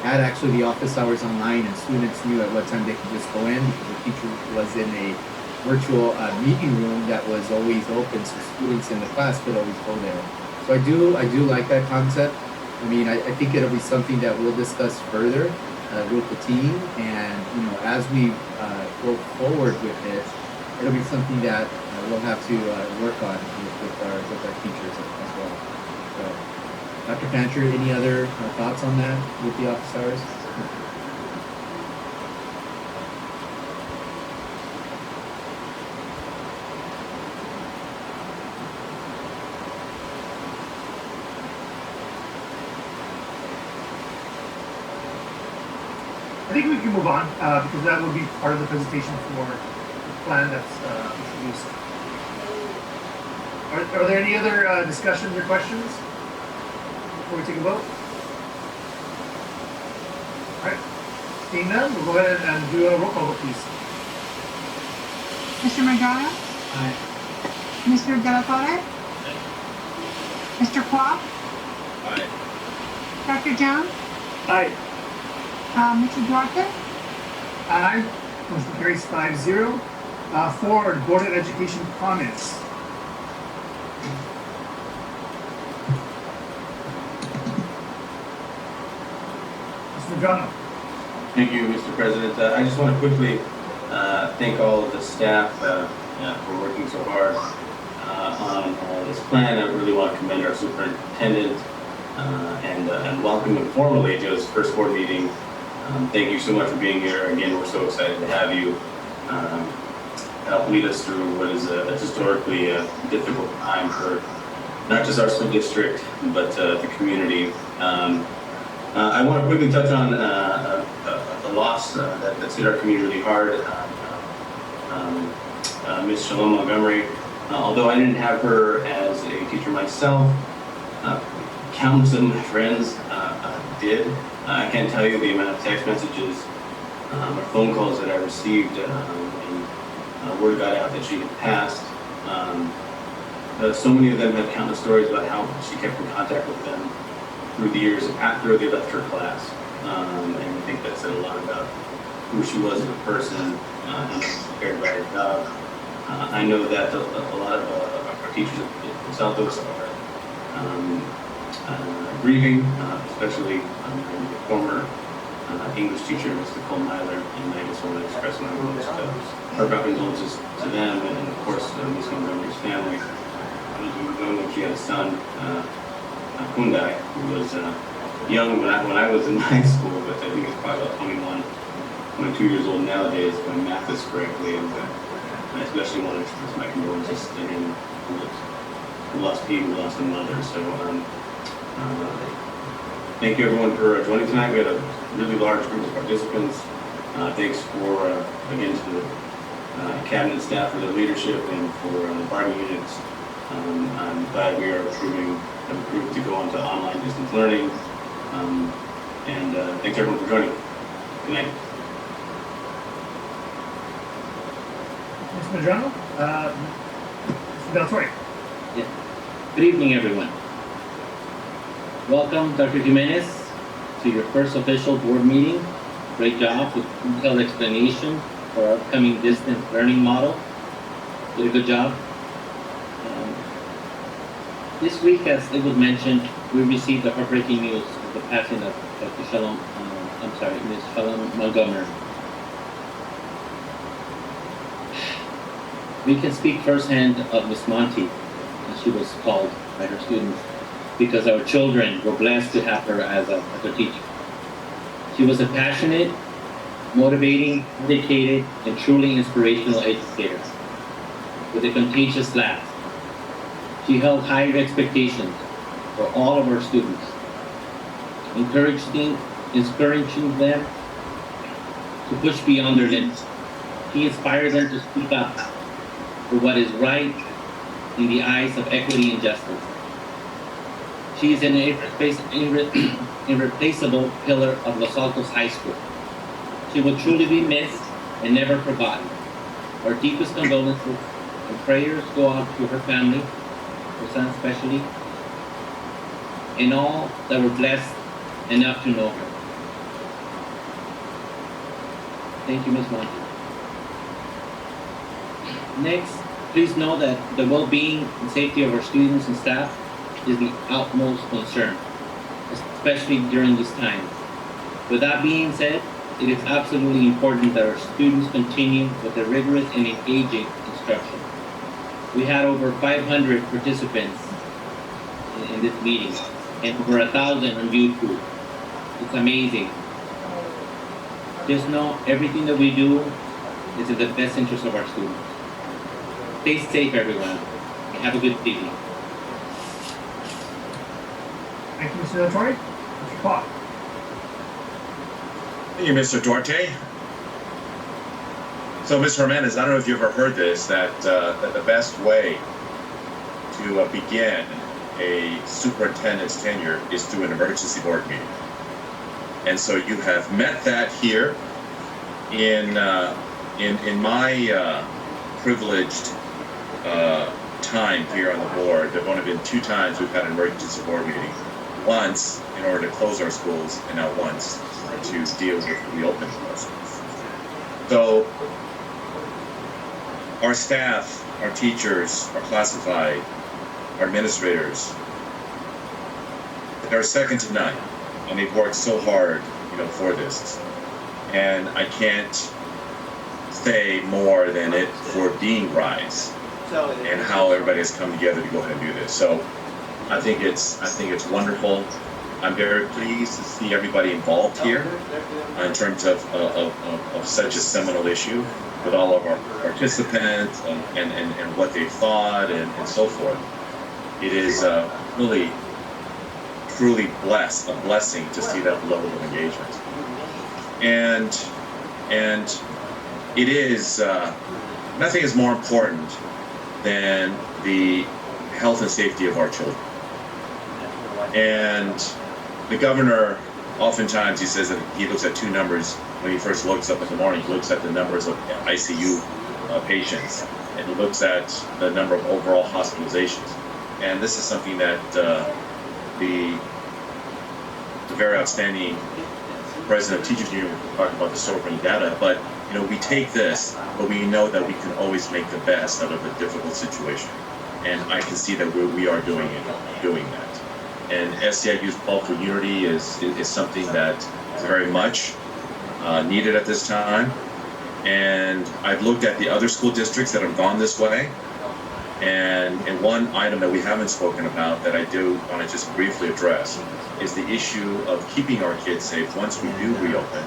had actually the office hours online, and students knew at what time they could just go in because the teacher was in a virtual meeting room that was always open, so students in the class could always go there. So I do like that concept. I mean, I think it'll be something that we'll discuss further with the team, and as we go forward with this, it'll be something that we'll have to work on with our teachers as well. So, Dr. Fancher, any other thoughts on that with the office hours? I think we can move on because that will be part of the presentation for the plan that's introduced. Are there any other discussions or questions before we take a vote? All right, seeing none, we'll go ahead and do a roll call vote, please. Mr. Margarita? Aye. Mr. De La Torre? Mr. Kwok? Aye. Dr. Jones? Aye. Mr. Duarte? Aye. Motion carries 5-0. For Board of Education comments. Mr. Grano. Thank you, Mr. President. I just want to quickly thank all of the staff for working so hard on this plan. I really want to commend our superintendent and welcome him formally to his first board meeting. Thank you so much for being here. Again, we're so excited to have you help lead us through what is a historically difficult time for not just our school district, but the community. I want to quickly touch on a loss that's hit our community really hard. Miss Shalom Montgomery, although I didn't have her as a teacher myself, countless of my friends did. I can't tell you the amount of text messages or phone calls that I received when word got out that she had passed. So many of them have countless stories about how she kept in contact with them through the years after they left her class. And I think that said a lot about who she was as a person and prepared by her job. I know that a lot of our teachers in South Oaks are grieving, especially the former English teacher, Mr. Cole Myler, and I just want to express my most our condolences to them, and of course Ms. Montgomery's family. We've known that she had a son, Hyundai, who was young when I was in high school, but I think he's probably about 21, 22 years old nowadays, if my math is correctly, and I especially want to express my condolences to him, who lost Pete, who lost a mother. So thank you everyone for joining tonight. We had a really large group of participants. Thanks for, again, to the cabinet staff for their leadership and for the bargaining units. I'm glad we are approved to go into online distance learning. And thanks everyone for joining. Good night. Ms. Medrano, Mr. Del Torre. Yeah. Good evening, everyone. Welcome, Dr. Jimenez, to your first official board meeting. Great job with detailed explanation for our upcoming distance learning model. Did a good job. This week, as it was mentioned, we received the heartbreaking news of the passing of Dr. Ms. Shalom Montgomery. We can speak firsthand of Miss Monty, as she was called by her students, because our children were blessed to have her as a teacher. She was a passionate, motivating, dedicated, and truly inspirational educator with a contagious laugh. She held high expectations for all of our students, encouraging them to push beyond their limits. She inspired them to speak up for what is right in the eyes of equity and justice. She is an irreplaceable pillar of Los Altos High School. She will truly be missed and never forgotten. Our deepest condolences and prayers go out to her family, her son especially, and all that were blessed enough to know her. Thank you, Ms. Monty. Next, please know that the well-being and safety of our students and staff is the utmost concern, especially during this time. With that being said, it is absolutely important that our students continue with the rigorous and engaging instruction. We had over 500 participants in this meeting and over 1,000 on YouTube. It's amazing. Just know everything that we do is in the best interest of our students. Stay safe, everyone, and have a good evening. Thank you, Mr. Del Torre. Mr. Clark. Thank you, Mr. Duarte. So, Ms. Jimenez, I don't know if you've ever heard this, that the best way to begin a superintendent's tenure is through an emergency board meeting. And so you have met that here in my privileged time here on the board. There have only been 2 times we've had an emergency board meeting. Once in order to close our schools, and now once to deal with reopening our schools. So our staff, our teachers, our classified, our administrators, they're second to none, and they've worked so hard, for this. And I can't say more than it for being RISE and how everybody has come together to go ahead and do this. So I think it's wonderful. I'm very pleased to see everybody involved here in terms of such a seminal issue, with all of our participants and what they thought and so forth. It is really, truly a blessing to see that level of engagement. And it is, nothing is more important than the health and safety of our children. And the governor, oftentimes he says that he looks at 2 numbers when he first wakes up in the morning. He looks at the numbers of ICU patients, and he looks at the number of overall hospitalizations. And this is something that the very outstanding president of Teachers Union talked about the sobering data. But we take this, but we know that we can always make the best out of a difficult situation. And I can see that we are doing that. And SCIU's call for unity is something that is very much needed at this time. And I've looked at the other school districts that have gone this way. And one item that we haven't spoken about that I do want to just briefly address is the issue of keeping our kids safe once we do reopen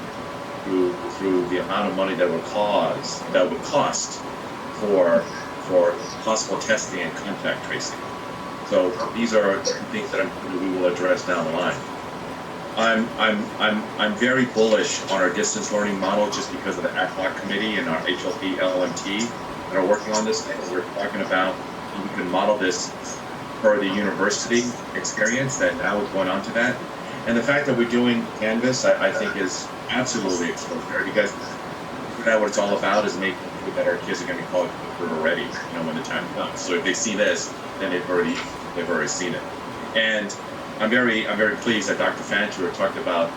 through the amount of money that would cost for possible testing and contact tracing. So these are things that we will address down the line. I'm very bullish on our distance learning model just because of the ad hoc committee and our HLP, LLMT that are working on this thing. We're talking about we can model this for the university experience that now is going on to that. And the fact that we're doing Canvas, I think is absolutely extraordinary because that what it's all about is making sure that our kids are going to be college ready, when the time comes. So if they see this, then they've already seen it. And I'm very pleased that Dr. Fancher talked about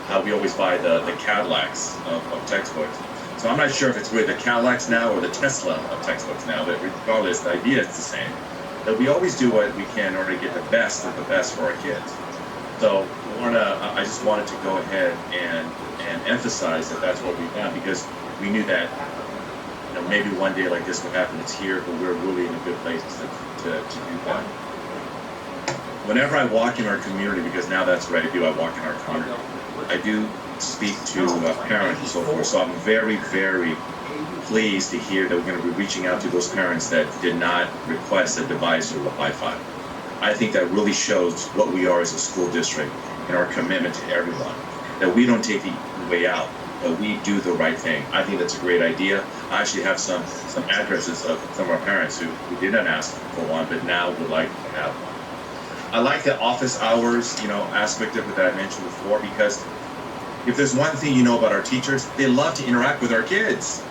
how we always buy the Cadillacs of textbooks. So I'm not sure if it's really the Cadillacs now or the Tesla of textbooks now, but regardless, the idea is the same. That we always do what we can in order to get the best of the best for our kids. So I just wanted to go ahead and emphasize that that's what we've done because we knew that maybe one day like this would happen. It's here, but we're really in a good place to do that. Whenever I walk in our community, because now that's what I do, I walk in our community, I do speak to parents and so forth. So I'm very, very pleased to hear that we're going to be reaching out to those parents that did not request a device or a Wi-Fi. I think that really shows what we are as a school district and our commitment to everyone. That we don't take the way out, but we do the right thing. I think that's a great idea. I actually have some addresses of some of our parents who didn't ask for one, but now would like to have one. I like the office hours, aspect of it that I mentioned before, because if there's one thing you know about our teachers, they love to interact with our kids.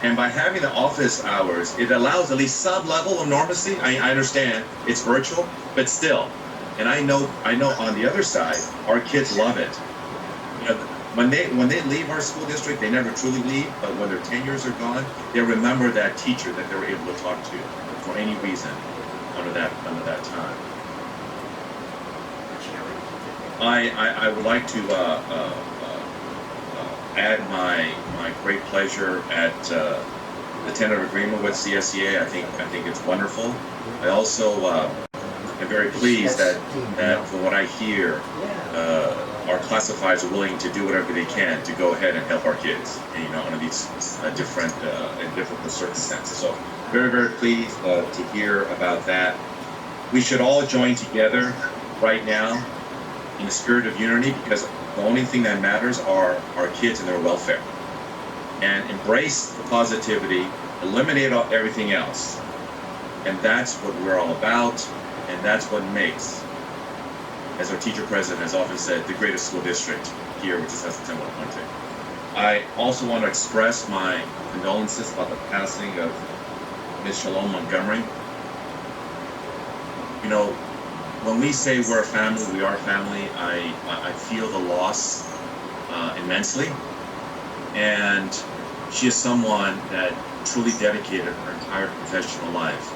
And by having the office hours, it allows at least some level of normalcy. I understand it's virtual, but still. And I know on the other side, our kids love it. When they leave our school district, they never truly leave, but when their 10 years are gone, they remember that teacher that they were able to talk to for any reason under that time. I would like to add my great pleasure at the tentative agreement with CSDA. I think it's wonderful. I also am very pleased that from what I hear, our classifieds are willing to do whatever they can to go ahead and help our kids, under these different circumstances. So very, very pleased to hear about that. We should all join together right now in the spirit of unity, because the only thing that matters are our kids and their welfare. And embrace the positivity, eliminate everything else. And that's what we're all about, and that's what makes, as our teacher president has often said, the greatest school district here, which is Hacienda La Puente. I also want to express my condolences about the passing of Ms. Shalom Montgomery. When we say we're a family, we are a family, I feel the loss immensely. And she is someone that truly dedicated her entire professional life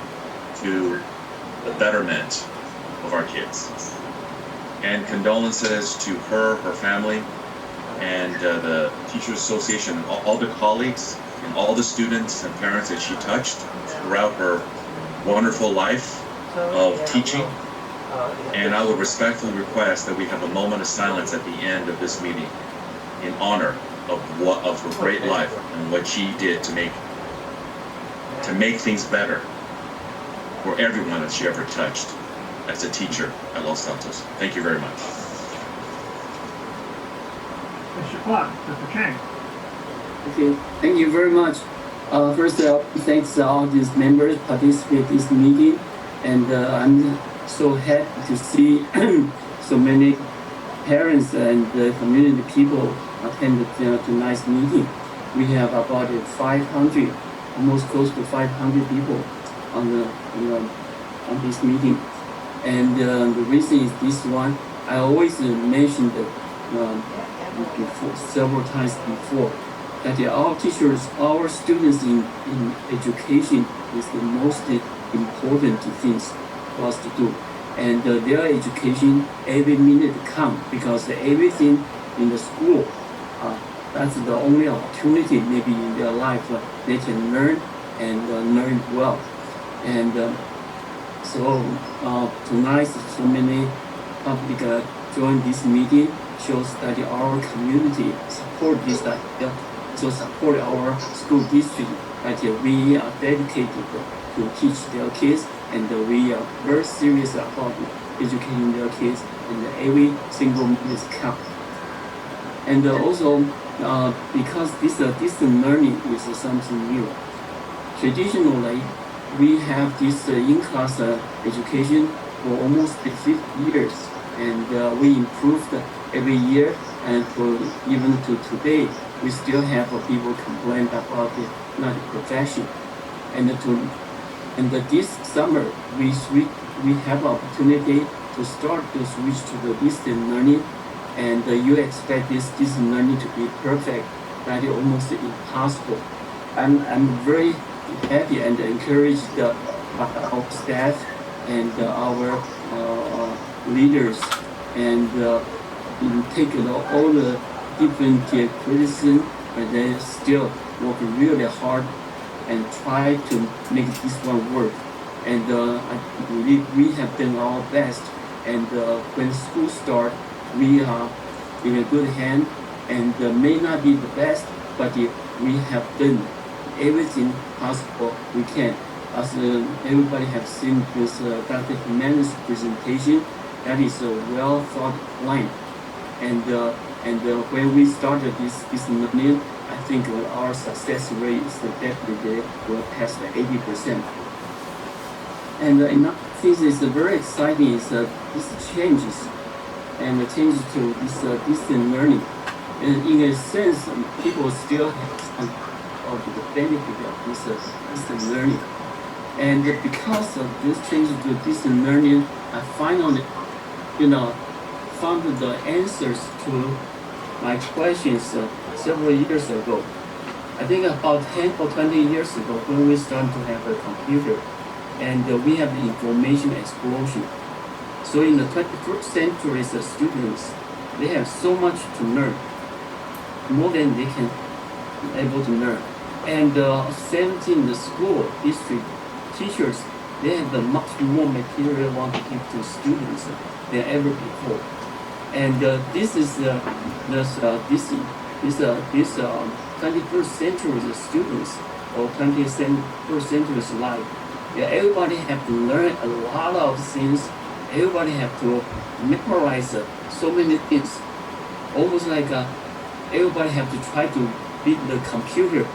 to the betterment of our kids. And condolences to her family, and the Teachers Association, and all the colleagues, and all the students and parents that she touched throughout her wonderful life of teaching. And I would respectfully request that we have a moment of silence at the end of this meeting in honor of her great life and what she did to make things better for everyone that she ever touched as a teacher at Los Santos. Thank you very much. Mr. Kwan, Dr. Chang. Okay, thank you very much. First, thanks all these members participate in this meeting, and I'm so happy to see so many parents and community people attend tonight's meeting. We have about 500, almost close to 500 people on this meeting. And the reason is this one. I always mentioned before, several times before, that our teachers, our students in education is the most important things for us to do. And their education, every minute counts, because everything in the school, that's the only opportunity maybe in their life they can learn and learn well. And so tonight, so many public join this meeting, shows that our community support this idea, so support our school district, that we are dedicated to teach their kids, and we are very serious about educating their kids, and every single minute counts. And also, because this distant learning is something new. Traditionally, we have this in-class education for almost 50 years, and we improved every year, and even to today, we still have people complain about the not perfection. And this summer, we have opportunity to start to switch to the distant learning, and you expect this distant learning to be perfect, that is almost impossible. I'm very happy and encouraged by our staff and our leaders, and take all the different criticism, and then still work really hard and try to make this one work. And I believe we have done our best. And when school starts, we are in a good hand, and may not be the best, but we have done everything possible we can. As everybody has seen this Dr. Jimenez's presentation, that is a well thought plan. And when we started this learning, I think our success rate is definitely will pass the 80%. And another thing is very exciting is these changes, and the changes to this distant learning. And in a sense, people still have some of the benefit of this distant learning. And because of this change to distant learning, I finally, found the answers to my questions several years ago. I think about 10 or 20 years ago, when we started to have a computer, and we have the information explosion. So in the 21st century, the students, they have so much to learn, more than they can able to learn. And same thing in the school district, teachers, they have the much more material want to give to students than ever before. And this is this 21st century students, or 21st century's life. Yeah, everybody have to learn a lot of things. Everybody have to memorize so many things. Almost like everybody have to try to beat the computer.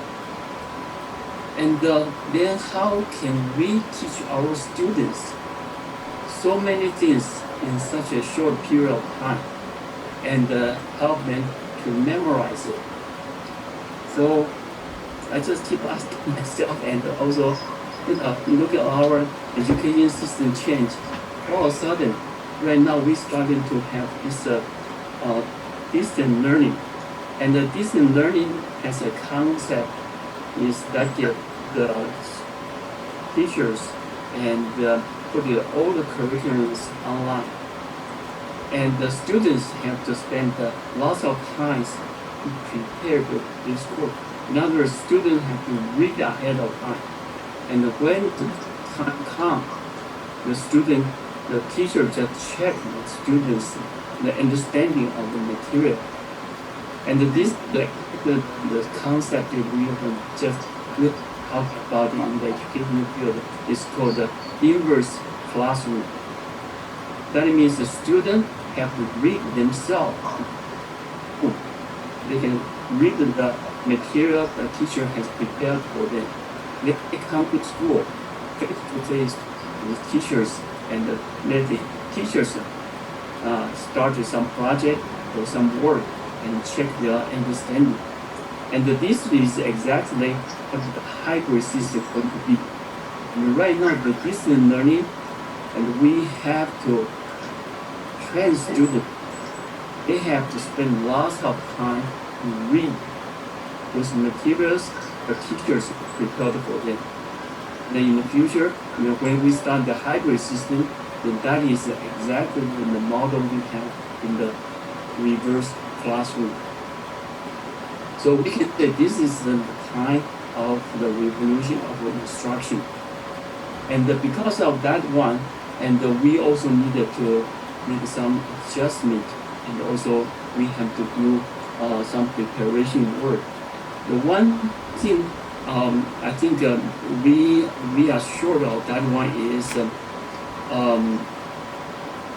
And then how can we teach our students so many things in such a short period of time, and help them to memorize it? So I just keep asking myself, and also look at our education system change. All of a sudden, right now we starting to have this distant learning, and the distant learning as a concept is that the teachers and put all the curriculums online, and the students have to spend lots of time to prepare this course. In other words, students have to read ahead of time, and when the time comes, the teacher just check the students' the understanding of the material, and the concept that we have just talked about in the education field is called the inverse classroom. That means the students have to read themselves. They can read the material the teacher has prepared for them. They come to school face to face with teachers, and let the teachers start some project or some work and check their understanding. And this is exactly what the hybrid system is going to be. And right now, the distant learning, and we have to train students. They have to spend lots of time to read those materials the teachers prepared for them. Then in the future, when we start the hybrid system, then that is exactly the model we have in the reverse classroom. So we can say this is the time of the revolution of instruction. And because of that one, and we also needed to make some adjustment, and also we have to do some preparation work. The one thing I think we are sure of that one is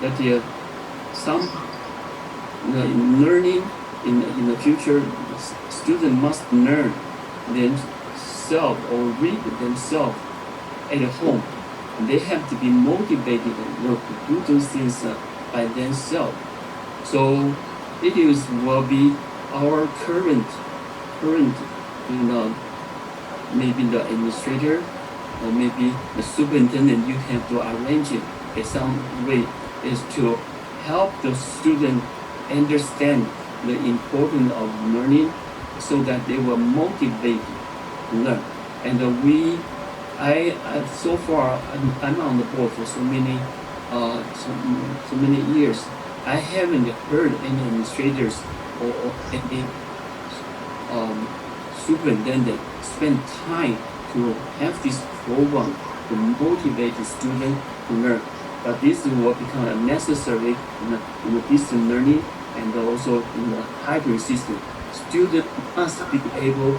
that some learning in the future, student must learn themselves or read themselves at home. They have to be motivated to do those things by themselves. So it will be our current, maybe the administrator or maybe the superintendent. You have to arrange it in some way is to help the student understand the importance of learning, so that they were motivated to learn. And I so far I'm on the board for so many years. I haven't heard any administrators or any superintendent spend time to have this program to motivate the student to learn. But this will become necessary in the distance learning and also in the hybrid system. Students must be able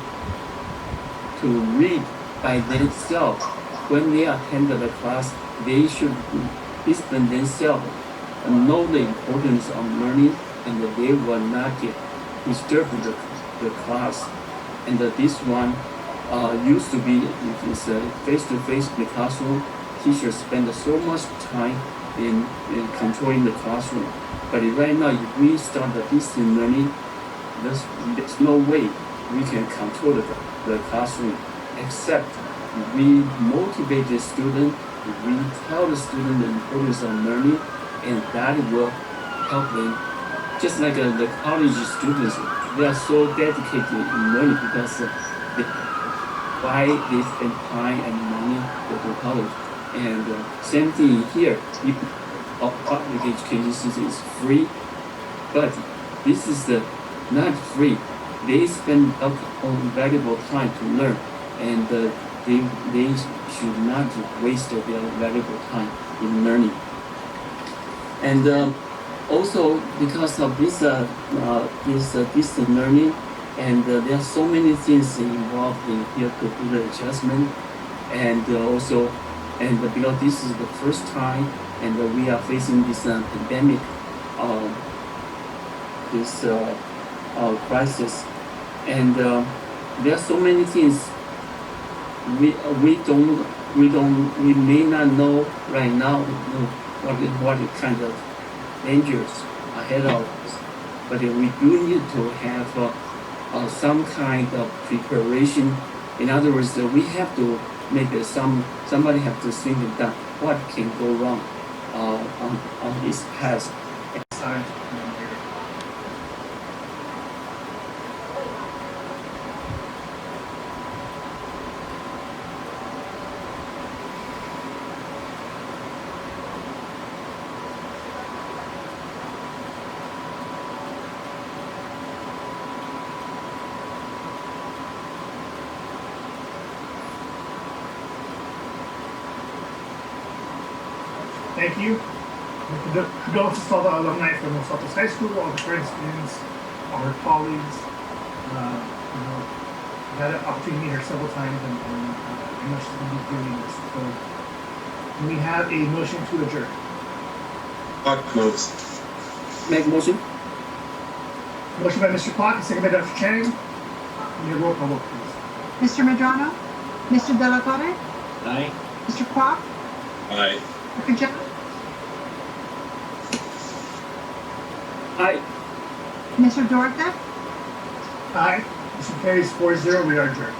to read by themselves. When they attend the class, they should discipline themselves and know the importance of learning, and that they will not get disturbed in the class. And this one used to be face-to-face in the classroom. Teachers spend so much time in controlling the classroom. But right now, if we start the distance learning, there's no way we can control the classroom, except we motivate the student, we tell the student the importance of learning, and that will help them. Just like the college students, they are so dedicated in learning because why they spend time and money to college. And same thing here, our public education system is free, but this is not free. They spend up on valuable time to learn, and they should not waste their valuable time in learning. And also because of this distance learning, and there are so many things involved in peer computer adjustment, and also because this is the first time, and we are facing this pandemic, this crisis, and there are so many things we may not know right now what kind of dangers ahead of us, but we do need to have some kind of preparation. In other words, we have to make somebody have to think that what can go wrong on this path. Thank you. Condolences to all the alumni from Los Altos High School, all the current students, our colleagues. I've had an opportunity to meet her several times, and I know she's going to be doing this. So, do we have a motion to adjourn? Clark moves. Make motion. Motion by Mr. Clark, second by Dr. Chang. Need a roll call vote, please. Mr. Medrano? Mr. De La Torre? Aye. Mr. Kwok? Aye. Dr. Jones? Aye. Mr. Dorothy? Aye. Motion carries 4-0. We are adjourned.